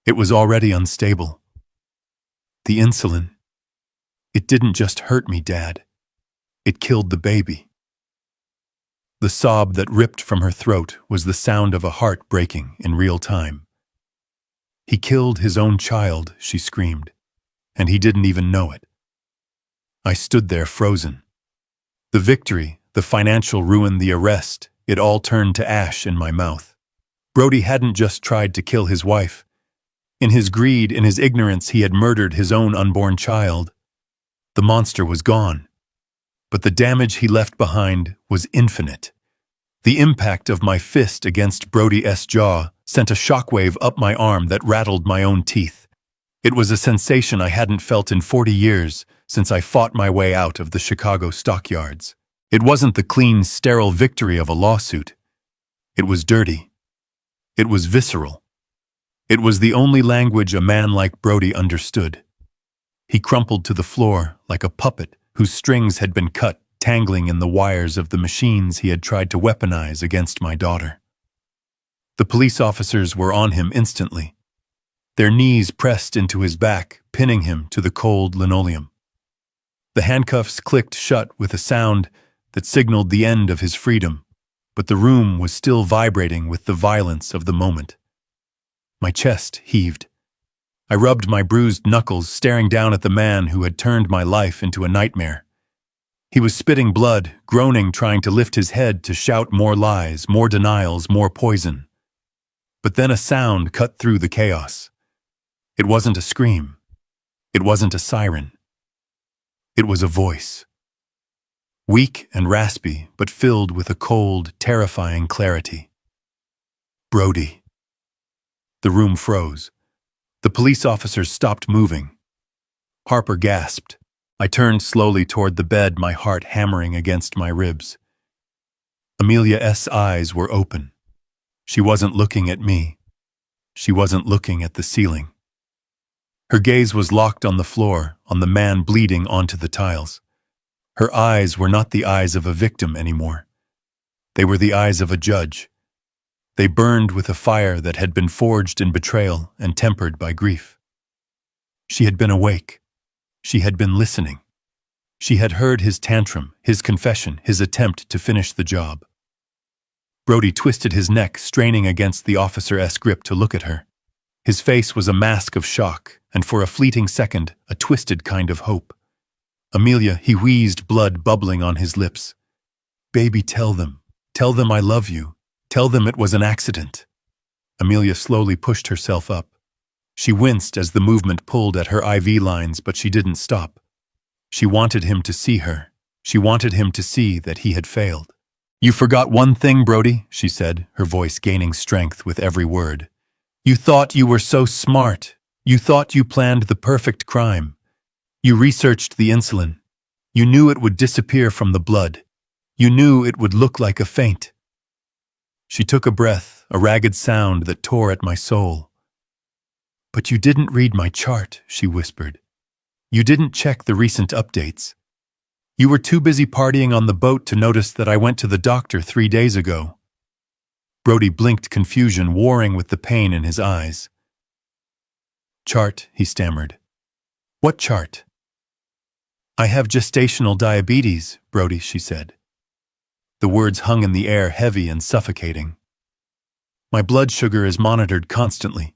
It was already unstable. The insulin. It didn't just hurt me, Dad. It killed the baby. The sob that ripped from her throat was the sound of a heart breaking in real time. He killed his own child, she screamed, and he didn't even know it. I stood there frozen. The victory, the financial ruin, the arrest, it all turned to ash in my mouth. Brody hadn't just tried to kill his wife. In his greed, in his ignorance, he had murdered his own unborn child. The monster was gone, but the damage he left behind was infinite. The impact of my fist against Brody's jaw sent a shockwave up my arm that rattled my own teeth. It was a sensation I hadn't felt in 40 years since I fought my way out of the Chicago stockyards. It wasn't the clean, sterile victory of a lawsuit. It was dirty. It was visceral. It was the only language a man like Brody understood. He crumpled to the floor like a puppet whose strings had been cut, tangling in the wires of the machines he had tried to weaponize against my daughter. The police officers were on him instantly. Their knees pressed into his back, pinning him to the cold linoleum. The handcuffs clicked shut with a sound that signaled the end of his freedom, but the room was still vibrating with the violence of the moment. My chest heaved. I rubbed my bruised knuckles, staring down at the man who had turned my life into a nightmare. He was spitting blood, groaning, trying to lift his head to shout more lies, more denials, more poison. But then a sound cut through the chaos. It wasn't a scream. It wasn't a siren. It was a voice. Weak and raspy, but filled with a cold, terrifying clarity. Brody. The room froze. The police officers stopped moving. Harper gasped. I turned slowly toward the bed, my heart hammering against my ribs. Amelia's eyes were open. She wasn't looking at me. She wasn't looking at the ceiling. Her gaze was locked on the floor, on the man bleeding onto the tiles. Her eyes were not the eyes of a victim anymore. They were the eyes of a judge. They burned with a fire that had been forged in betrayal and tempered by grief. She had been awake. She had been listening. She had heard his tantrum, his confession, his attempt to finish the job. Brody twisted his neck, straining against the officer's grip to look at her. His face was a mask of shock, and for a fleeting second, a twisted kind of hope. Amelia, he wheezed, blood bubbling on his lips. Baby, tell them I love you. Tell them it was an accident. Amelia slowly pushed herself up. She winced as the movement pulled at her IV lines, but she didn't stop. She wanted him to see her. She wanted him to see that he had failed. You forgot one thing, Brody, she said, her voice gaining strength with every word. You thought you were so smart. You thought you planned the perfect crime. You researched the insulin. You knew it would disappear from the blood. You knew it would look like a faint. She took a breath, a ragged sound that tore at my soul. But you didn't read my chart, she whispered. You didn't check the recent updates. You were too busy partying on the boat to notice that I went to the doctor 3 days ago. Brody blinked, confusion warring with the pain in his eyes. Chart, he stammered. What chart? I have gestational diabetes, Brody, she said. The words hung in the air, heavy and suffocating. My blood sugar is monitored constantly.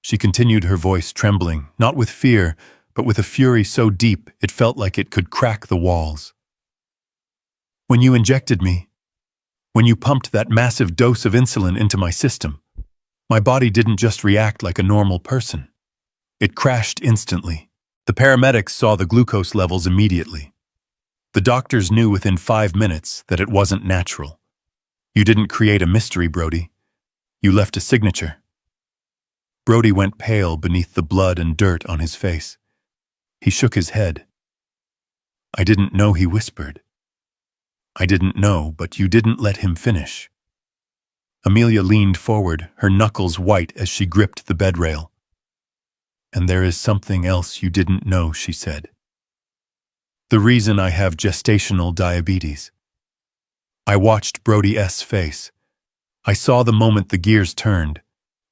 She continued, her voice trembling, not with fear, but with a fury so deep it felt like it could crack the walls. When you injected me, when you pumped that massive dose of insulin into my system, my body didn't just react like a normal person. It crashed instantly. The paramedics saw the glucose levels immediately. The doctors knew within 5 minutes that it wasn't natural. You didn't create a mystery, Brody. You left a signature. Brody went pale beneath the blood and dirt on his face. He shook his head. I didn't know, he whispered. I didn't know, but you didn't let him finish. Amelia leaned forward, her knuckles white as she gripped the bed rail. And there is something else you didn't know, she said. The reason I have gestational diabetes. I watched Brody's face. I saw the moment the gears turned.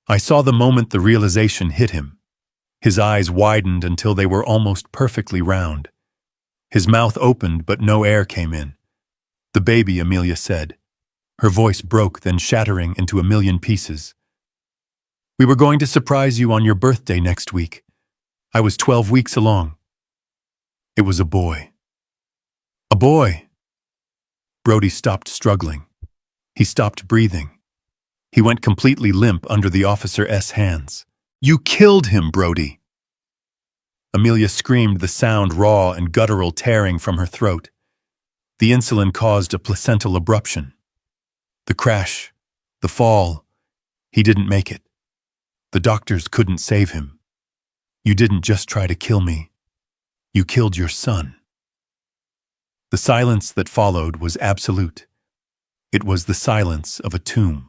I saw the moment the realization hit him. His eyes widened until they were almost perfectly round. His mouth opened, but no air came in. The baby, Amelia said. Her voice broke, then shattering into a million pieces. We were going to surprise you on your birthday next week. I was 12 weeks along. It was a boy. A boy! Brody stopped struggling. He stopped breathing. He went completely limp under the officer's hands. You killed him, Brody! Amelia screamed, the sound raw and guttural tearing from her throat. The insulin caused a placental abruption. The crash, the fall, he didn't make it. The doctors couldn't save him. You didn't just try to kill me. You killed your son. The silence that followed was absolute. It was the silence of a tomb.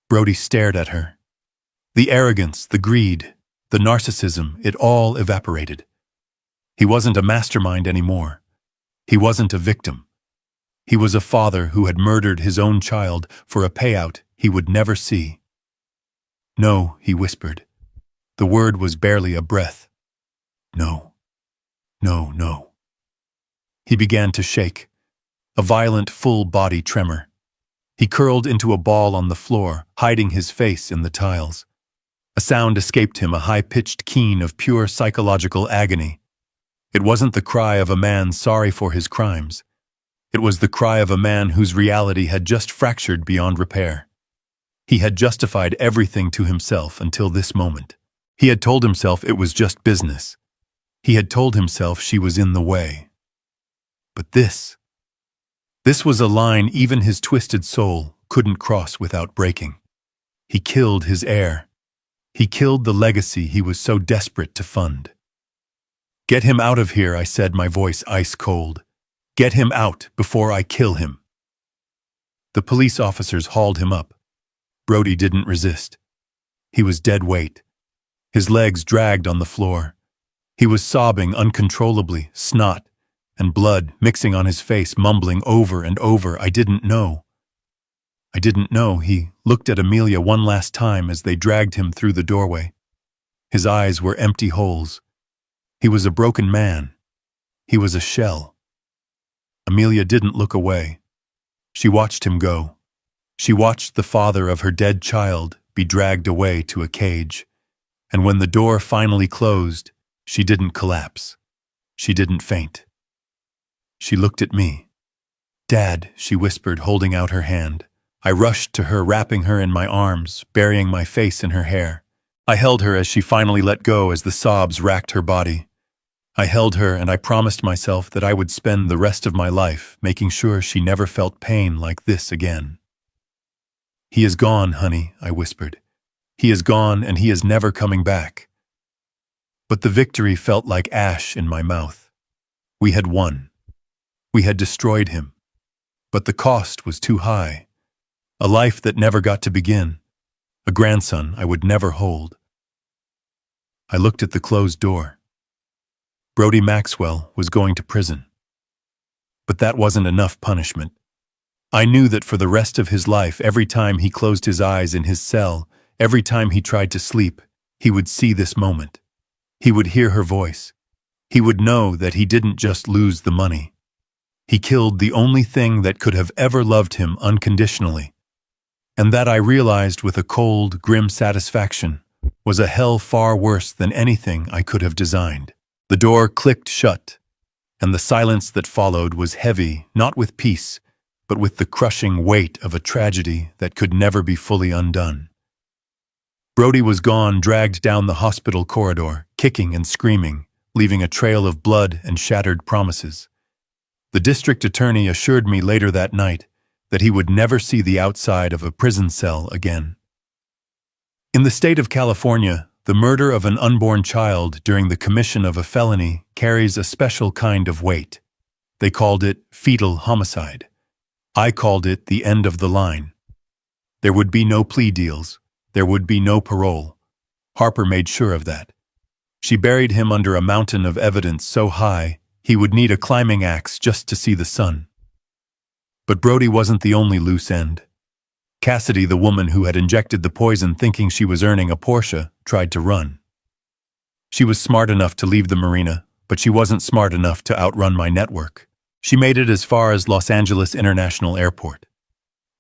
Brody stared at her. The arrogance, the greed, the narcissism, it all evaporated. He wasn't a mastermind anymore. He wasn't a victim. He was a father who had murdered his own child for a payout he would never see. No, he whispered. The word was barely a breath. No. No, no. He began to shake, a violent full-body tremor. He curled into a ball on the floor, hiding his face in the tiles. A sound escaped him, a high-pitched keen of pure psychological agony. It wasn't the cry of a man sorry for his crimes. It was the cry of a man whose reality had just fractured beyond repair. He had justified everything to himself until this moment. He had told himself it was just business. He had told himself she was in the way. But this was a line even his twisted soul couldn't cross without breaking. He killed his heir. He killed the legacy he was so desperate to fund. Get him out of here, I said, my voice ice cold. Get him out before I kill him. The police officers hauled him up. Brody didn't resist. He was dead weight. His legs dragged on the floor. He was sobbing uncontrollably, snot and blood mixing on his face, mumbling over and over, I didn't know. I didn't know. He looked at Amelia one last time as they dragged him through the doorway. His eyes were empty holes. He was a broken man. He was a shell. Amelia didn't look away. She watched him go. She watched the father of her dead child be dragged away to a cage. And when the door finally closed, she didn't collapse. She didn't faint. She looked at me. Dad, she whispered, holding out her hand. I rushed to her, wrapping her in my arms, burying my face in her hair. I held her as she finally let go as the sobs racked her body. I held her and I promised myself that I would spend the rest of my life making sure she never felt pain like this again. He is gone, honey, I whispered. He is gone and he is never coming back. But the victory felt like ash in my mouth. We had won. We had destroyed him. But the cost was too high. A life that never got to begin. A grandson I would never hold. I looked at the closed door. Brody Maxwell was going to prison. But that wasn't enough punishment. I knew that for the rest of his life, every time he closed his eyes in his cell, every time he tried to sleep, he would see this moment. He would hear her voice. He would know that he didn't just lose the money. He killed the only thing that could have ever loved him unconditionally. And that, I realized with a cold, grim satisfaction, was a hell far worse than anything I could have designed. The door clicked shut, and the silence that followed was heavy, not with peace, but with the crushing weight of a tragedy that could never be fully undone. Brody was gone, dragged down the hospital corridor, kicking and screaming, leaving a trail of blood and shattered promises. The district attorney assured me later that night that he would never see the outside of a prison cell again. In the state of California, The murder of an unborn child during the commission of a felony carries a special kind of weight. They called it fetal homicide. I called it the end of the line. There would be no plea deals. There would be no parole. Harper made sure of that. She buried him under a mountain of evidence so high he would need a climbing axe just to see the sun. But Brody wasn't the only loose end. Cassidy, the woman who had injected the poison thinking she was earning a Porsche, tried to run. She was smart enough to leave the marina, but she wasn't smart enough to outrun my network. She made it as far as Los Angeles International Airport.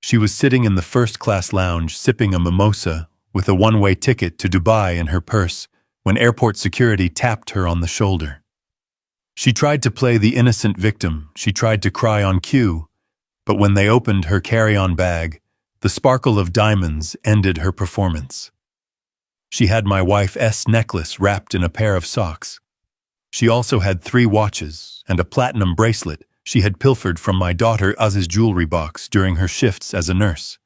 She was sitting in the first-class lounge sipping a mimosa with a one-way ticket to Dubai in her purse when airport security tapped her on the shoulder. She tried to play the innocent victim. She tried to cry on cue, but when they opened her carry-on bag, the sparkle of diamonds ended her performance. She had my wife's necklace wrapped in a pair of socks. She also had 3 watches and a platinum bracelet she had pilfered from my daughter Az's jewelry box during her shifts as a nurse.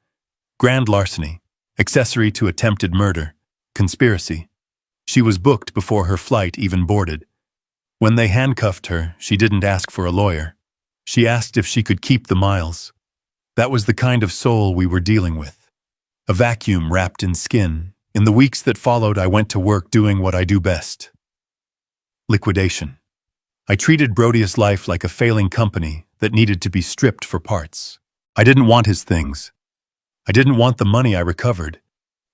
Grand larceny, accessory to attempted murder, conspiracy. She was booked before her flight even boarded. When they handcuffed her, she didn't ask for a lawyer. She asked if she could keep the miles. That was the kind of soul we were dealing with. A vacuum wrapped in skin. In the weeks that followed, I went to work doing what I do best. Liquidation. I treated Brody's life like a failing company that needed to be stripped for parts. I didn't want his things. I didn't want the money I recovered.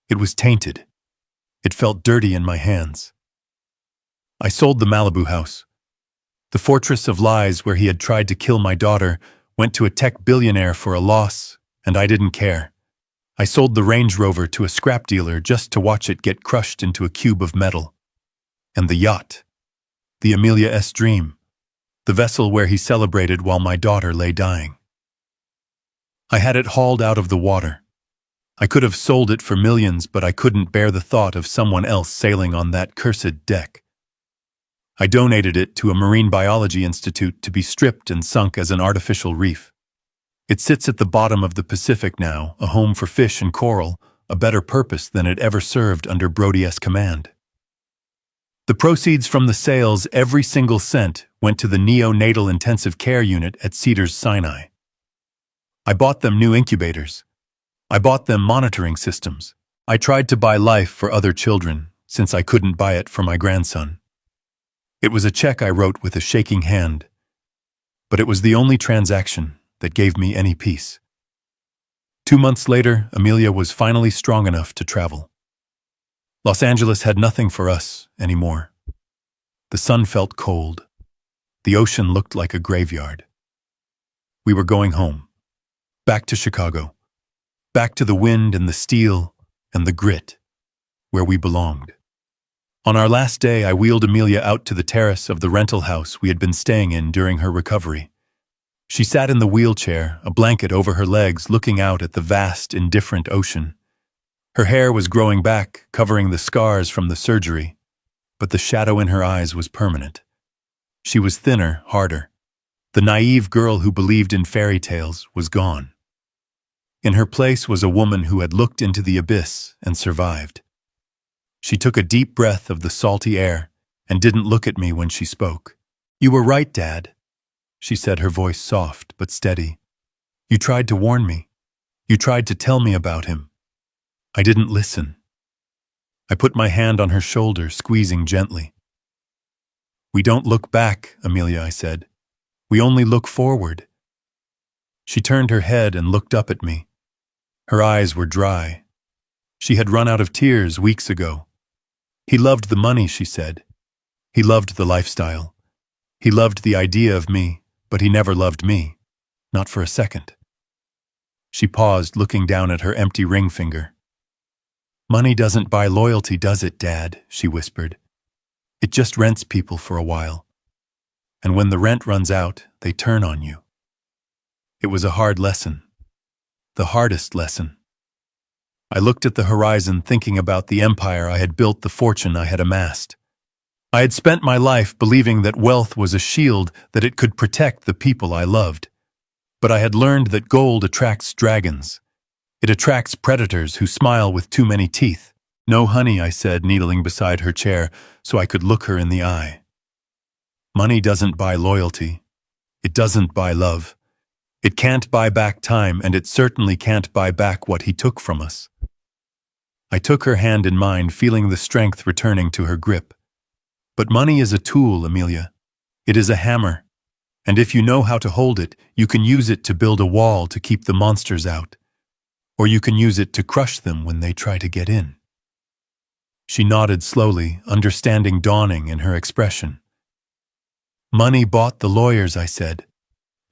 It was tainted. It felt dirty in my hands. I sold the Malibu house. The fortress of lies where he had tried to kill my daughter went to a tech billionaire for a loss, and I didn't care. I sold the Range Rover to a scrap dealer just to watch it get crushed into a cube of metal. And the yacht. The Amelia's dream. The vessel where he celebrated while my daughter lay dying. I had it hauled out of the water. I could have sold it for millions, but I couldn't bear the thought of someone else sailing on that cursed deck. I donated it to a marine biology institute to be stripped and sunk as an artificial reef. It sits at the bottom of the Pacific now, a home for fish and coral, a better purpose than it ever served under Brody's command. The proceeds from the sales, every single cent, went to the neonatal intensive care unit at Cedars-Sinai. I bought them new incubators. I bought them monitoring systems. I tried to buy life for other children, since I couldn't buy it for my grandson. It was a check I wrote with a shaking hand, but it was the only transaction that gave me any peace. 2 months later, Amelia was finally strong enough to travel. Los Angeles had nothing for us anymore. The sun felt cold. The ocean looked like a graveyard. We were going home. Back to Chicago. Back to the wind and the steel and the grit, where we belonged. On our last day, I wheeled Amelia out to the terrace of the rental house we had been staying in during her recovery. She sat in the wheelchair, a blanket over her legs, looking out at the vast, indifferent ocean. Her hair was growing back, covering the scars from the surgery, but the shadow in her eyes was permanent. She was thinner, harder. The naive girl who believed in fairy tales was gone. In her place was a woman who had looked into the abyss and survived. She took a deep breath of the salty air and didn't look at me when she spoke. "You were right, Dad," she said, her voice soft but steady. "You tried to warn me. You tried to tell me about him. I didn't listen." I put my hand on her shoulder, squeezing gently. "We don't look back, Amelia," I said. "We only look forward." She turned her head and looked up at me. Her eyes were dry. She had run out of tears weeks ago. "He loved the money," she said. "He loved the lifestyle. He loved the idea of me, but he never loved me. Not for a second." She paused, looking down at her empty ring finger. "Money doesn't buy loyalty, does it, Dad?" she whispered. "It just rents people for a while. And when the rent runs out, they turn on you." It was a hard lesson. The hardest lesson. I looked at the horizon, thinking about the empire I had built, the fortune I had amassed. I had spent my life believing that wealth was a shield, that it could protect the people I loved. But I had learned that gold attracts dragons. It attracts predators who smile with too many teeth. No, honey, I said, kneeling beside her chair so I could look her in the eye. Money doesn't buy loyalty. It doesn't buy love. It can't buy back time, and it certainly can't buy back what he took from us. I took her hand in mine, feeling the strength returning to her grip. But money is a tool, Amelia. It is a hammer. And if you know how to hold it, you can use it to build a wall to keep the monsters out. Or you can use it to crush them when they try to get in. She nodded slowly, understanding dawning in her expression. Money bought the lawyers, I said.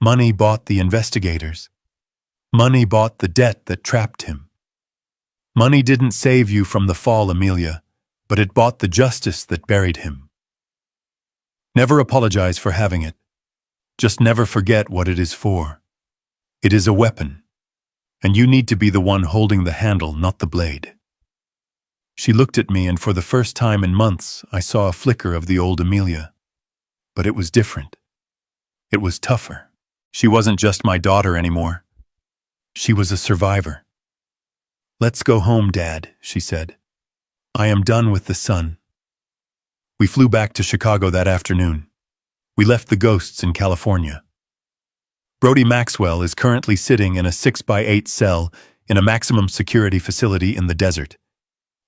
Money bought the investigators. Money bought the debt that trapped him. Money didn't save you from the fall, Amelia, but it bought the justice that buried him. Never apologize for having it. Just never forget what it is for. It is a weapon, and you need to be the one holding the handle, not the blade. She looked at me, and for the first time in months, I saw a flicker of the old Amelia. But it was different. It was tougher. She wasn't just my daughter anymore. She was a survivor. Let's go home, Dad, she said. I am done with the sun. We flew back to Chicago that afternoon. We left the ghosts in California. Brody Maxwell is currently sitting in a 6x8 cell in a maximum security facility in the desert.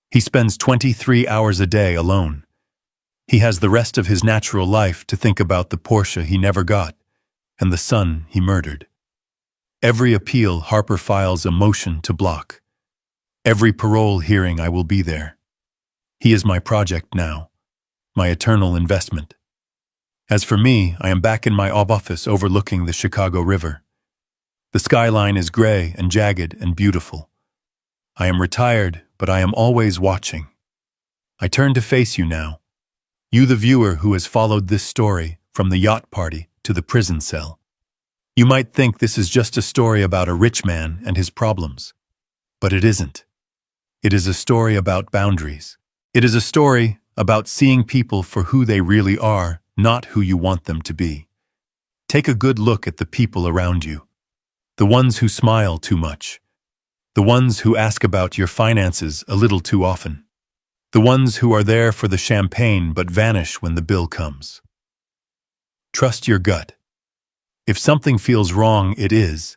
He spends 23 hours a day alone. He has the rest of his natural life to think about the Porsche he never got and the son he murdered. Every appeal Harper files a motion to block. Every parole hearing I will be there. He is my project now, my eternal investment. As for me, I am back in my office overlooking the Chicago River. The skyline is gray and jagged and beautiful. I am retired, but I am always watching. I turn to face you now. You, the viewer who has followed this story from the yacht party to the prison cell. You might think this is just a story about a rich man and his problems. But it isn't. It is a story about boundaries. It is a story about seeing people for who they really are, not who you want them to be. Take a good look at the people around you. The ones who smile too much. The ones who ask about your finances a little too often. The ones who are there for the champagne but vanish when the bill comes. Trust your gut. If something feels wrong, it is.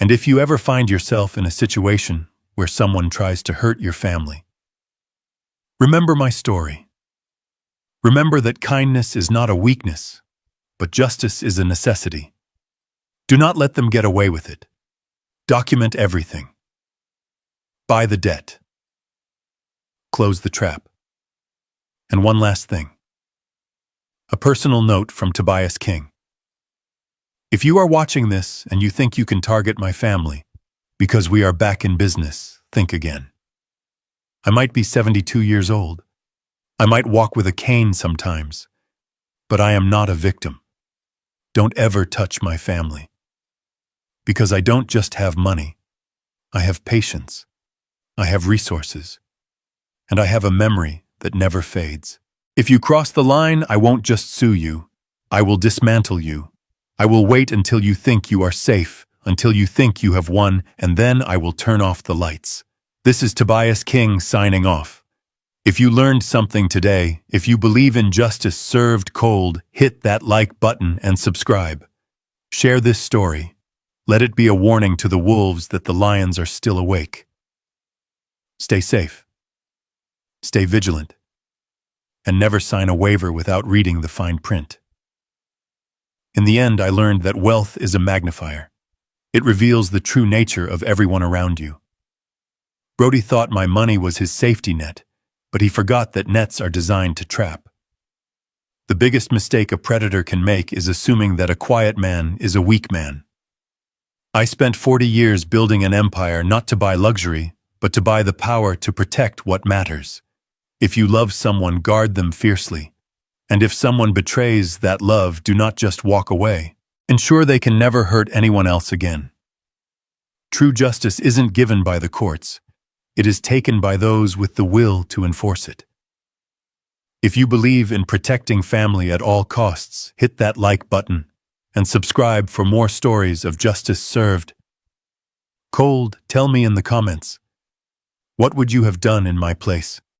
And if you ever find yourself in a situation where someone tries to hurt your family, remember my story. Remember that kindness is not a weakness, but justice is a necessity. Do not let them get away with it. Document everything. Buy the debt. Close the trap. And one last thing. A personal note from Tobias King. If you are watching this and you think you can target my family because we are back in business, think again. I might be 72 years old. I might walk with a cane sometimes, but I am not a victim. Don't ever touch my family. Because I don't just have money. I have patience. I have resources. And I have a memory that never fades. If you cross the line, I won't just sue you. I will dismantle you. I will wait until you think you are safe, until you think you have won, and then I will turn off the lights. This is Tobias King signing off. If you learned something today, if you believe in justice served cold, hit that like button and subscribe. Share this story. Let it be a warning to the wolves that the lions are still awake. Stay safe. Stay vigilant. And never sign a waiver without reading the fine print. In the end, I learned that wealth is a magnifier. It reveals the true nature of everyone around you. Brody thought my money was his safety net, but he forgot that nets are designed to trap. The biggest mistake a predator can make is assuming that a quiet man is a weak man. I spent 40 years building an empire not to buy luxury, but to buy the power to protect what matters. If you love someone, guard them fiercely. And if someone betrays that love, do not just walk away. Ensure they can never hurt anyone else again. True justice isn't given by the courts. It is taken by those with the will to enforce it. If you believe in protecting family at all costs, hit that like button and subscribe for more stories of justice served cold. Tell me in the comments. What would you have done in my place?